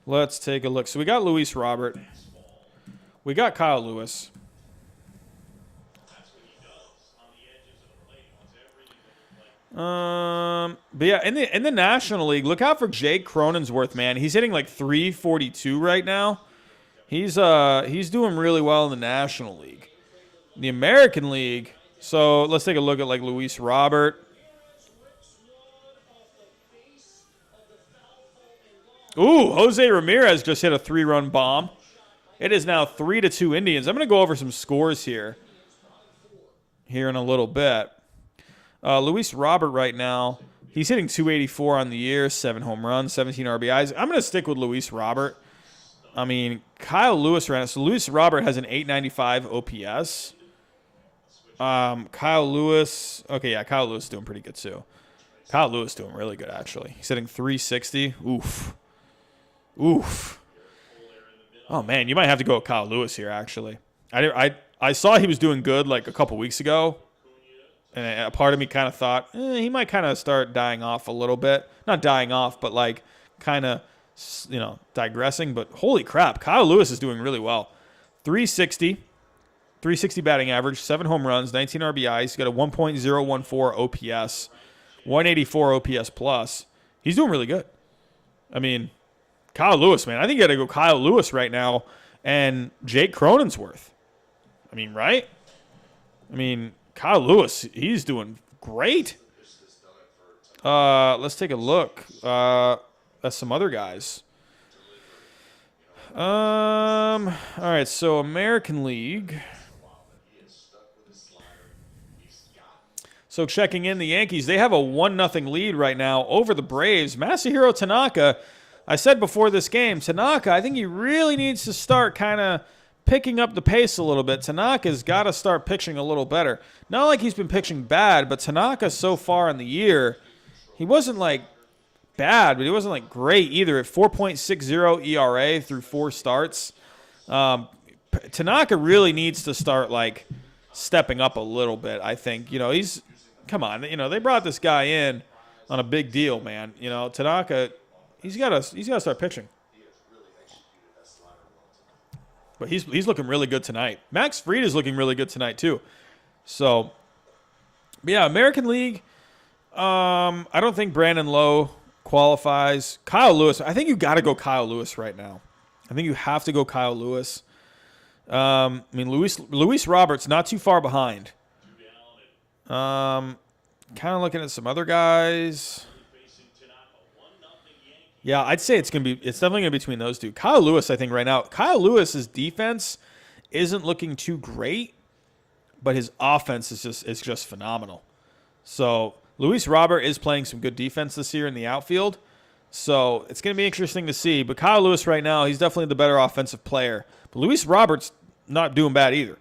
Let's take a look. So we got Luis Robert. We got Kyle Lewis. But yeah, in the National League, look out for Jake Cronensworth, man. He's hitting like 342 right now. He's doing really well in the National League. The American League, so let's take a look at like Luis Robert. Ooh, Jose Ramirez just hit a 3-run bomb. It is now 3-2 Indians. I'm going to go over some scores here in a little bit. Luis Robert right now, he's hitting 284 on the year, 7 home runs, 17 RBIs. I'm going to stick with Luis Robert. I mean, Kyle Lewis right now. So Luis Robert has an 895 OPS. Kyle Lewis. Okay, yeah, Kyle Lewis is doing pretty good too. Kyle Lewis is doing really good, actually. He's hitting 360. Oof. Oh, man, you might have to go with Kyle Lewis here, actually. I saw he was doing good like a couple weeks ago. And a part of me kind of thought, he might kind of start dying off a little bit. Not dying off, but like kind of, digressing. But holy crap, Kyle Lewis is doing really well. 360 batting average, 7 home runs, 19 RBIs. He's got a 1.014 OPS, 184 OPS plus. He's doing really good. I mean, Kyle Lewis, man. I think you got to go Kyle Lewis right now and Jake Cronensworth. I mean, right? I mean, Kyle Lewis, he's doing great. Let's take a look at some other guys. All right, so American League. So checking in the Yankees, they have a 1-0 lead right now over the Braves. Masahiro Tanaka, I said before this game, Tanaka, I think he really needs to start kind of picking up the pace a little bit. Tanaka's got to start pitching a little better. Not like he's been pitching bad, but Tanaka so far in the year, he wasn't like bad, but he wasn't like great either. At 4.60 ERA through 4 starts. Tanaka really needs to start like stepping up a little bit, I think. Come on, they brought this guy in on a big deal, man. Tanaka, he's got to start pitching. But he's looking really good tonight. Max Fried is looking really good tonight too. So, yeah, American League. I don't think Brandon Lowe qualifies. Kyle Lewis. I think you got to go Kyle Lewis right now. I think you have to go Kyle Lewis. Luis Roberts not too far behind. Kind of looking at some other guys. Yeah, I'd say it's definitely gonna be between those two. Kyle Lewis, I think right now. Kyle Lewis's defense isn't looking too great, but his offense is just phenomenal. So Luis Robert is playing some good defense this year in the outfield, so it's going to be interesting to see. But Kyle Lewis right now, he's definitely the better offensive player. But Luis Robert's not doing bad either.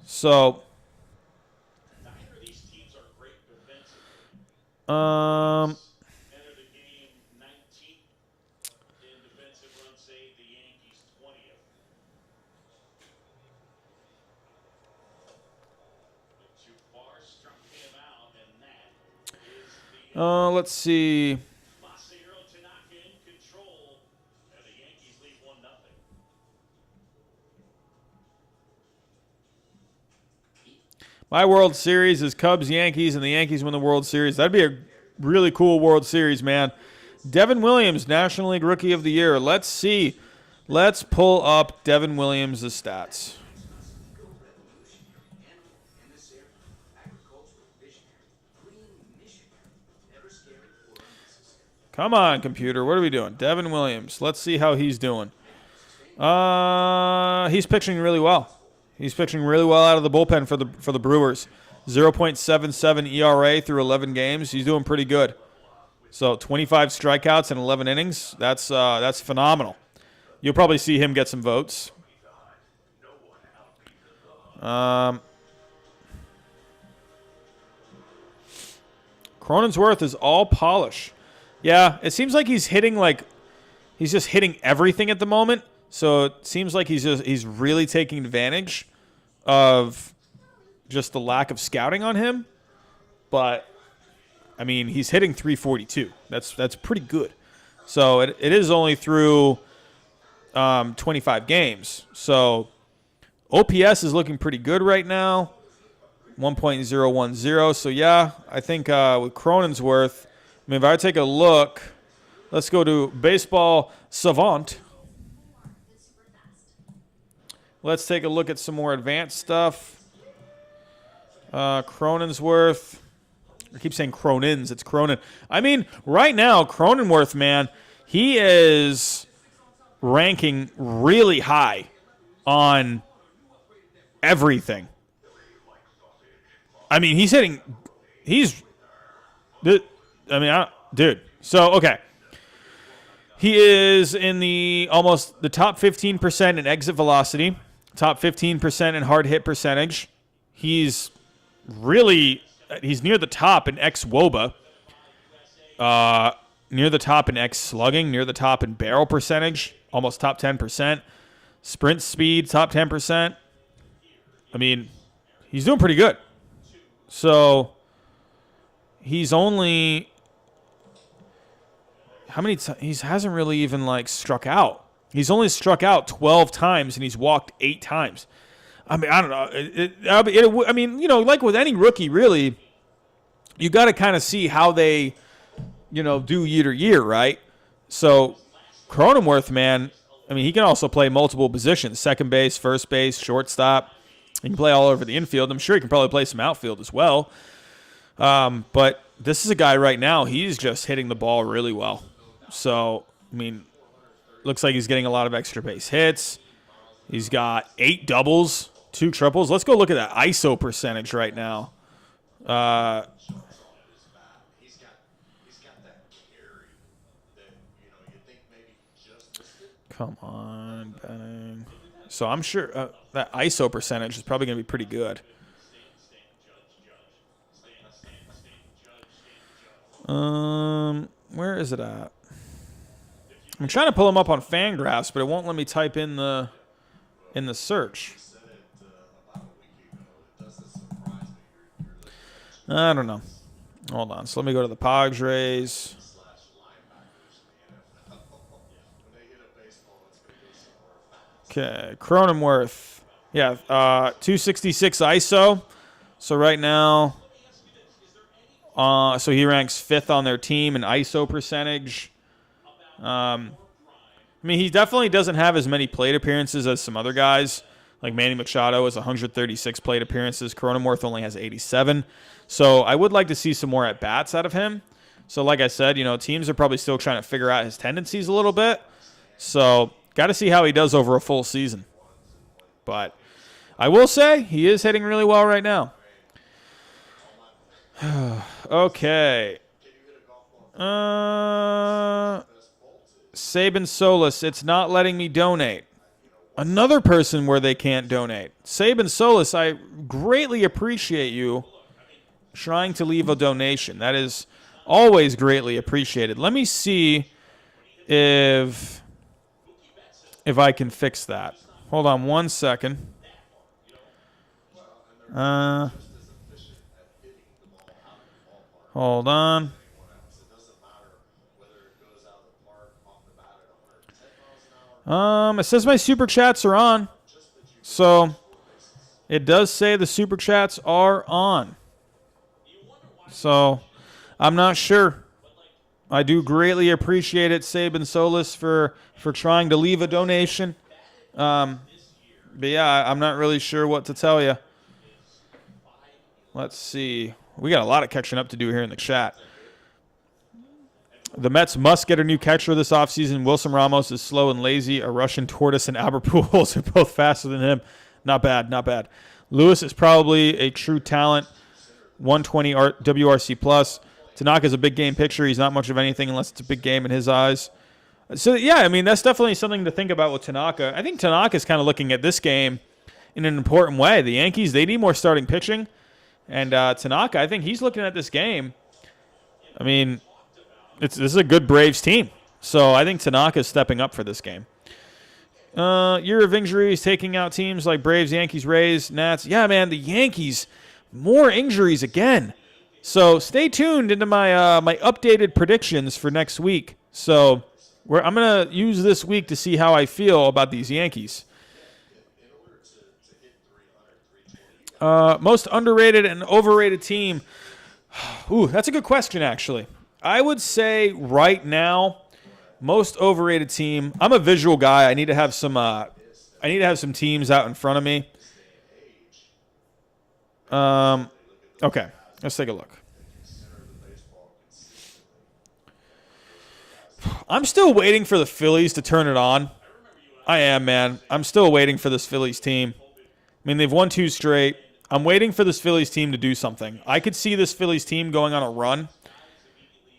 So, let's see. My World Series is Cubs, Yankees, and the Yankees win the World Series. That'd be a really cool World Series, man. Devin Williams, National League Rookie of the Year. Let's see. Let's pull up Devin Williams' stats. Come on, computer. What are we doing? Devin Williams. Let's see how he's doing. He's pitching really well. He's pitching really well out of the bullpen for the Brewers. 0.77 ERA through 11 games. He's doing pretty good. So 25 strikeouts in 11 innings. That's phenomenal. You'll probably see him get some votes. Cronensworth is all polish. Yeah, it seems like he's just hitting everything at the moment. So it seems like he's really taking advantage of just the lack of scouting on him. But I mean, he's hitting 342. That's pretty good. So it is only through 25 games. So OPS is looking pretty good right now. 1.010. So yeah, I think with Cronensworth, I mean, if I take a look, let's go to Baseball Savant. Let's take a look at some more advanced stuff. Cronensworth. I keep saying Cronins. It's Cronin. I mean, right now, Cronenworth, man, he is ranking really high on everything. I mean, dude. So, okay. He is in the top 15% in exit velocity, top 15% in hard hit percentage. He's near the top in xWOBA, near the top in X slugging, near the top in barrel percentage, almost top 10%. Sprint speed, top 10%. I mean, he's doing pretty good. So, he's only... he hasn't really even, struck out. He's only struck out 12 times, and he's walked 8 times. I mean, I don't know. Like with any rookie, really, you got to kind of see how they, do year to year, right? So, Cronenworth, man, I mean, he can also play multiple positions, second base, first base, shortstop. He can play all over the infield. I'm sure he can probably play some outfield as well. But this is a guy right now, he's just hitting the ball really well. So, I mean, looks like he's getting a lot of extra base hits. He's got 8 doubles, 2 triples. Let's go look at that ISO percentage right now. Come on, Benning. So I'm sure that ISO percentage is probably going to be pretty good. Where is it at? I'm trying to pull him up on Fangraphs, but it won't let me type in the search. I don't know. Hold on. So let me go to the Padres. Okay, Cronenworth. Yeah, 266 ISO. So right now, so he ranks 5th on their team in ISO percentage. I mean, he definitely doesn't have as many plate appearances as some other guys. Like Manny Machado has 136 plate appearances. Cronenworth only has 87. So I would like to see some more at-bats out of him. So like I said, teams are probably still trying to figure out his tendencies a little bit. So got to see how he does over a full season. But I will say he is hitting really well right now. Okay. Saban Solis, it's not letting me donate. Another person where they can't donate. Saban Solis, I greatly appreciate you trying to leave a donation. That is always greatly appreciated. Let me see if I can fix that. Hold on one second. Hold on. It says my super chats are on. So it does say the super chats are on. So I'm not sure. I do greatly appreciate it, Saban Solis, for trying to leave a donation. But yeah, I'm not really sure what to tell you. Let's see. We got a lot of catching up to do here in the chat. The Mets must get a new catcher this offseason. Wilson Ramos is slow and lazy. A Russian tortoise and Albert Pujols are both faster than him. Not bad, not bad. Lewis is probably a true talent. 120 WRC plus. Tanaka's a big game pitcher. He's not much of anything unless it's a big game in his eyes. So, yeah, I mean, that's definitely something to think about with Tanaka. I think Tanaka's kind of looking at this game in an important way. The Yankees, they need more starting pitching. And Tanaka, I think he's looking at this game. I mean, this is a good Braves team. So I think Tanaka's stepping up for this game. Year of injuries, taking out teams like Braves, Yankees, Rays, Nats. Yeah, man, the Yankees, more injuries again. So stay tuned into my my updated predictions for next week. So I'm going to use this week to see how I feel about these Yankees. Most underrated and overrated team. Ooh, that's a good question, actually. I would say right now, most overrated team. I'm a visual guy. I need to have some teams out in front of me. Okay, let's take a look. I'm still waiting for the Phillies to turn it on. I am, man. I'm still waiting for this Phillies team. I mean, they've won 2 straight. I'm waiting for this Phillies team to do something. I could see this Phillies team going on a run.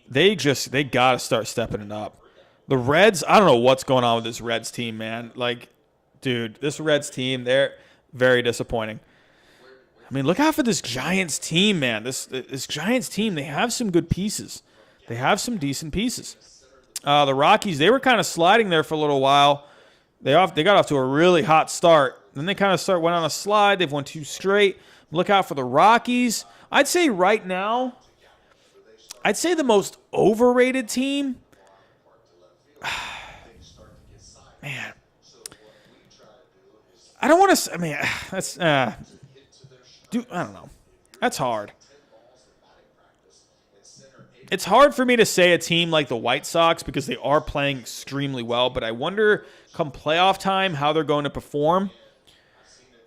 They got to start stepping it up. The Reds, I don't know what's going on with this Reds team, man. Like, dude, this Reds team, they're very disappointing. I mean, look out for this Giants team, man. This Giants team, they have some good pieces. They have some decent pieces. The Rockies, they were kind of sliding there for a little while. They got off to a really hot start. Then they kind of went on a slide. They've won 2 straight. Look out for the Rockies. I'd say right now, the most overrated team. Man, I don't want to. I mean, that's. I don't know. That's hard. It's hard for me to say a team like the White Sox because they are playing extremely well, but I wonder come playoff time how they're going to perform.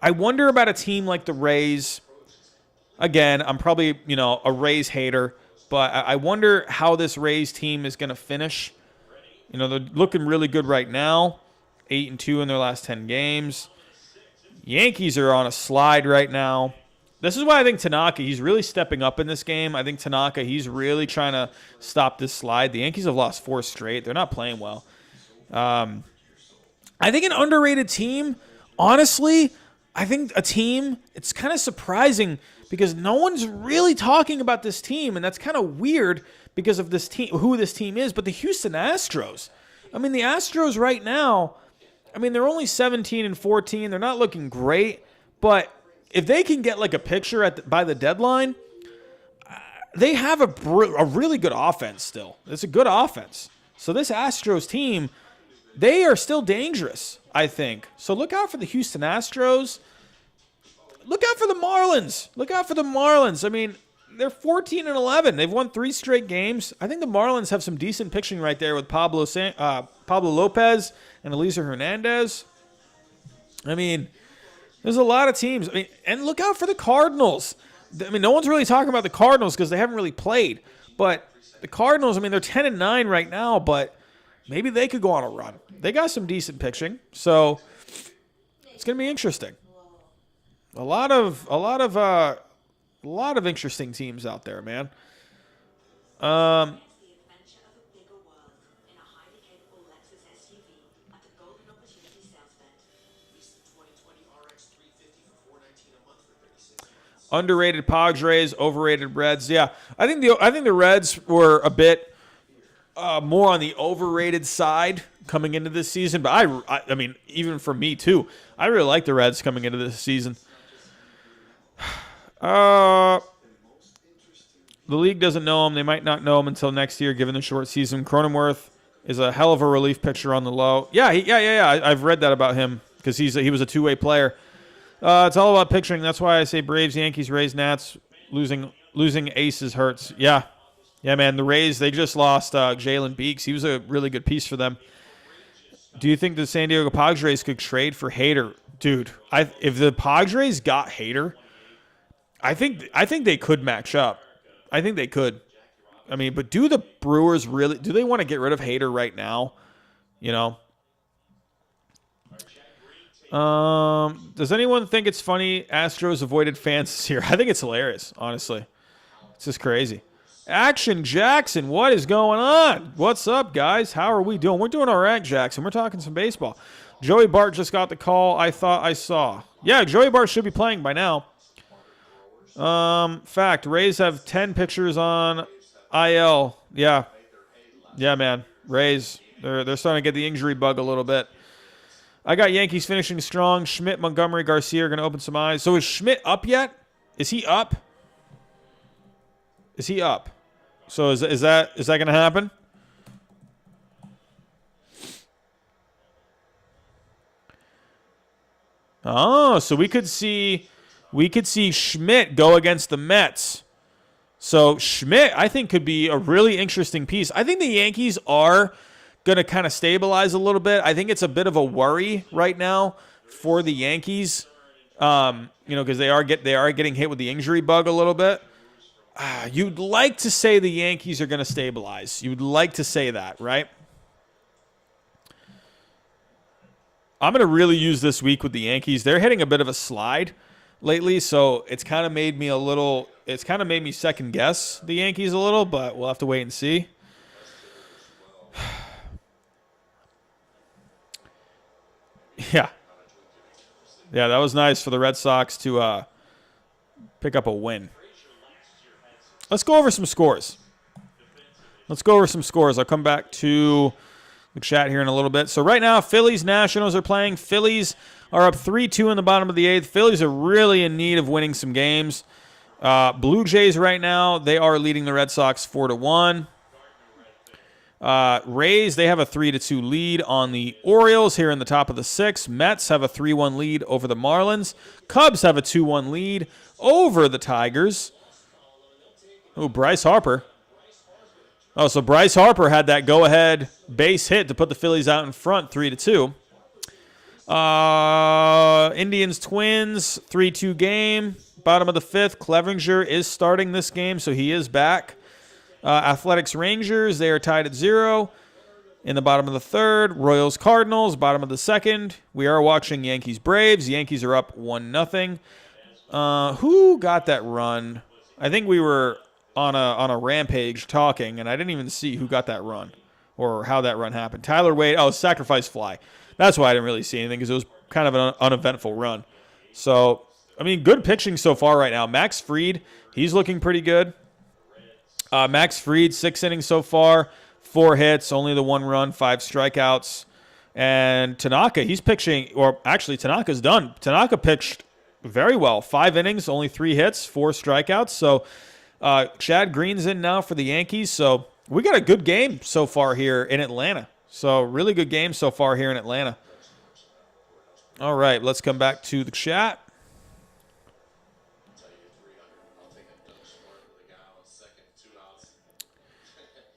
I wonder about a team like the Rays. Again, I'm probably, a Rays hater, but I wonder how this Rays team is going to finish. They're looking really good right now, 8-2 in their last 10 games. Yankees are on a slide right now. This is why I think Tanaka, he's really stepping up in this game. I think Tanaka, he's really trying to stop this slide. The Yankees have lost 4 straight. They're not playing well. I think an underrated team, honestly, I think a team, it's kind of surprising because no one's really talking about this team, and that's kind of weird because of this team, who this team is, but the Houston Astros. I mean, the Astros right now, they're only 17-14. They're not looking great, but if they can get like a picture by the deadline, they have a really good offense still. It's a good offense. So this Astros team, they are still dangerous, I think. So look out for the Houston Astros. Look out for the Marlins. They're 14-11. They've won 3 straight games. I think the Marlins have some decent pitching right there with Pablo Lopez and Eliezer Hernandez. There's a lot of teams. And look out for the Cardinals. No one's really talking about the Cardinals because they haven't really played. But the Cardinals, they're 10-9 right now, but maybe they could go on a run. They got some decent pitching, so it's going to be interesting. A lot of A lot of interesting teams out there, man. Underrated Padres, overrated Reds. Yeah, I think the Reds were a bit more on the overrated side coming into this season. But I mean, even for me too, I really like the Reds coming into this season. The league doesn't know him. They might not know him until next year, given the short season. Cronenworth is a hell of a relief pitcher on the low. Yeah, I've read that about him because he was a two-way player. It's all about pitching. That's why I say Braves, Yankees, Rays, Nats. Losing aces hurts. Yeah, man. The Rays, they just lost Jalen Beeks. He was a really good piece for them. Do you think the San Diego Padres could trade for Hader? Dude, if the Padres got Hader, I think they could match up. I think they could. I mean, but do the Brewers really? Do they want to get rid of Hader right now? You know. Does anyone think it's funny Astros avoided fans this year? I think it's hilarious, honestly. It's just crazy. Action Jackson, what is going on? What's up, guys? How are we doing? We're doing all right, Jackson. We're talking some baseball. Joey Bart just got the call I thought I saw. Yeah, Joey Bart should be playing by now. Fact, Rays have 10 pitchers on IL. Yeah, man. Rays, they're starting to get the injury bug a little bit. I got Yankees finishing strong. Schmidt, Montgomery, Garcia are going to open some eyes. So is Schmidt up yet? Is he up? Is he up? So is that going to happen? Oh, so we could see Schmidt go against the Mets. So Schmidt, I think, could be a really interesting piece. I think the Yankees are going to kind of stabilize a little bit. I think it's a bit of a worry right now for the Yankees, because they are getting hit with the injury bug a little bit. You'd like to say the Yankees are going to stabilize. You'd like to say that, right? I'm going to really use this week with the Yankees. They're hitting a bit of a slide lately, so it's kind of made me second guess the Yankees a little, but we'll have to wait and see. Yeah, that was nice for the Red Sox to pick up a win. Let's go over some scores. I'll come back to the chat here in a little bit. So right now, Phillies, Nationals are playing. Phillies are up 3-2 in the bottom of the eighth. Phillies are really in need of winning some games. Blue Jays right now, they are leading the Red Sox 4-1. Rays, they have a 3-2 lead on the Orioles here in the top of the sixth. Mets have a 3-1 lead over the Marlins. Cubs have a 2-1 lead over the Tigers. Oh, Bryce Harper. Oh, so Bryce Harper had that go-ahead base hit to put the Phillies out in front, 3-2. Indians, Twins, 3-2 game. Bottom of the fifth, Clevinger is starting this game, so he is back. Athletics, Rangers, they are tied at 0. In the bottom of the third, Royals, Cardinals, bottom of the second. We are watching Yankees, Braves. Yankees are up 1-0. Who got that run? I think we were on a rampage talking, and I didn't even see who got that run or how that run happened. Tyler Wade, sacrifice fly. That's why I didn't really see anything, because it was kind of an uneventful run. So, I mean, good pitching so far right now. Max Fried, he's looking pretty good. Max Fried, 6 innings so far, 4 hits, only the 1 run, 5 strikeouts. And Tanaka, he's pitching, or actually Tanaka's done. Tanaka pitched very well. 5 innings, only 3 hits, 4 strikeouts. So Chad Green's in now for the Yankees. So we got a good game so far here in Atlanta. So really good game so far here in Atlanta. All right, let's come back to the chat.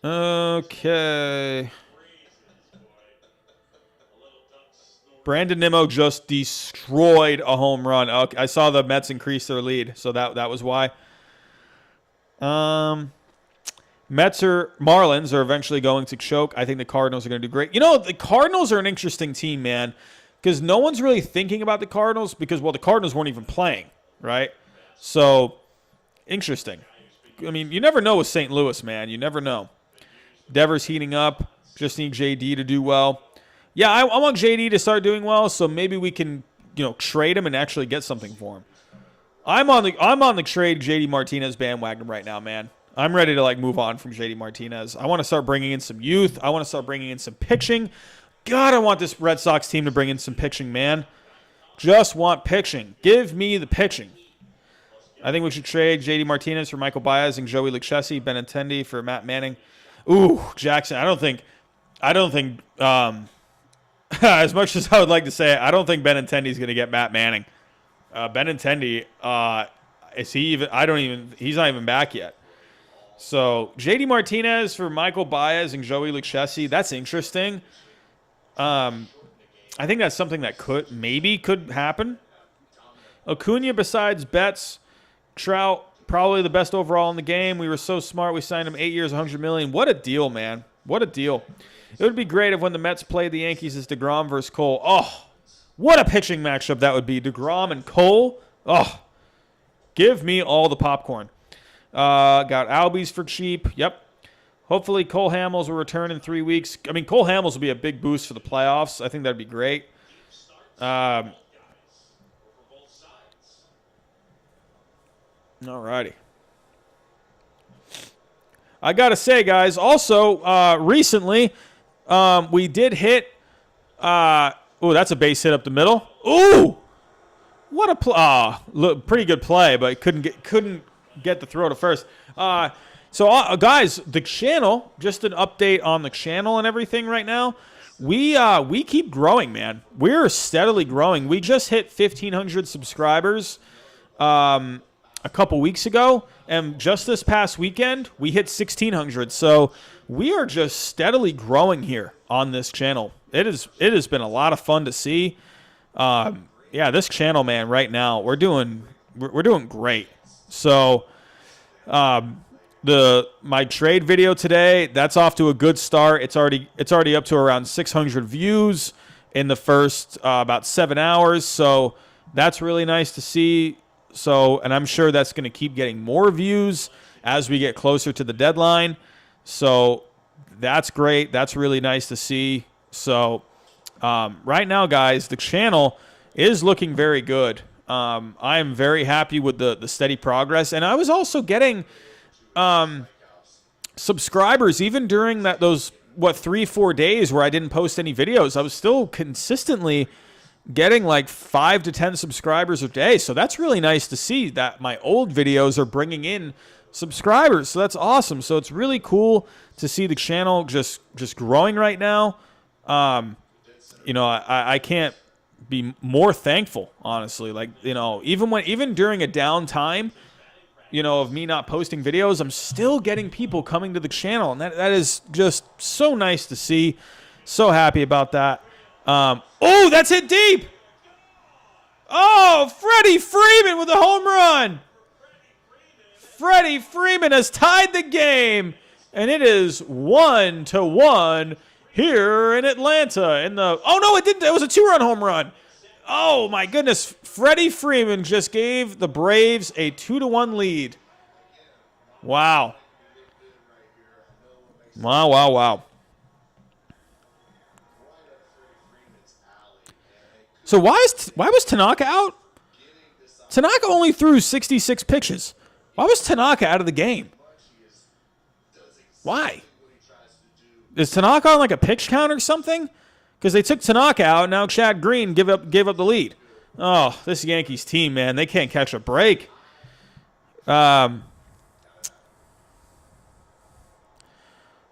Okay. Brandon Nimmo just destroyed a home run. Okay, I saw the Mets increase their lead, so that was why. Marlins are eventually going to choke. I think the Cardinals are going to do great. You know, the Cardinals are an interesting team, man, because no one's really thinking about the Cardinals because, well, the Cardinals weren't even playing, right? So Interesting. I mean, you never know with St. Louis, man. You never know. Devers heating up. Just need JD to do well. Yeah, I want JD to start doing well, so maybe we can, trade him and actually get something for him. I'm on the trade JD Martinez bandwagon right now, man. I'm ready to move on from JD Martinez. I want to start bringing in some youth. I want to start bringing in some pitching. God, I want this Red Sox team to bring in some pitching, man. Just want pitching. Give me the pitching. I think we should trade JD Martinez for Michael Baez and Joey Lucchesi, Benintendi for Matt Manning. Ooh, Jackson. I don't think. As much as I would like to say it, I don't think Benintendi is going to get Matt Manning. Benintendi, is he even? He's not even back yet. So JD Martinez for Michael Baez and Joey Lucchesi. That's interesting. I think that's something that could happen. Acuna, besides Betts, Trout, probably the best overall in the game. We were so smart. We signed him 8 years, $100 million. What a deal, man. What a deal. It would be great if when the Mets played the Yankees is DeGrom versus Cole. Oh, what a pitching matchup that would be. DeGrom and Cole. Oh, give me all the popcorn. Got Albies for cheap. Yep. Hopefully Cole Hamels will return in 3 weeks. I mean, Cole Hamels will be a big boost for the playoffs. I think that'd be great. All righty. I got to say, guys, also recently we did hit that's a base hit up the middle. Ooh! What a play. Look, pretty good play, but couldn't get the throw to first. So guys, the channel, just an update on the channel and everything right now. We keep growing, man. We're steadily growing. We just hit 1,500 subscribers a couple weeks ago, and just this past weekend, we hit 1,600. So we are just steadily growing here on this channel. It has been a lot of fun to see. Yeah, this channel, man, right now, we're doing great. So my trade video today, that's off to a good start. It's already up to around 600 views in the first about 7 hours. So that's really nice to see. So, and I'm sure that's going to keep getting more views as we get closer to the deadline. So that's great. That's really nice to see. So right now, guys, the channel is looking very good. I am very happy with the steady progress. And I was also getting subscribers even during those 3-4 days where I didn't post any videos. I was still consistently getting 5 to 10 subscribers a day. So that's really nice to see that my old videos are bringing in subscribers. So that's awesome. So it's really cool to see the channel just growing right now. I can't be more thankful, honestly. Even during a down time, of me not posting videos, I'm still getting people coming to the channel, and that is just so nice to see. So happy about that. That's hit deep. Oh, Freddy Freeman with a home run. Freddie Freeman has tied the game, and it is 1-1 here in Atlanta. It didn't. It was a 2-run home run. Oh, my goodness. Freddie Freeman just gave the Braves a 2-1 lead. Wow. Wow. So why was Tanaka out? Tanaka only threw 66 pitches. Why was Tanaka out of the game? Why? Is Tanaka on a pitch count or something? Because they took Tanaka out, and now Chad Green gave up the lead. Oh, this Yankees team, man, they can't catch a break. Hold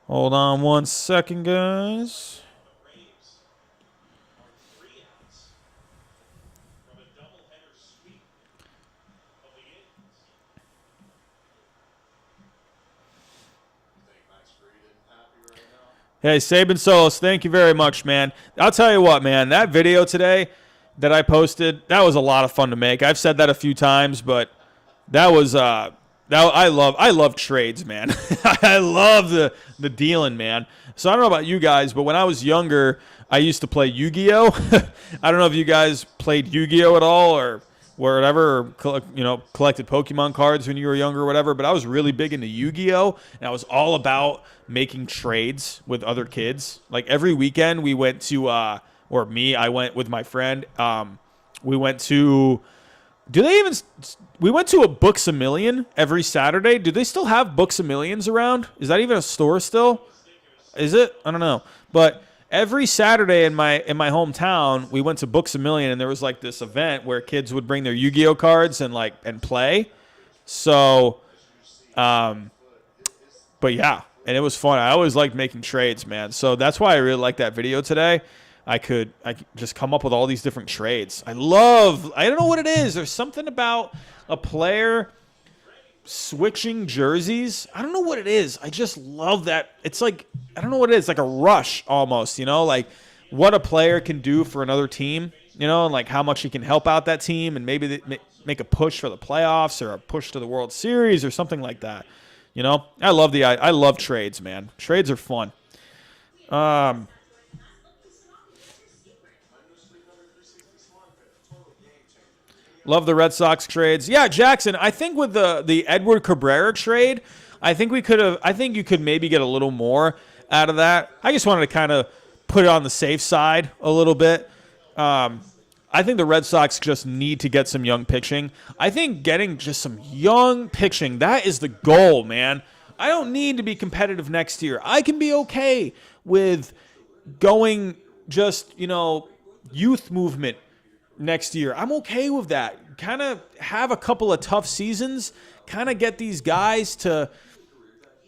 on 1 second, guys. Hey, Saban Solis, thank you very much, man. I'll tell you what, man, that video today that I posted, that was a lot of fun to make. I've said that a few times, but that was I love trades, man. I love the dealing, man. So I don't know about you guys, but when I was younger, I used to play Yu-Gi-Oh. I don't know if you guys played Yu-Gi-Oh at all, or whatever, collected Pokemon cards when you were younger or whatever. But I was really big into Yu-Gi-Oh, and I was all about making trades with other kids. Like every weekend, we went to, I went with my friend. We went to. We went to a Books A Million every Saturday. Do they still have Books A Millions around? Is that even a store still? Is it? I don't know. But every Saturday in my hometown, we went to Books A Million, and there was like this event where kids would bring their Yu-Gi-Oh cards and play. So, but yeah, and it was fun. I always liked making trades, man. So that's why I really like that video today. I could just come up with all these different trades. I don't know what it is. There's something about a player switching jerseys. I don't know what it is. I just love that. It's like, I don't know what it is, like a rush almost, like what a player can do for another team, and like how much he can help out that team and maybe they make a push for the playoffs or a push to the World Series or something like that. I love trades, man. Trades are fun. Love the Red Sox trades. Yeah, Jackson, I think with the Edward Cabrera trade, I think you could maybe get a little more out of that. I just wanted to kind of put it on the safe side a little bit. I think the Red Sox just need to get some young pitching. I think getting just some young pitching, that is the goal, man. I don't need to be competitive next year. I can be okay with going just, youth movement next year. I'm okay with that. Kind of have a couple of tough seasons, kind of get these guys to,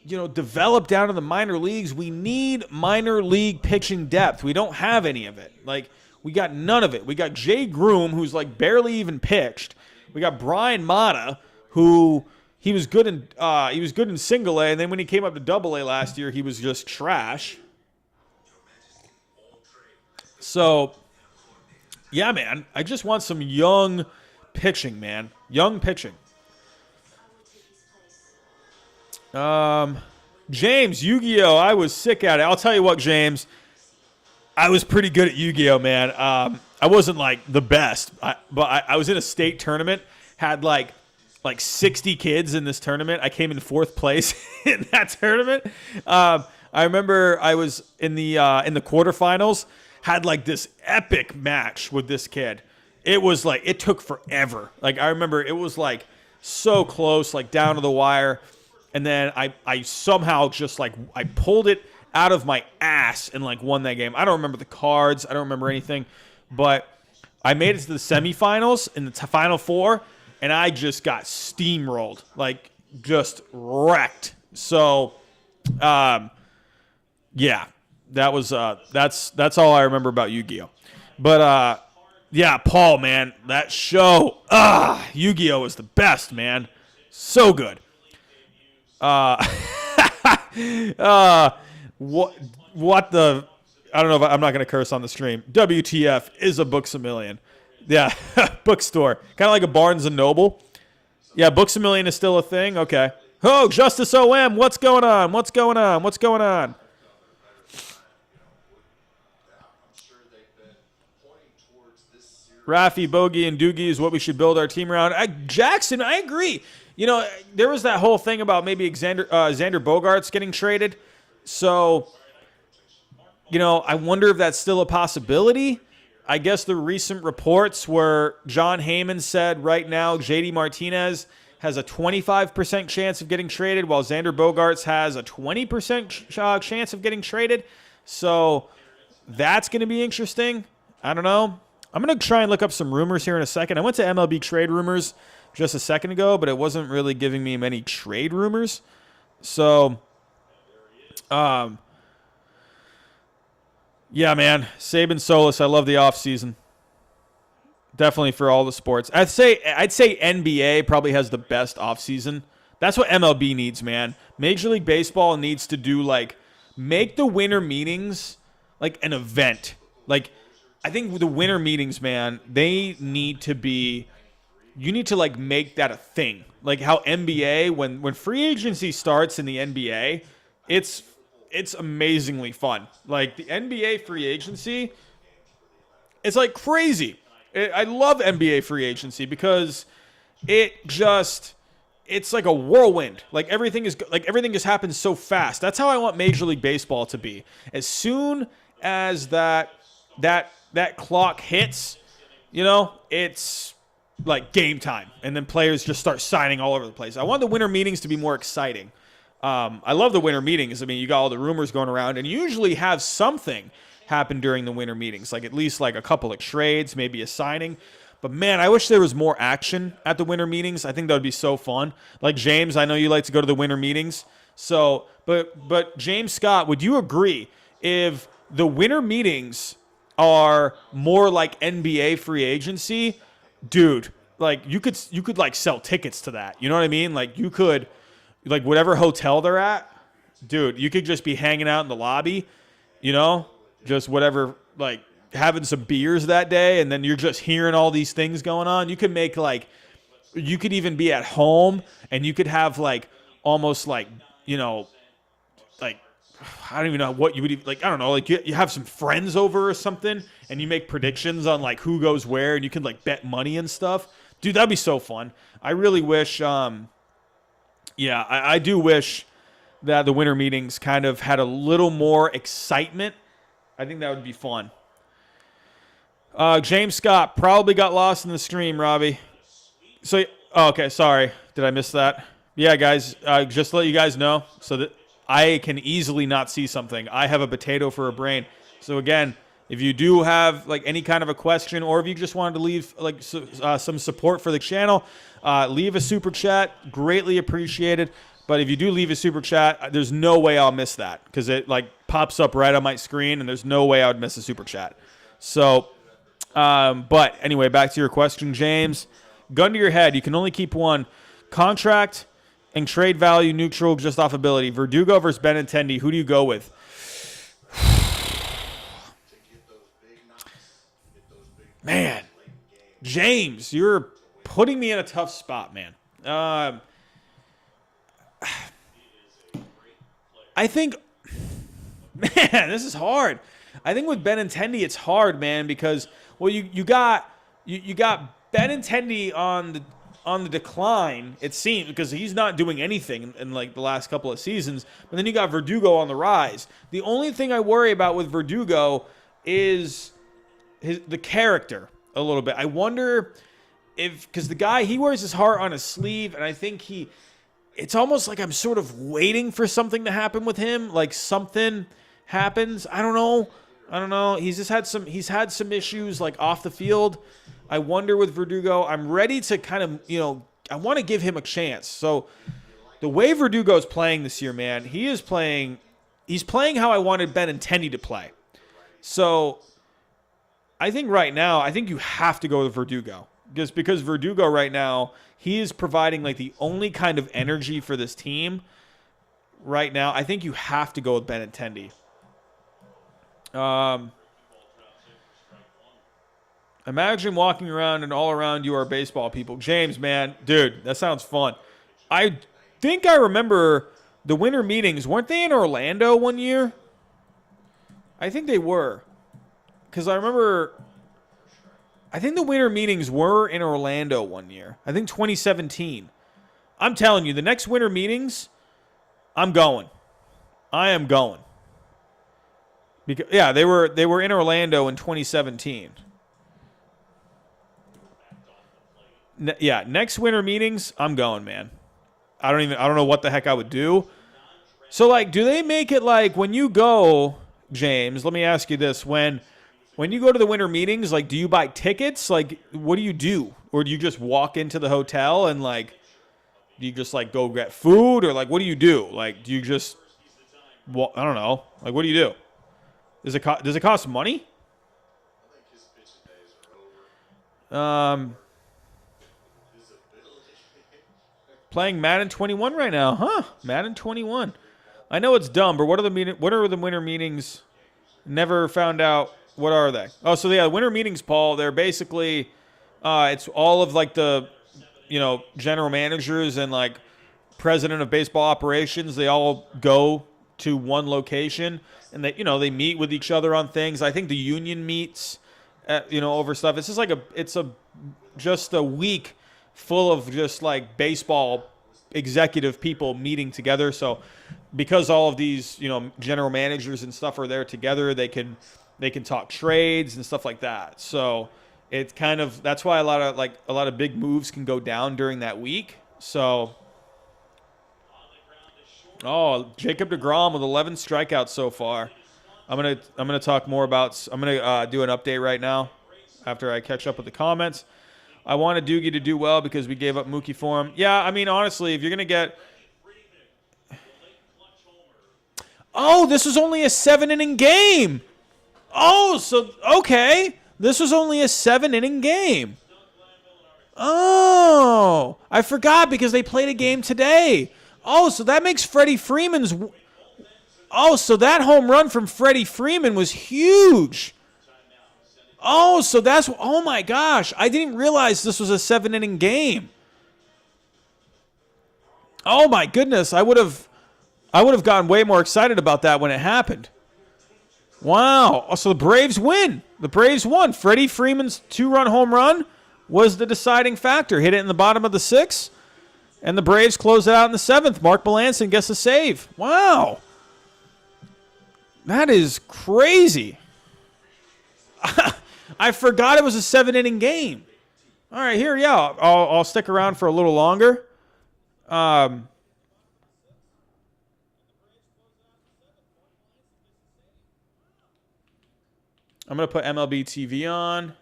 develop down to the minor leagues. We need minor league pitching depth. We don't have any of it. Like, we got none of it. We got Jay Groom, who's like barely even pitched. We got Brian Mata, who he was good in single A, and then when he came up to double A last year, he was just trash. So, yeah, man. I just want some young pitching, man. Young pitching. James, Yu-Gi-Oh! I was sick at it. I'll tell you what, James. I was pretty good at Yu-Gi-Oh, man. I wasn't, like, the best. But I was in a state tournament. Had, like 60 kids in this tournament. I came in fourth place in that tournament. I remember I was in the quarterfinals. Had like this epic match with this kid. It was like, it took forever. Like, I remember it was like so close, like down to the wire. And then I somehow just like, I pulled it out of my ass and like won that game. I don't remember the cards. I don't remember anything. But I made it to the semifinals in the final four, and I just got steamrolled, like just wrecked. So, yeah. That was that's all I remember about Yu-Gi-Oh. But yeah, Paul, man, that show, Yu-Gi-Oh is the best, man. So good. What the, I don't know if I'm not going to curse on the stream. WTF is a Books A Million. Yeah, bookstore. Kind of like a Barnes & Noble. Yeah, Books A Million is still a thing? Okay. Oh, Justice OM, what's going on? What's going on? What's going on? Rafi, Bogey, and Doogie is what we should build our team around. Jackson, I agree. There was that whole thing about maybe Xander Bogaerts getting traded. So, I wonder if that's still a possibility. I guess the recent reports where John Heyman said right now JD Martinez has a 25% chance of getting traded, while Xander Bogaerts has a 20% chance of getting traded. So that's going to be interesting. I don't know. I'm going to try and look up some rumors here in a second. I went to MLB Trade Rumors just a second ago, but it wasn't really giving me many trade rumors. So, yeah, man. Saban Solis, I love the offseason. Definitely for all the sports. I'd say NBA probably has the best offseason. That's what MLB needs, man. Major League Baseball needs to do, like, make the winter meetings like an event. Like, I think with the winter meetings, man, they need to be, you need to like make that a thing. Like how NBA, when free agency starts in the NBA, it's amazingly fun. Like the NBA free agency, it's like crazy. I love NBA free agency because it's like a whirlwind. Like everything just happens so fast. That's how I want Major League Baseball to be. As soon as that clock hits, it's like game time, and then players just start signing all over the place. I want the winter meetings to be more exciting. I love the winter meetings. I mean, you got all the rumors going around, and you usually have something happen during the winter meetings, like at least like a couple of trades, maybe a signing. But man, I wish there was more action at the winter meetings. I think that would be so fun. Like James, I know you like to go to the winter meetings. So, but James Scott, would you agree if the winter meetings are more like NBA free agency? Dude, like you could like sell tickets to that. You know what I mean? Like you could, like whatever hotel they're at, dude, you could just be hanging out in the lobby, just whatever, like having some beers that day, and then you're just hearing all these things going on. You could make you could even be at home, and you could have like almost like, like I don't even know what you would even, like, I don't know, like you have some friends over or something, and you make predictions on like who goes where, and you can like bet money and stuff. Dude, that'd be so fun. I really wish, I do wish that the winter meetings kind of had a little more excitement. I think that would be fun. James Scott probably got lost in the stream, Robbie. So, okay, sorry. Did I miss that? Yeah, guys, just to let you guys know so that I can easily not see something. I have a potato for a brain. So, again, if you do have like any kind of a question, or if you just wanted to leave like some support for the channel, leave a super chat. Greatly appreciated. But if you do leave a super chat, there's no way I'll miss that because it like pops up right on my screen, and there's no way I would miss a super chat. So, but anyway, back to your question, James. Gun to your head, you can only keep one. Contract and trade value neutral just off ability. Verdugo versus Benintendi. Who do you go with? Man, James, you're putting me in a tough spot, man. I think, man, this is hard. I think with Benintendi, it's hard, man, because you got Benintendi on the decline, it seems, because he's not doing anything in like the last couple of seasons. But then you got Verdugo on the rise. The only thing I worry about with Verdugo is the character a little bit. I wonder because the guy, he wears his heart on his sleeve, and I think it's almost like I'm sort of waiting for something to happen with him, like something happens. I don't know. He's had some issues like off the field. I wonder with Verdugo. I'm ready to kind of, I want to give him a chance. So the way Verdugo's playing this year, man, he's playing how I wanted Benintendi to play. So I think right now, you have to go with Verdugo. Because Verdugo right now, he is providing like the only kind of energy for this team right now. I think you have to go with Benintendi. Imagine walking around and all around you are baseball people. James, man, dude, that sounds fun. I think I remember the winter meetings. Weren't they in Orlando one year? I think they were. Because I think the winter meetings were in Orlando one year. I think 2017. I'm telling you, the next winter meetings, I'm going. I am going. Because they were in Orlando in 2017. Next winter meetings, I'm going, man. I don't know what the heck I would do. So like, do they make it like when you go, James, let me ask you this, when you go to the winter meetings, like, do you buy tickets? Like, what do you do? Or do you just walk into the hotel and like, do you just like go get food, or like, what do you do? Like, do you just, I don't know. Like, what do you do? Does it cost money? Playing Madden 21 right now, huh? Madden 21. I know it's dumb, but what are the winter meetings? Never found out. What are they? Oh, so yeah, winter meetings, Paul. They're basically, it's all of like the, general managers and like president of baseball operations. They all go to one location, and they meet with each other on things. I think the union meets over stuff. It's just like just a week full of just like baseball executive people meeting together. So because all of these, general managers and stuff are there together, they can talk trades and stuff like that. So it's that's why a lot of big moves can go down during that week. So Jacob deGrom with 11 strikeouts so far. I'm gonna talk more about. I'm gonna do an update right now after I catch up with the comments. I wanted Doogie to do well because we gave up Mookie for him. Yeah, I mean honestly, if you're gonna get. Oh, this was only a 7-inning game. Oh, so okay, this was only a 7-inning game. Oh, I forgot because they played a game today. Oh, so that makes Freddy Freeman's. Oh, so that home run from Freddy Freeman was huge. Oh, so that's... Oh, my gosh. I didn't realize this was a 7-inning game. Oh, my goodness. I would have gotten way more excited about that when it happened. Wow. Oh, so the Braves win. The Braves won. Freddie Freeman's 2-run home run was the deciding factor. Hit it in the bottom of the 6th, and the Braves close it out in the 7th. Mark Melancon gets a save. Wow. That is crazy. I forgot it was a 7-inning game. All right, here, yeah, I'll stick around for a little longer. I'm going to put MLB TV on.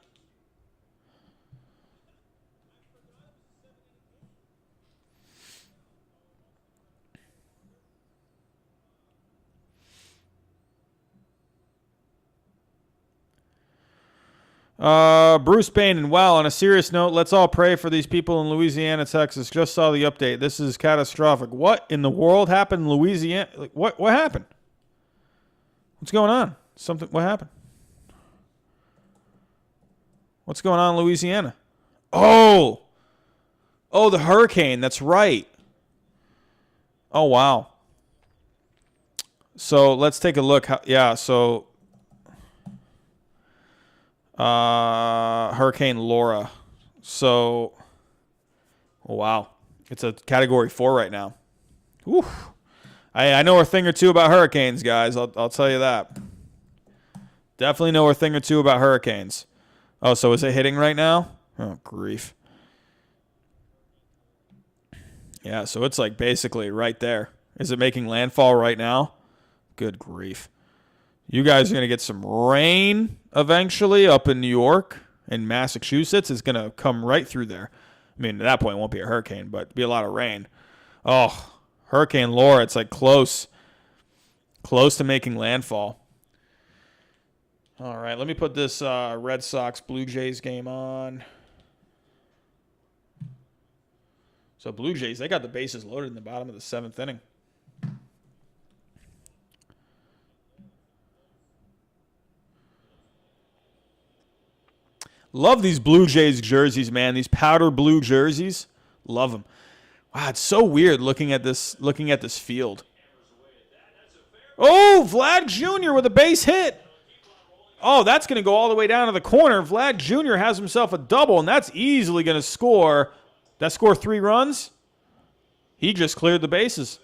Bruce Payne, and wow, on a serious note, let's all pray for these people in Louisiana, Texas. Just saw the update. This is catastrophic. What in the world happened in Louisiana? Like, what happened? What's going on? What happened? What's going on in Louisiana? Oh, the hurricane. That's right. Oh, wow. So let's take a look. Hurricane Laura. So, wow. It's a Category 4 right now. Whew. I know a thing or two about hurricanes, guys. I'll tell you that. Definitely know a thing or two about hurricanes. Oh, so is it hitting right now? Oh, grief. Yeah, so it's like basically right there. Is it making landfall right now? Good grief. You guys are going to get some rain eventually up in New York and Massachusetts. It's going to come right through there. I mean, at that point, it won't be a hurricane, but it'll be a lot of rain. Oh, Hurricane Laura, it's like close to making landfall. All right, let me put this Red Sox Blue Jays game on. So Blue Jays, they got the bases loaded in the bottom of the 7th inning. Love these Blue Jays jerseys, man. These powder blue jerseys. Love them. Wow, it's so weird looking at this field. Oh, Vlad Jr. with a base hit. Oh, that's going to go all the way down to the corner. Vlad Jr. has himself a double, and that's easily going to score. That score 3 runs? He just cleared the bases.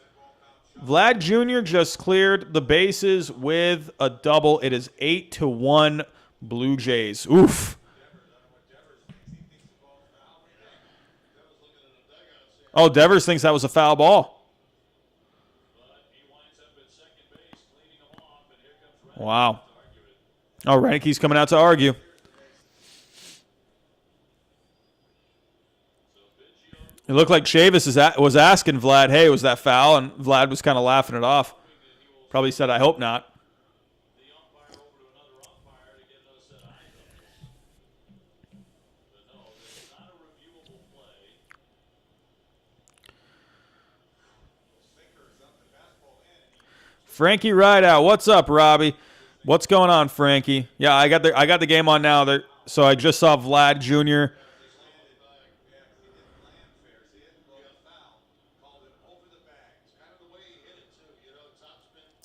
Vlad Jr. just cleared the bases with a double. It is 8-1 Blue Jays. Oof. Oh, Devers thinks that was a foul ball. Wow. Oh, Reinke's coming out to argue. It looked like Chavis was asking Vlad, hey, was that foul? And Vlad was kind of laughing it off. Probably said, I hope not. Frankie Rideout, what's up, Robbie? What's going on, Frankie? Yeah, I got the game on now. So I just saw Vlad Jr.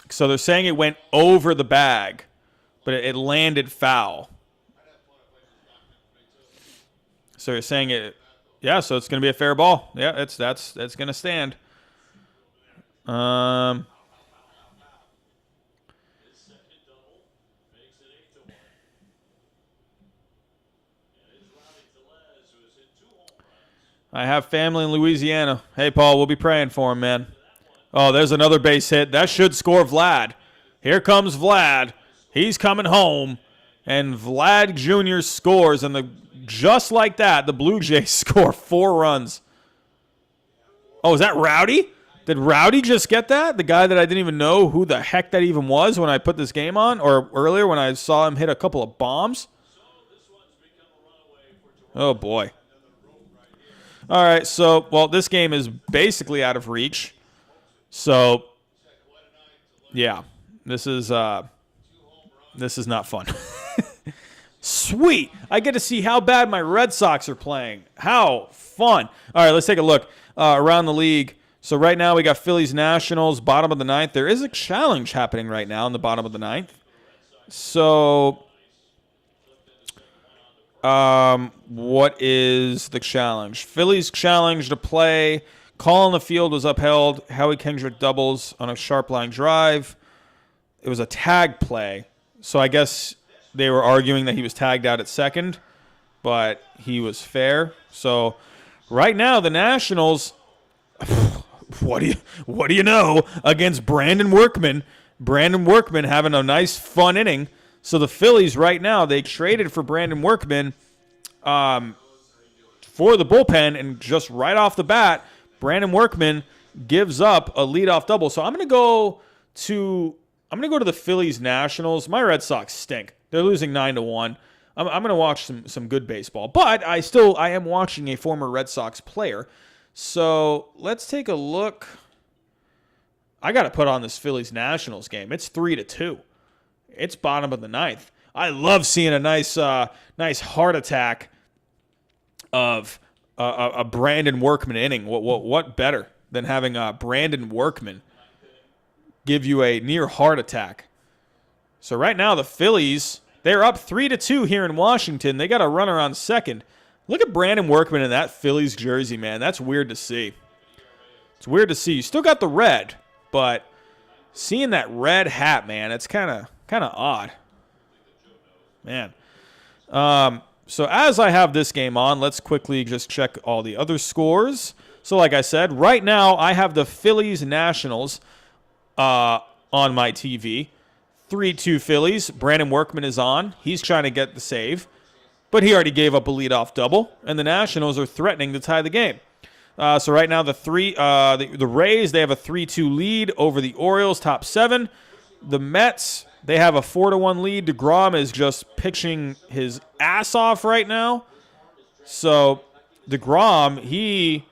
So they're saying it went over the bag, but it landed foul. So you're saying it? Yeah. So it's going to be a fair ball. Yeah, that's going to stand. I have family in Louisiana. Hey, Paul, we'll be praying for him, man. Oh, there's another base hit. That should score Vlad. Here comes Vlad. He's coming home. And Vlad Jr. scores. And just like that, the Blue Jays score 4 runs. Oh, is that Rowdy? Did Rowdy just get that? The guy that I didn't even know who the heck that even was when I put this game on? Or earlier when I saw him hit a couple of bombs? Oh, boy. All right, so, well, this game is basically out of reach. So, yeah, this is not fun. Sweet. I get to see how bad my Red Sox are playing. How fun. All right, let's take a look around the league. So right now we got Phillies Nationals, bottom of the 9th. There is a challenge happening right now in the bottom of the 9th. So what is the challenge? Phillies challenge to play. Call on the field was upheld. Howie Kendrick doubles on a sharp line drive. It was a tag play. So I guess they were arguing that he was tagged out at second, but he was fair. So right now the Nationals, what do you know, against Brandon Workman. Brandon Workman having a nice fun inning. So the Phillies right now, they traded for Brandon Workman for the bullpen, and just right off the bat, Brandon Workman gives up a leadoff double. So I'm going to go to the Phillies Nationals. My Red Sox stink. They're losing 9-1. I'm going to watch some good baseball, but I am watching a former Red Sox player. So let's take a look. I got to put on this Phillies Nationals game. It's 3-2. It's bottom of the 9th. I love seeing a nice heart attack of a Brandon Workman inning. What better than having Brandon Workman give you a near heart attack? So right now the Phillies, they're up 3-2 here in Washington. They got a runner on second. Look at Brandon Workman in that Phillies jersey, man. That's weird to see. It's weird to see. You still got the red, but seeing that red hat, man, it's kind of odd. Man. So as I have this game on, let's quickly just check all the other scores. So like I said, right now I have the Phillies Nationals on my TV. 3-2 Phillies. Brandon Workman is on. He's trying to get the save, but he already gave up a leadoff double, and the Nationals are threatening to tie the game. So right now the Rays, they have a 3-2 lead over the Orioles, top 7. The Mets, they have a 4-1 lead. DeGrom is just pitching his ass off right now. So DeGrom,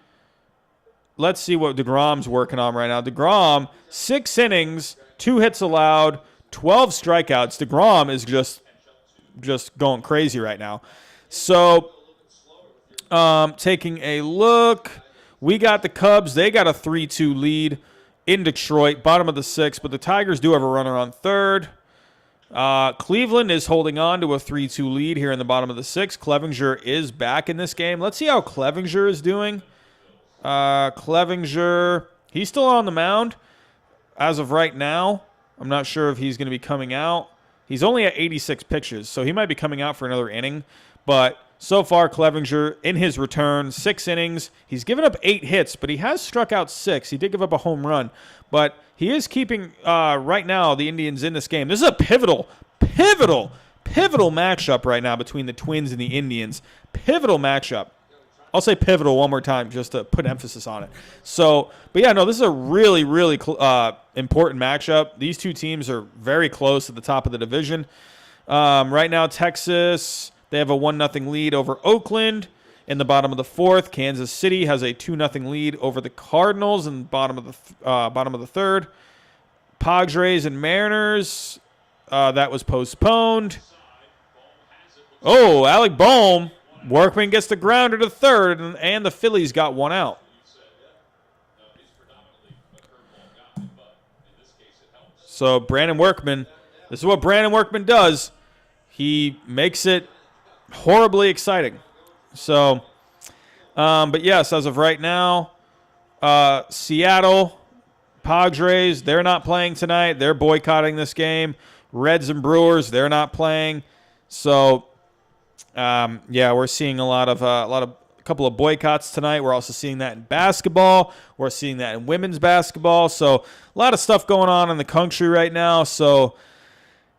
let's see what DeGrom's working on right now. DeGrom, 6 innings, 2 hits allowed, 12 strikeouts. DeGrom is just going crazy right now. So taking a look, we got the Cubs. They got a 3-2 lead in Detroit, bottom of the 6th, but the Tigers do have a runner on third. Cleveland is holding on to a 3-2 lead here in the bottom of the 6th. Clevinger is back in this game. Let's see how Clevinger is doing. Clevinger, he's still on the mound as of right now. I'm not sure if he's going to be coming out. He's only at 86 pitches, so he might be coming out for another inning. But so far, Clevinger, in his return, 6 innings. He's given up 8 hits, but he has struck out 6. He did give up a home run. But he is keeping, right now, the Indians in this game. This is a pivotal matchup right now between the Twins and the Indians. Pivotal matchup. I'll say pivotal one more time just to put emphasis on it. So, but yeah, no, this is a really, really important matchup. These two teams are very close at the top of the division. Right now, Texas, they have a 1-0 lead over Oakland in the bottom of the 4th. Kansas City has a 2-0 lead over the Cardinals in the bottom of the 3rd. Padres and Mariners, that was postponed. Oh, Alec Bohm. Workman gets the grounder to third, and the Phillies got one out. So Brandon Workman, this is what Brandon Workman does. He makes it horribly exciting. So, but yes, as of right now, Seattle Padres, they're not playing tonight. They're boycotting this game. Reds and Brewers, they're not playing. So, yeah, we're seeing a couple of boycotts tonight. We're also seeing that in basketball. We're seeing that in women's basketball. So, a lot of stuff going on in the country right now. So,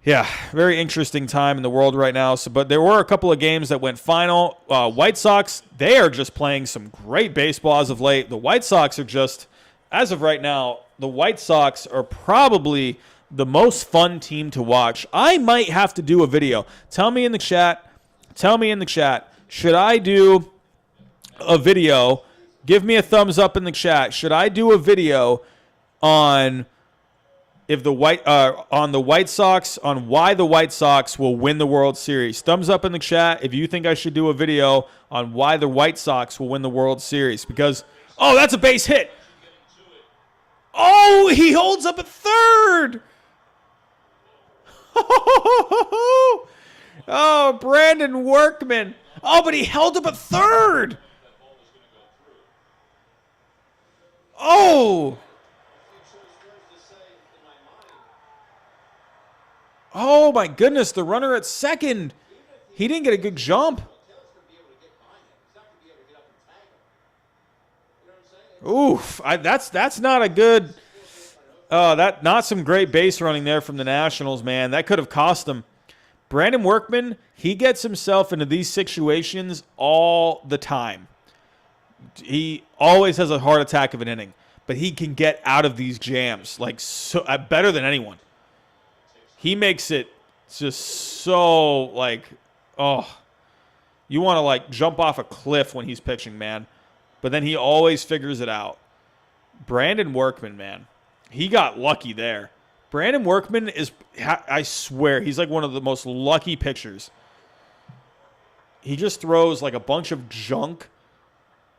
yeah, very interesting time in the world right now. So, but there were a couple of games that went final. White Sox, they are just playing some great baseball as of late. The White Sox are just, as of right now, the White Sox are probably the most fun team to watch. I might have to do a video. Tell me in the chat. Should I do a video? Give me a thumbs up in the chat. Should I do a video on if the White Sox, on why the White Sox will win the World Series? Thumbs up in the chat if you think I should do a video on why the White Sox will win the World Series. Because, oh, that's a base hit. Oh, he holds up at third. Oh, Brandon Workman. Oh, but he held up at third. Oh. Oh, my goodness. The runner at second. He didn't get a good jump. Oof. That's not a good... not some great base running there from the Nationals, man. That could have cost them. Brandon Workman, he gets himself into these situations all the time. He always has a heart attack of an inning, but he can get out of these jams like so better than anyone. He makes it just so like, oh, you want to like jump off a cliff when he's pitching, man. But then he always figures it out. Brandon Workman, man. He got lucky there. Brandon Workman is, I swear, he's like one of the most lucky pitchers. He just throws like a bunch of junk,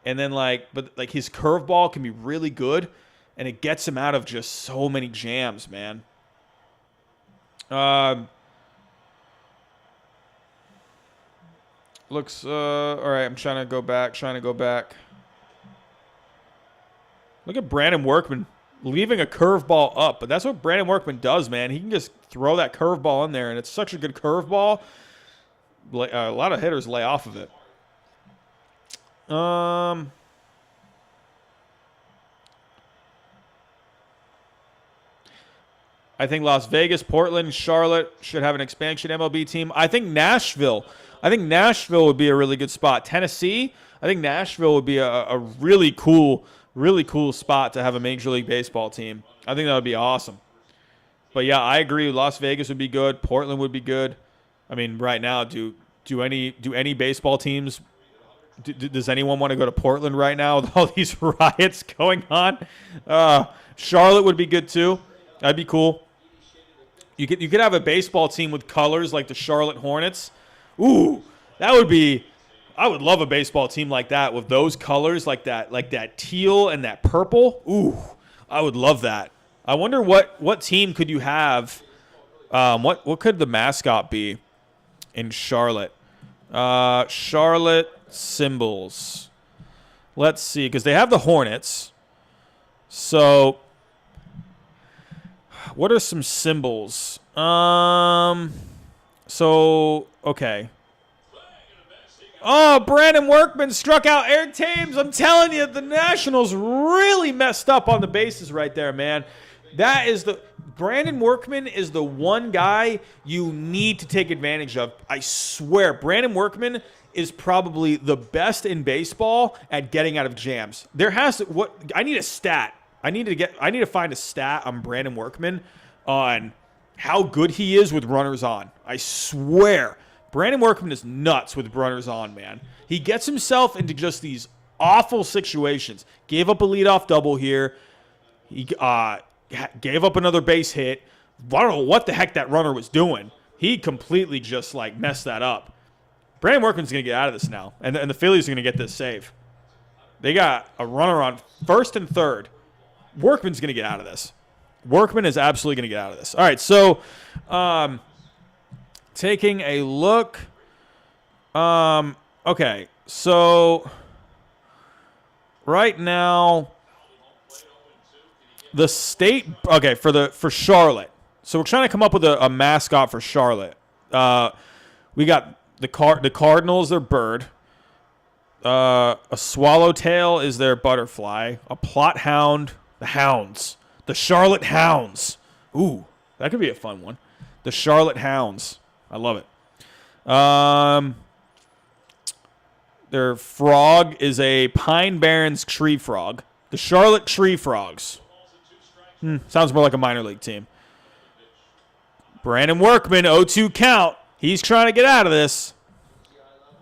and then but his curveball can be really good, and it gets him out of just so many jams, man. Looks, all right, I'm trying to go back. Look at Brandon Workman leaving a curveball up, but that's what Brandon Workman does, man. He can just throw that curveball in there, and it's such a good curveball. A lot of hitters lay off of it. I think Las Vegas, Portland, Charlotte should have an expansion MLB team. I think Nashville would be a really good spot. Tennessee, I think Nashville would be a really cool spot to have a Major League Baseball team. I think that would be awesome. But yeah, I agree. Las Vegas would be good. Portland would be good. I mean, right now, do any baseball teams? Does anyone want to go to Portland right now with all these riots going on? Charlotte would be good too. That'd be cool. You could have a baseball team with colors like the Charlotte Hornets. Ooh, that would be. I would love a baseball team like that with those colors, like that teal and that purple. Ooh, I would love that. I wonder what team could you have? What could the mascot be in Charlotte? Charlotte symbols. Let's see, because they have the Hornets. So, what are some symbols? Okay. Oh, Brandon Workman struck out Eric Thames. I'm telling you, the Nationals really messed up on the bases right there, man. Brandon Workman is the one guy you need to take advantage of. I swear, Brandon Workman is probably the best in baseball at getting out of jams. I need a stat. I need to find a stat on Brandon Workman on how good he is with runners on. I swear. Brandon Workman is nuts with runners on, man. He gets himself into just these awful situations. Gave up a leadoff double here. He gave up another base hit. I don't know what the heck that runner was doing. He completely just messed that up. Brandon Workman's going to get out of this now, and the Phillies are going to get this save. They got a runner on first and third. Workman's going to get out of this. Workman is absolutely going to get out of this. All right, so taking a look. Okay, So right now, the state. Okay, for Charlotte. So we're trying to come up with a mascot for Charlotte. We got the Cardinals, their bird. A swallowtail is their butterfly. A plot hound, the hounds. The Charlotte Hounds. Ooh, that could be a fun one. The Charlotte Hounds. I love it. Their frog is a Pine Barrens tree frog. The Charlotte Tree Frogs. Sounds more like a minor league team. Brandon Workman, 0-2 count. He's trying to get out of this.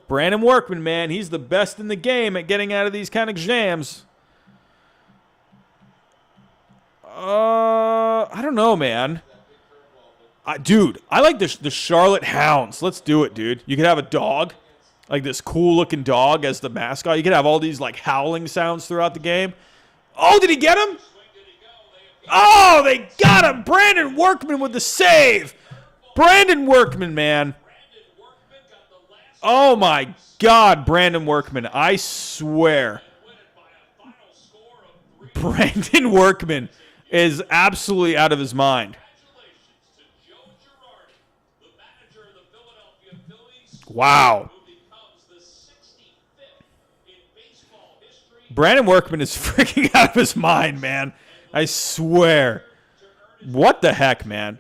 Brandon Workman, man, he's the best in the game at getting out of these kind of jams. I don't know, man. Dude, I like the Charlotte Hounds. Let's do it, dude. You could have a dog, like this cool-looking dog as the mascot. You could have all these, like, howling sounds throughout the game. Oh, did he get him? Oh, they got him. Brandon Workman with the save. Brandon Workman, man. Oh, my God, Brandon Workman. I swear. Brandon Workman is absolutely out of his mind. Wow. Brandon Workman is freaking out of his mind, man. I swear. What the heck, man?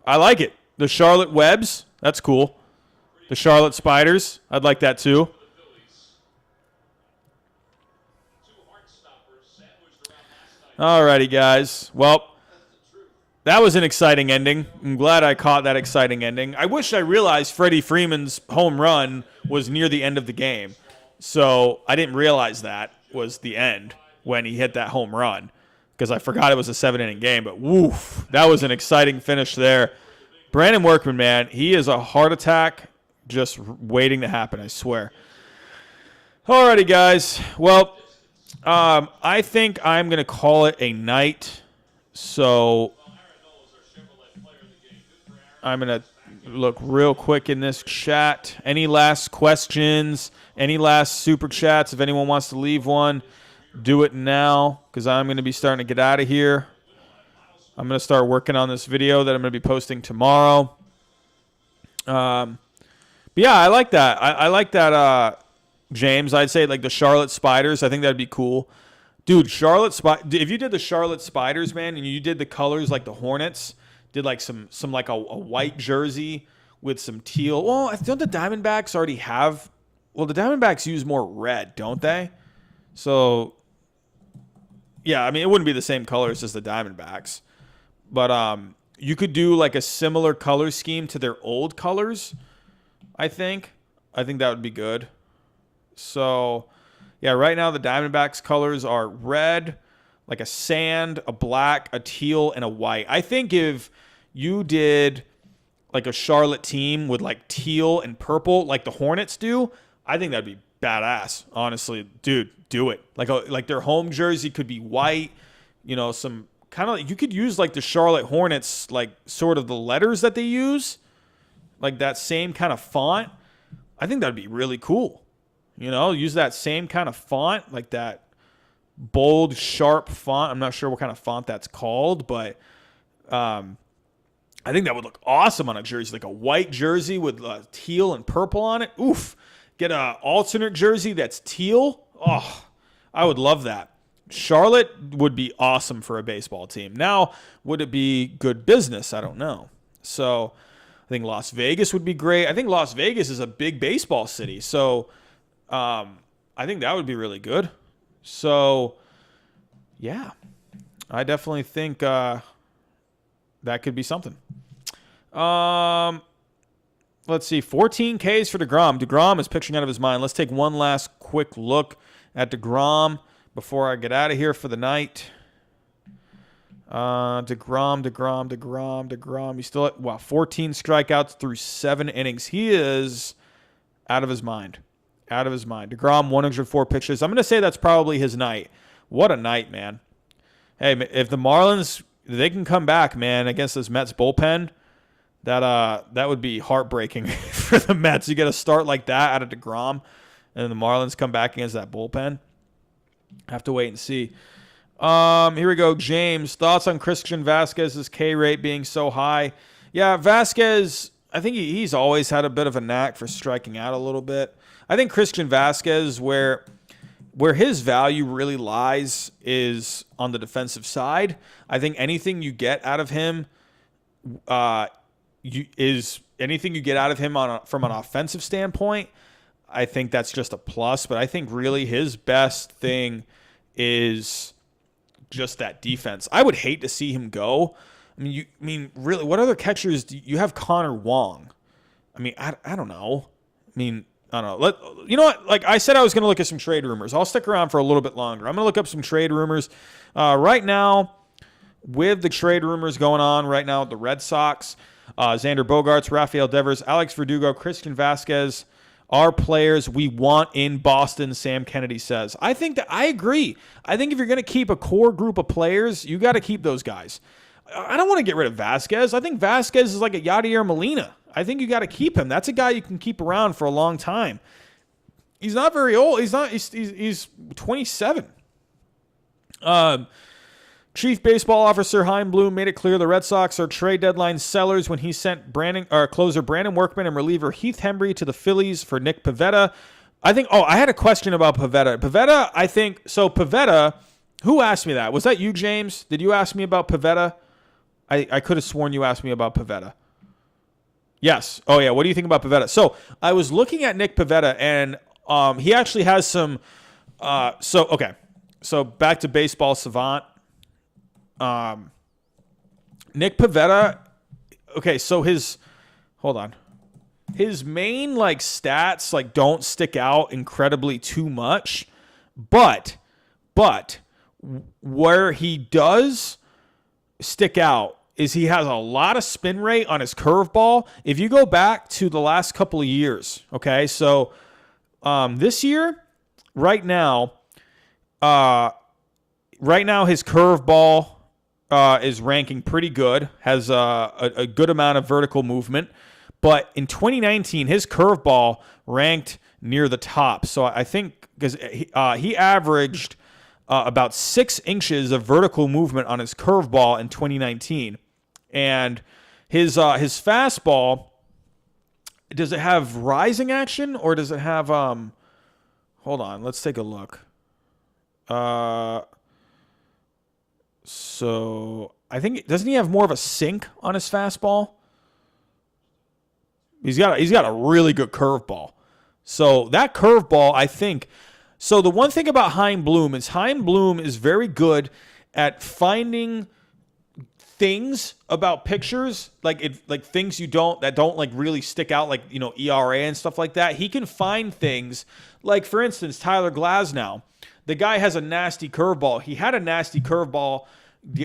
I like it. The Charlotte Webs, that's cool. The Charlotte Spiders, I'd like that too. Alrighty, guys. Well, that was an exciting ending. I'm glad I caught that exciting ending. I wish I realized Freddy Freeman's home run was near the end of the game. So I didn't realize that was the end when he hit that home run because I forgot it was a 7-inning game. But woof, that was an exciting finish there. Brandon Workman, man, he is a heart attack just waiting to happen, I swear. Alrighty, guys. Well, I think I'm going to call it a night. So I'm going to look real quick in this chat. Any last questions? Any last super chats? If anyone wants to leave one, do it now because I'm going to be starting to get out of here. I'm going to start working on this video that I'm going to be posting tomorrow. But yeah, I like that. I like that, James. I'd say like the Charlotte Spiders. I think that'd be cool. Dude, if you did the Charlotte Spiders, man, and you did the colors like the Hornets, did like some like a white jersey with some teal. Well, don't the Diamondbacks already have? Well, the Diamondbacks use more red, don't they? So, yeah, I mean, it wouldn't be the same colors as the Diamondbacks. But you could do like a similar color scheme to their old colors, I think. I think that would be good. So, yeah, right now the Diamondbacks colors are red, like a sand, a black, a teal, and a white. I think if you did like a Charlotte team with like teal and purple like the Hornets do, I think that'd be badass. Honestly, dude, do it. Like their home jersey could be white, you know, some kind of you could use like the Charlotte Hornets, like sort of the letters that they use, like that same kind of font. I think that'd be really cool. You know, use that same kind of font, like that bold, sharp font. I'm not sure what kind of font that's called, but I think that would look awesome on a jersey, like a white jersey with teal and purple on it. Oof. Get an alternate jersey that's teal. Oh, I would love that. Charlotte would be awesome for a baseball team. Now, would it be good business? I don't know. So I think Las Vegas would be great. I think Las Vegas is a big baseball city. So I think that would be really good. So, yeah, I definitely think that could be something. Let's see, 14 Ks for DeGrom. DeGrom is pitching out of his mind. Let's take one last quick look at DeGrom before I get out of here for the night. DeGrom. He's still at, 14 strikeouts through 7 innings. He is out of his mind. Out of his mind. DeGrom, 104 pitches. I'm going to say that's probably his night. What a night, man. Hey, if the Marlins, they can come back, man, against this Mets bullpen, That would be heartbreaking for the Mets. You get a start like that out of DeGrom, and the Marlins come back against that bullpen. Have to wait and see. Here we go. James, thoughts on Christian Vasquez's K rate being so high? Yeah, Vasquez, I think he's always had a bit of a knack for striking out a little bit. I think Christian Vasquez, where his value really lies is on the defensive side. I think anything you get out of him from an offensive standpoint, I think that's just a plus. But I think really his best thing is just that defense. I would hate to see him go. Really, what other catchers do you have? Connor Wong. I don't know. I don't know. You know what? Like I said, I was going to look at some trade rumors. I'll stick around for a little bit longer. I'm going to look up some trade rumors. Right now, with the trade rumors going on right now with the Red Sox, Xander Bogaerts, Rafael Devers, Alex Verdugo, Christian Vasquez are players we want in Boston, Sam Kennedy says. I agree. I think if you're going to keep a core group of players, you got to keep those guys. I don't want to get rid of Vasquez. I think Vasquez is like a Yadier Molina. I think you got to keep him. That's a guy you can keep around for a long time. He's not very old. He's 27. Chief Baseball Officer Chaim Bloom made it clear the Red Sox are trade deadline sellers when he sent closer Brandon Workman and reliever Heath Hembree to the Phillies for Nick Pivetta. I had a question about Pivetta. Pivetta, who asked me that? Was that you, James? Did you ask me about Pivetta? I could have sworn you asked me about Pivetta. Yes. Oh, yeah. What do you think about Pivetta? So I was looking at Nick Pivetta, and he actually has some So back to Baseball Savant. Nick Pivetta, so his main stats don't stick out incredibly too much, but where he does stick out is he has a lot of spin rate on his curveball. If you go back to the last couple of years, this year, right now his curveball is ranking pretty good, has a good amount of vertical movement. But in 2019, his curveball ranked near the top. So I think because he averaged about 6 inches of vertical movement on his curveball in 2019. And his fastball, does it have rising action or does it have hold on, let's take a look. So I think, doesn't he have more of a sink on his fastball? He's got a really good curveball. So that curveball, I think. So the one thing about Chaim Bloom is very good at finding things about pictures, like things that don't really stick out, ERA and stuff like that. He can find things like, for instance, Tyler Glasnow. The guy has a nasty curveball. He had a nasty curveball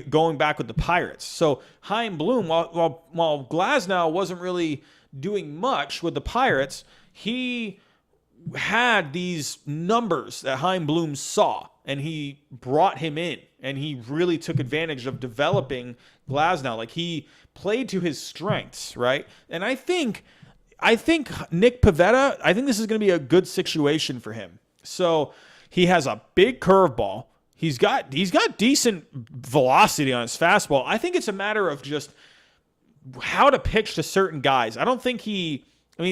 going back with the Pirates. So Chaim Bloom, while Glasnow wasn't really doing much with the Pirates, he had these numbers that Chaim Bloom saw, and he brought him in, and he really took advantage of developing Glasnow. He played to his strengths, right? And I think Nick Pivetta, I think this is going to be a good situation for him. So he has a big curveball. He's got decent velocity on his fastball. I think it's a matter of just how to pitch to certain guys. I don't think it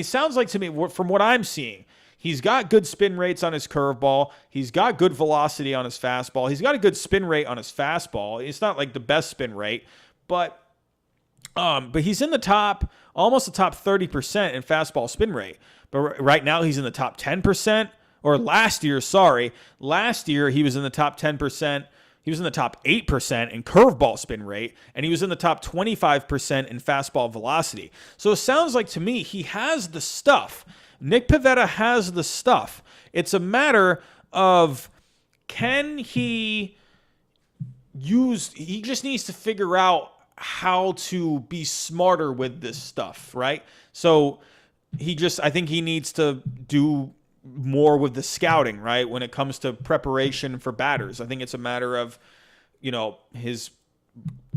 sounds like to me, from what I'm seeing, he's got good spin rates on his curveball. He's got good velocity on his fastball. He's got a good spin rate on his fastball. It's not like the best spin rate, but he's in the top, almost the top 30% in fastball spin rate. But right now he's in the top 10%. Or last year he was in the top 10%. He was in the top 8% in curveball spin rate, and he was in the top 25% in fastball velocity. So it sounds like to me he has the stuff. Nick Pivetta has the stuff. It's a matter of he just needs to figure out how to be smarter with this stuff, right? So I think he needs to do more with the scouting, right? When it comes to preparation for batters, I think it's a matter of, his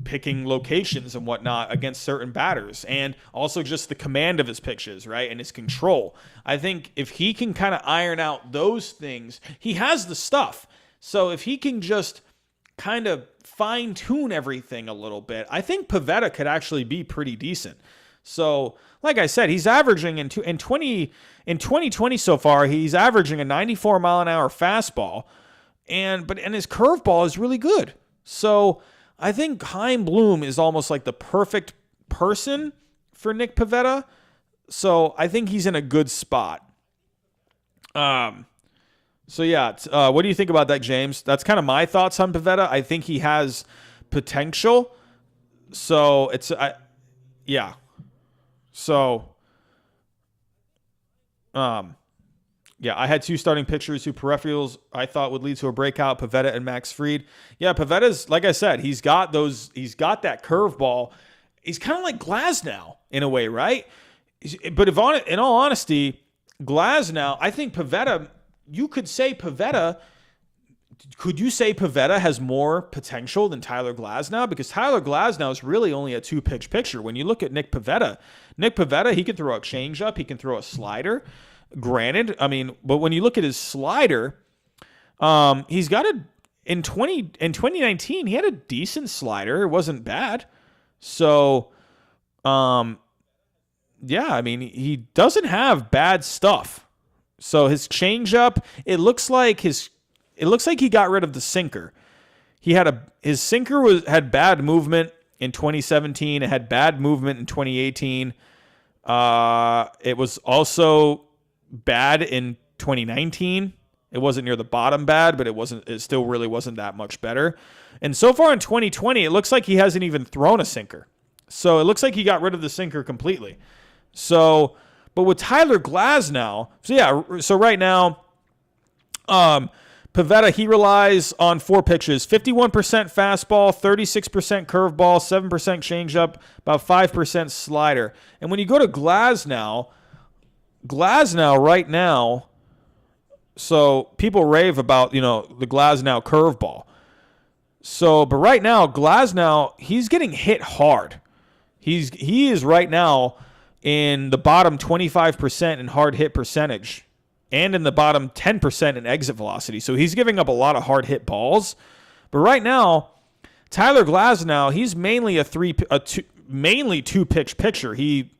picking locations and whatnot against certain batters, and also just the command of his pitches, right, and his control. I think if he can kind of iron out those things, he has the stuff. So if he can just kind of fine-tune everything a little bit, I think Pivetta could actually be pretty decent. So, like I said, he's averaging in 2020 so far, he's averaging a 94-mile-an-hour fastball, and his curveball is really good. So I think Chaim Bloom is almost like the perfect person for Nick Pivetta. So I think he's in a good spot. What do you think about that, James? That's kind of my thoughts on Pivetta. I think he has potential. So I had two starting pitchers who peripherals I thought would lead to a breakout, Pivetta and Max Fried. Yeah, Pavetta's, like I said, he's got that curveball. He's kind of like Glasnow in a way, right? But in all honesty, Glasnow, I think Pivetta, could you say Pivetta has more potential than Tyler Glasnow? Because Tyler Glasnow is really only a two-pitch pitcher. When you look at Nick Pivetta, he can throw a changeup, he can throw a slider. Granted, but when you look at his slider, he's got in 2019, he had a decent slider. It wasn't bad. So, he doesn't have bad stuff. So his changeup, it looks like he got rid of the sinker. His sinker had bad movement in 2017. It had bad movement in 2018. It was also bad in 2019. It wasn't near the bottom bad, but it still really wasn't that much better. And so far in 2020, it looks like he hasn't even thrown a sinker. So it looks like he got rid of the sinker completely. So, but with Tyler Glasnow, so right now, Pivetta, he relies on four pitches: 51% fastball, 36% curveball, 7% changeup, about 5% slider. And when you go to Glasnow right now, so people rave about, the Glasnow curveball. So, but right now, Glasnow, he's getting hit hard. He is right now in the bottom 25% in hard hit percentage and in the bottom 10% in exit velocity. So he's giving up a lot of hard hit balls. But right now, Tyler Glasnow, he's mainly mainly two-pitch pitcher. He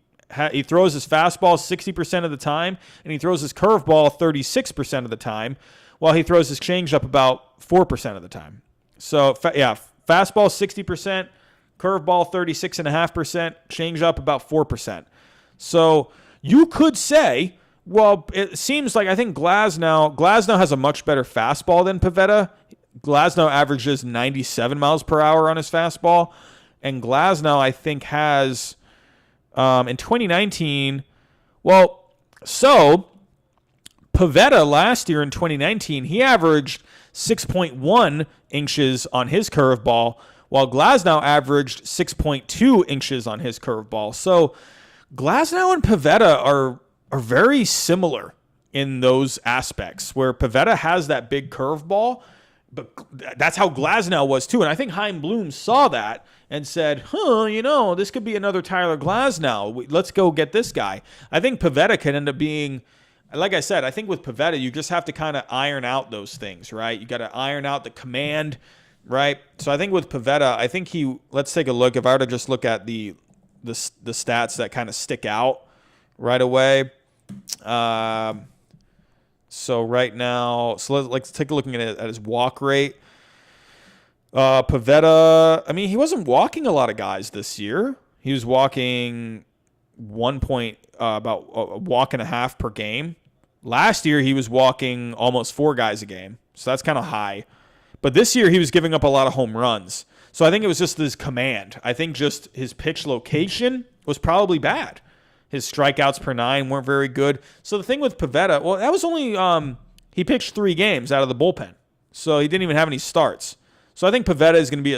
throws his fastball 60% of the time, and he throws his curveball 36% of the time, while he throws his changeup about 4% of the time. So, fastball 60%, curveball 36.5%, changeup about 4%. So you could say, well, it seems like I think Glasnow has a much better fastball than Pivetta. Glasnow averages 97 miles per hour on his fastball, and Glasnow, I think, has in 2019, Pivetta last year in 2019, he averaged 6.1 inches on his curveball, while Glasnow averaged 6.2 inches on his curveball. So Glasnow and Pivetta are very similar in those aspects, where Pivetta has that big curveball, but that's how Glasnow was too. And I think Chaim Bloom saw that and said, this could be another Tyler Glasnow. Let's go get this guy. I think Pivetta can end up being, like I said, I think with Pivetta, you just have to kind of iron out those things, right? You got to iron out the command, right? So I think with Pivetta, I think let's take a look. If I were to just look at the stats that kind of stick out right away. So right now, let's take a look at his walk rate. Pivetta, he wasn't walking a lot of guys this year. He was walking about a walk and a half per game. Last year, he was walking almost 4 guys a game. So that's kind of high. But this year, he was giving up a lot of home runs. So I think it was just his command. I think just his pitch location was probably bad. His strikeouts per 9 weren't very good. So the thing with Pivetta, that was only he pitched 3 games out of the bullpen. So he didn't even have any starts. So I think Pivetta is going to be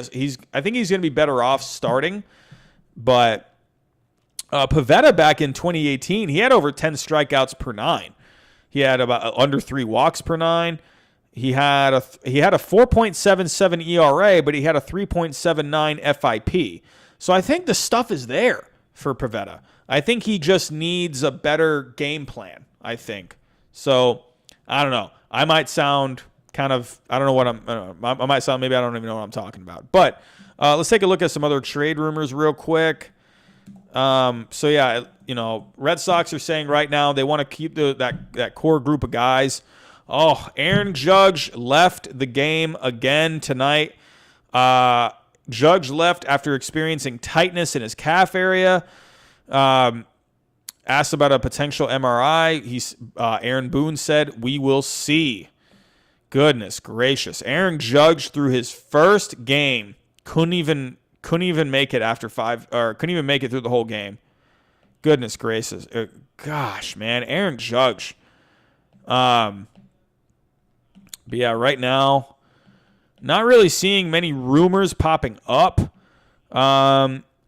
I think he's going to be better off starting. But Pivetta back in 2018, he had over 10 strikeouts per 9. He had about under 3 walks per 9. He had a 4.77 ERA, but he had a 3.79 FIP. So I think the stuff is there for Pivetta. I think he just needs a better game plan, I think. So, I don't know. I might sound kind of, I don't know what I might sound, maybe I don't even know what I'm talking about. But let's take a look at some other trade rumors real quick. So, yeah, Red Sox are saying right now they want to keep that core group of guys. Oh, Aaron Judge left the game again tonight. Judge left after experiencing tightness in his calf area. Asked about a potential MRI. Aaron Boone said, "We will see." Goodness gracious! Aaron Judge through his first game couldn't even make it couldn't even make it through the whole game. Goodness gracious! Gosh, man, Aaron Judge. But yeah, right now, not really seeing many rumors popping up.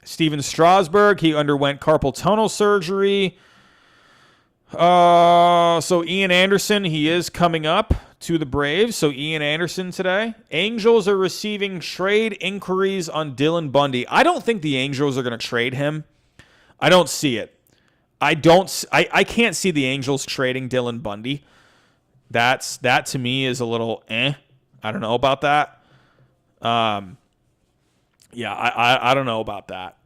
Steven Strasburg, he underwent carpal tunnel surgery. So Ian Anderson, he is coming up to the Braves. So Ian Anderson today. Angels are receiving trade inquiries on Dylan Bundy. I don't think the Angels are going to trade him. I don't see it. I can't see the Angels trading Dylan Bundy. That to me is a little I don't know about that. Yeah, I don't know about that.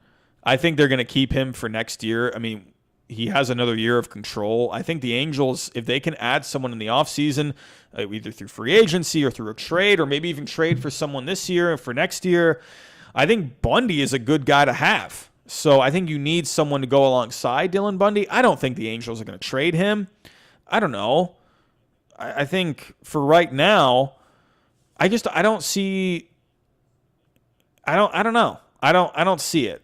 I think they're going to keep him for next year. I mean, he has another year of control. I think the Angels, if they can add someone in the offseason, either through free agency or through a trade, or maybe even trade for someone this year and for next year, I think Bundy is a good guy to have. So I think you need someone to go alongside Dylan Bundy. I don't think the Angels are going to trade him. I don't know. I think for right now, I don't see. I don't know. I don't see it.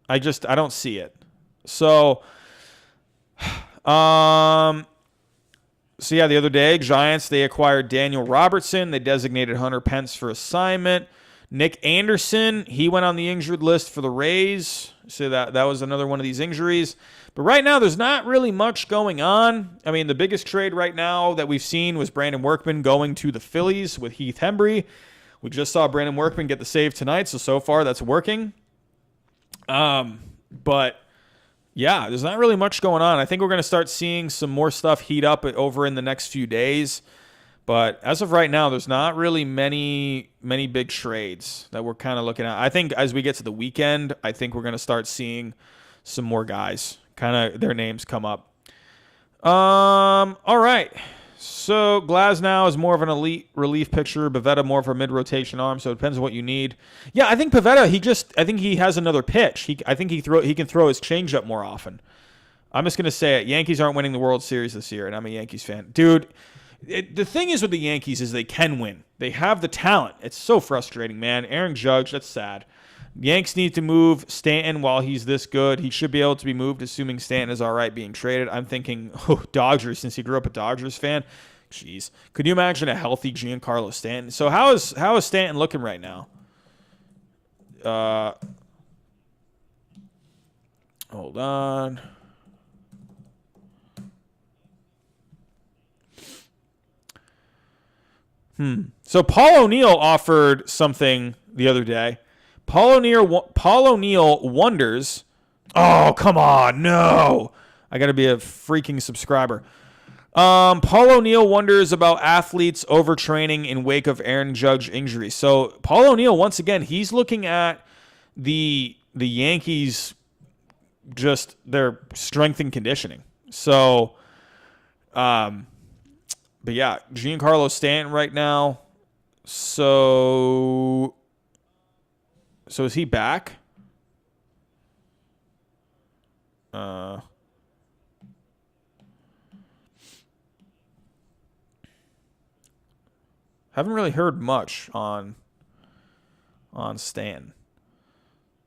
I don't see it. So, yeah, the other day, Giants, they acquired Daniel Robertson. They designated Hunter Pence for assignment. Nick Anderson, he went on the injured list for the Rays. So that was another one of these injuries. But right now, there's not really much going on. I mean, the biggest trade right now that we've seen was Brandon Workman going to the Phillies with Heath Hembree. We just saw Brandon Workman get the save tonight, so far that's working. But yeah, there's not really much going on. I think we're going to start seeing some more stuff heat up over in the next few days. But as of right now, there's not really many big trades that we're kind of looking at. I think as we get to the weekend, I think we're going to start seeing some more guys, kind of their names come up. All right. So Glasnow is more of an elite relief pitcher. Pivetta more of a mid-rotation arm. So it depends on what you need. Yeah, I think Pivetta. I think he has another pitch. I think he can throw his changeup more often. I'm just gonna say it. Yankees aren't winning the World Series this year, and I'm a Yankees fan, dude. The thing is with the Yankees is they can win. They have the talent. It's so frustrating, man. Aaron Judge, that's sad. Yanks need to move Stanton while he's this good. He should be able to be moved, assuming Stanton is all right being traded. I'm thinking, Dodgers, since he grew up a Dodgers fan. Jeez. Could you imagine a healthy Giancarlo Stanton? So how is Stanton looking right now? Hold on. So Paul O'Neill offered something the other day. Paul O'Neill wonders. Oh, come on. No. I got to be a freaking subscriber. Paul O'Neill wonders about athletes overtraining in wake of Aaron Judge injury. So Paul O'Neill, once again, he's looking at the Yankees, just their strength and conditioning. So, but yeah, Giancarlo Stanton right now. So is he back? Haven't really heard much on Stanton.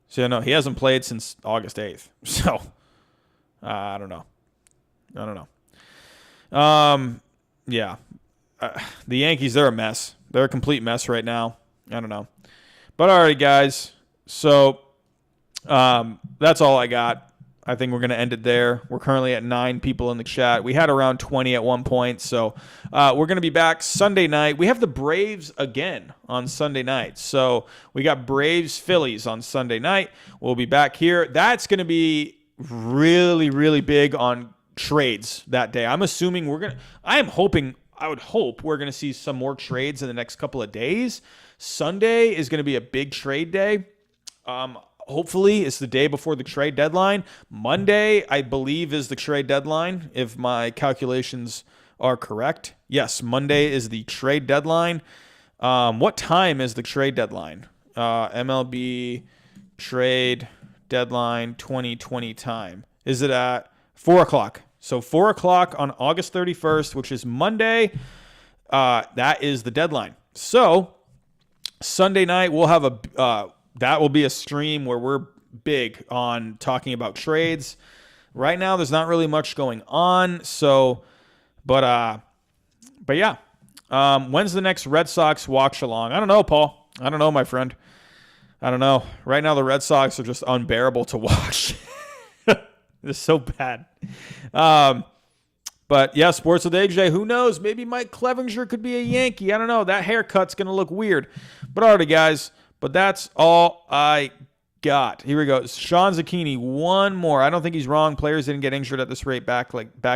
So no, he hasn't played since August 8th. So I don't know. Yeah. The Yankees, they're a mess. They're a complete mess right now. I don't know. But all right, guys. So that's all I got. I think we're going to end it there. We're currently at 9 people in the chat. We had around 20 at one point. So we're going to be back Sunday night. We have the Braves again on Sunday night. So we got Braves Phillies on Sunday night. We'll be back here. That's going to be really, really big on trades that day. I'm assuming I would hope we're going to see some more trades in the next couple of days. Sunday is going to be a big trade day. Hopefully it's the day before the trade deadline. Monday, I believe, is the trade deadline, if my calculations are correct. Yes, Monday is the trade deadline. What time is the trade deadline? MLB Trade Deadline 2020 time. Is it at 4 o'clock? So 4 o'clock on August 31st, which is Monday. That is the deadline. So Sunday night, we'll have that will be a stream where we're big on talking about trades. Right now, there's not really much going on. So, but yeah. When's the next Red Sox watch along? I don't know, Paul. I don't know, my friend. I don't know. Right now, the Red Sox are just unbearable to watch. It's so bad. But yeah, Sports with AJ. Who knows? Maybe Mike Clevenger could be a Yankee. I don't know. That haircut's going to look weird. But alrighty, guys. But that's all I got. Here we go. Sean Zucchini, one more. I don't think he's wrong. Players didn't get injured at this rate back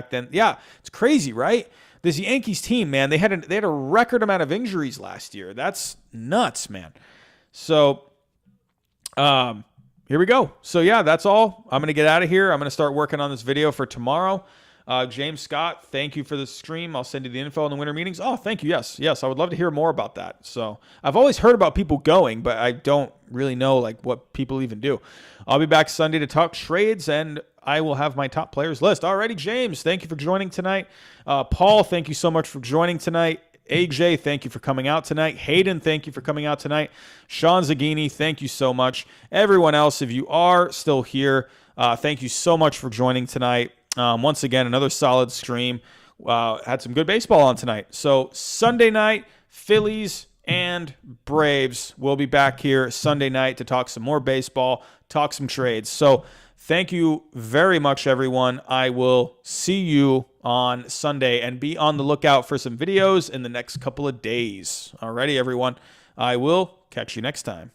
then. Yeah, it's crazy, right? This Yankees team, man, they had a record amount of injuries last year. That's nuts, man. So, here we go. So yeah, that's all. I'm going to get out of here. I'm going to start working on this video for tomorrow. James Scott, thank you for the stream. I'll send you the info on the winter meetings. Oh, thank you. Yes. I would love to hear more about that. So I've always heard about people going, but I don't really know what people even do. I'll be back Sunday to talk trades, and I will have my top players list. Alrighty, James, thank you for joining tonight. Paul, thank you so much for joining tonight. AJ, thank you for coming out tonight. Hayden, thank you for coming out tonight. Sean Zaghini, thank you so much. Everyone else, if you are still here, thank you so much for joining tonight. Once again, another solid stream. Had some good baseball on tonight. So Sunday night, Phillies and Braves. We'll be back here Sunday night to talk some more baseball, talk some trades. So thank you very much, everyone. I will see you on Sunday, and be on the lookout for some videos in the next couple of days. Alrighty, everyone. I will catch you next time.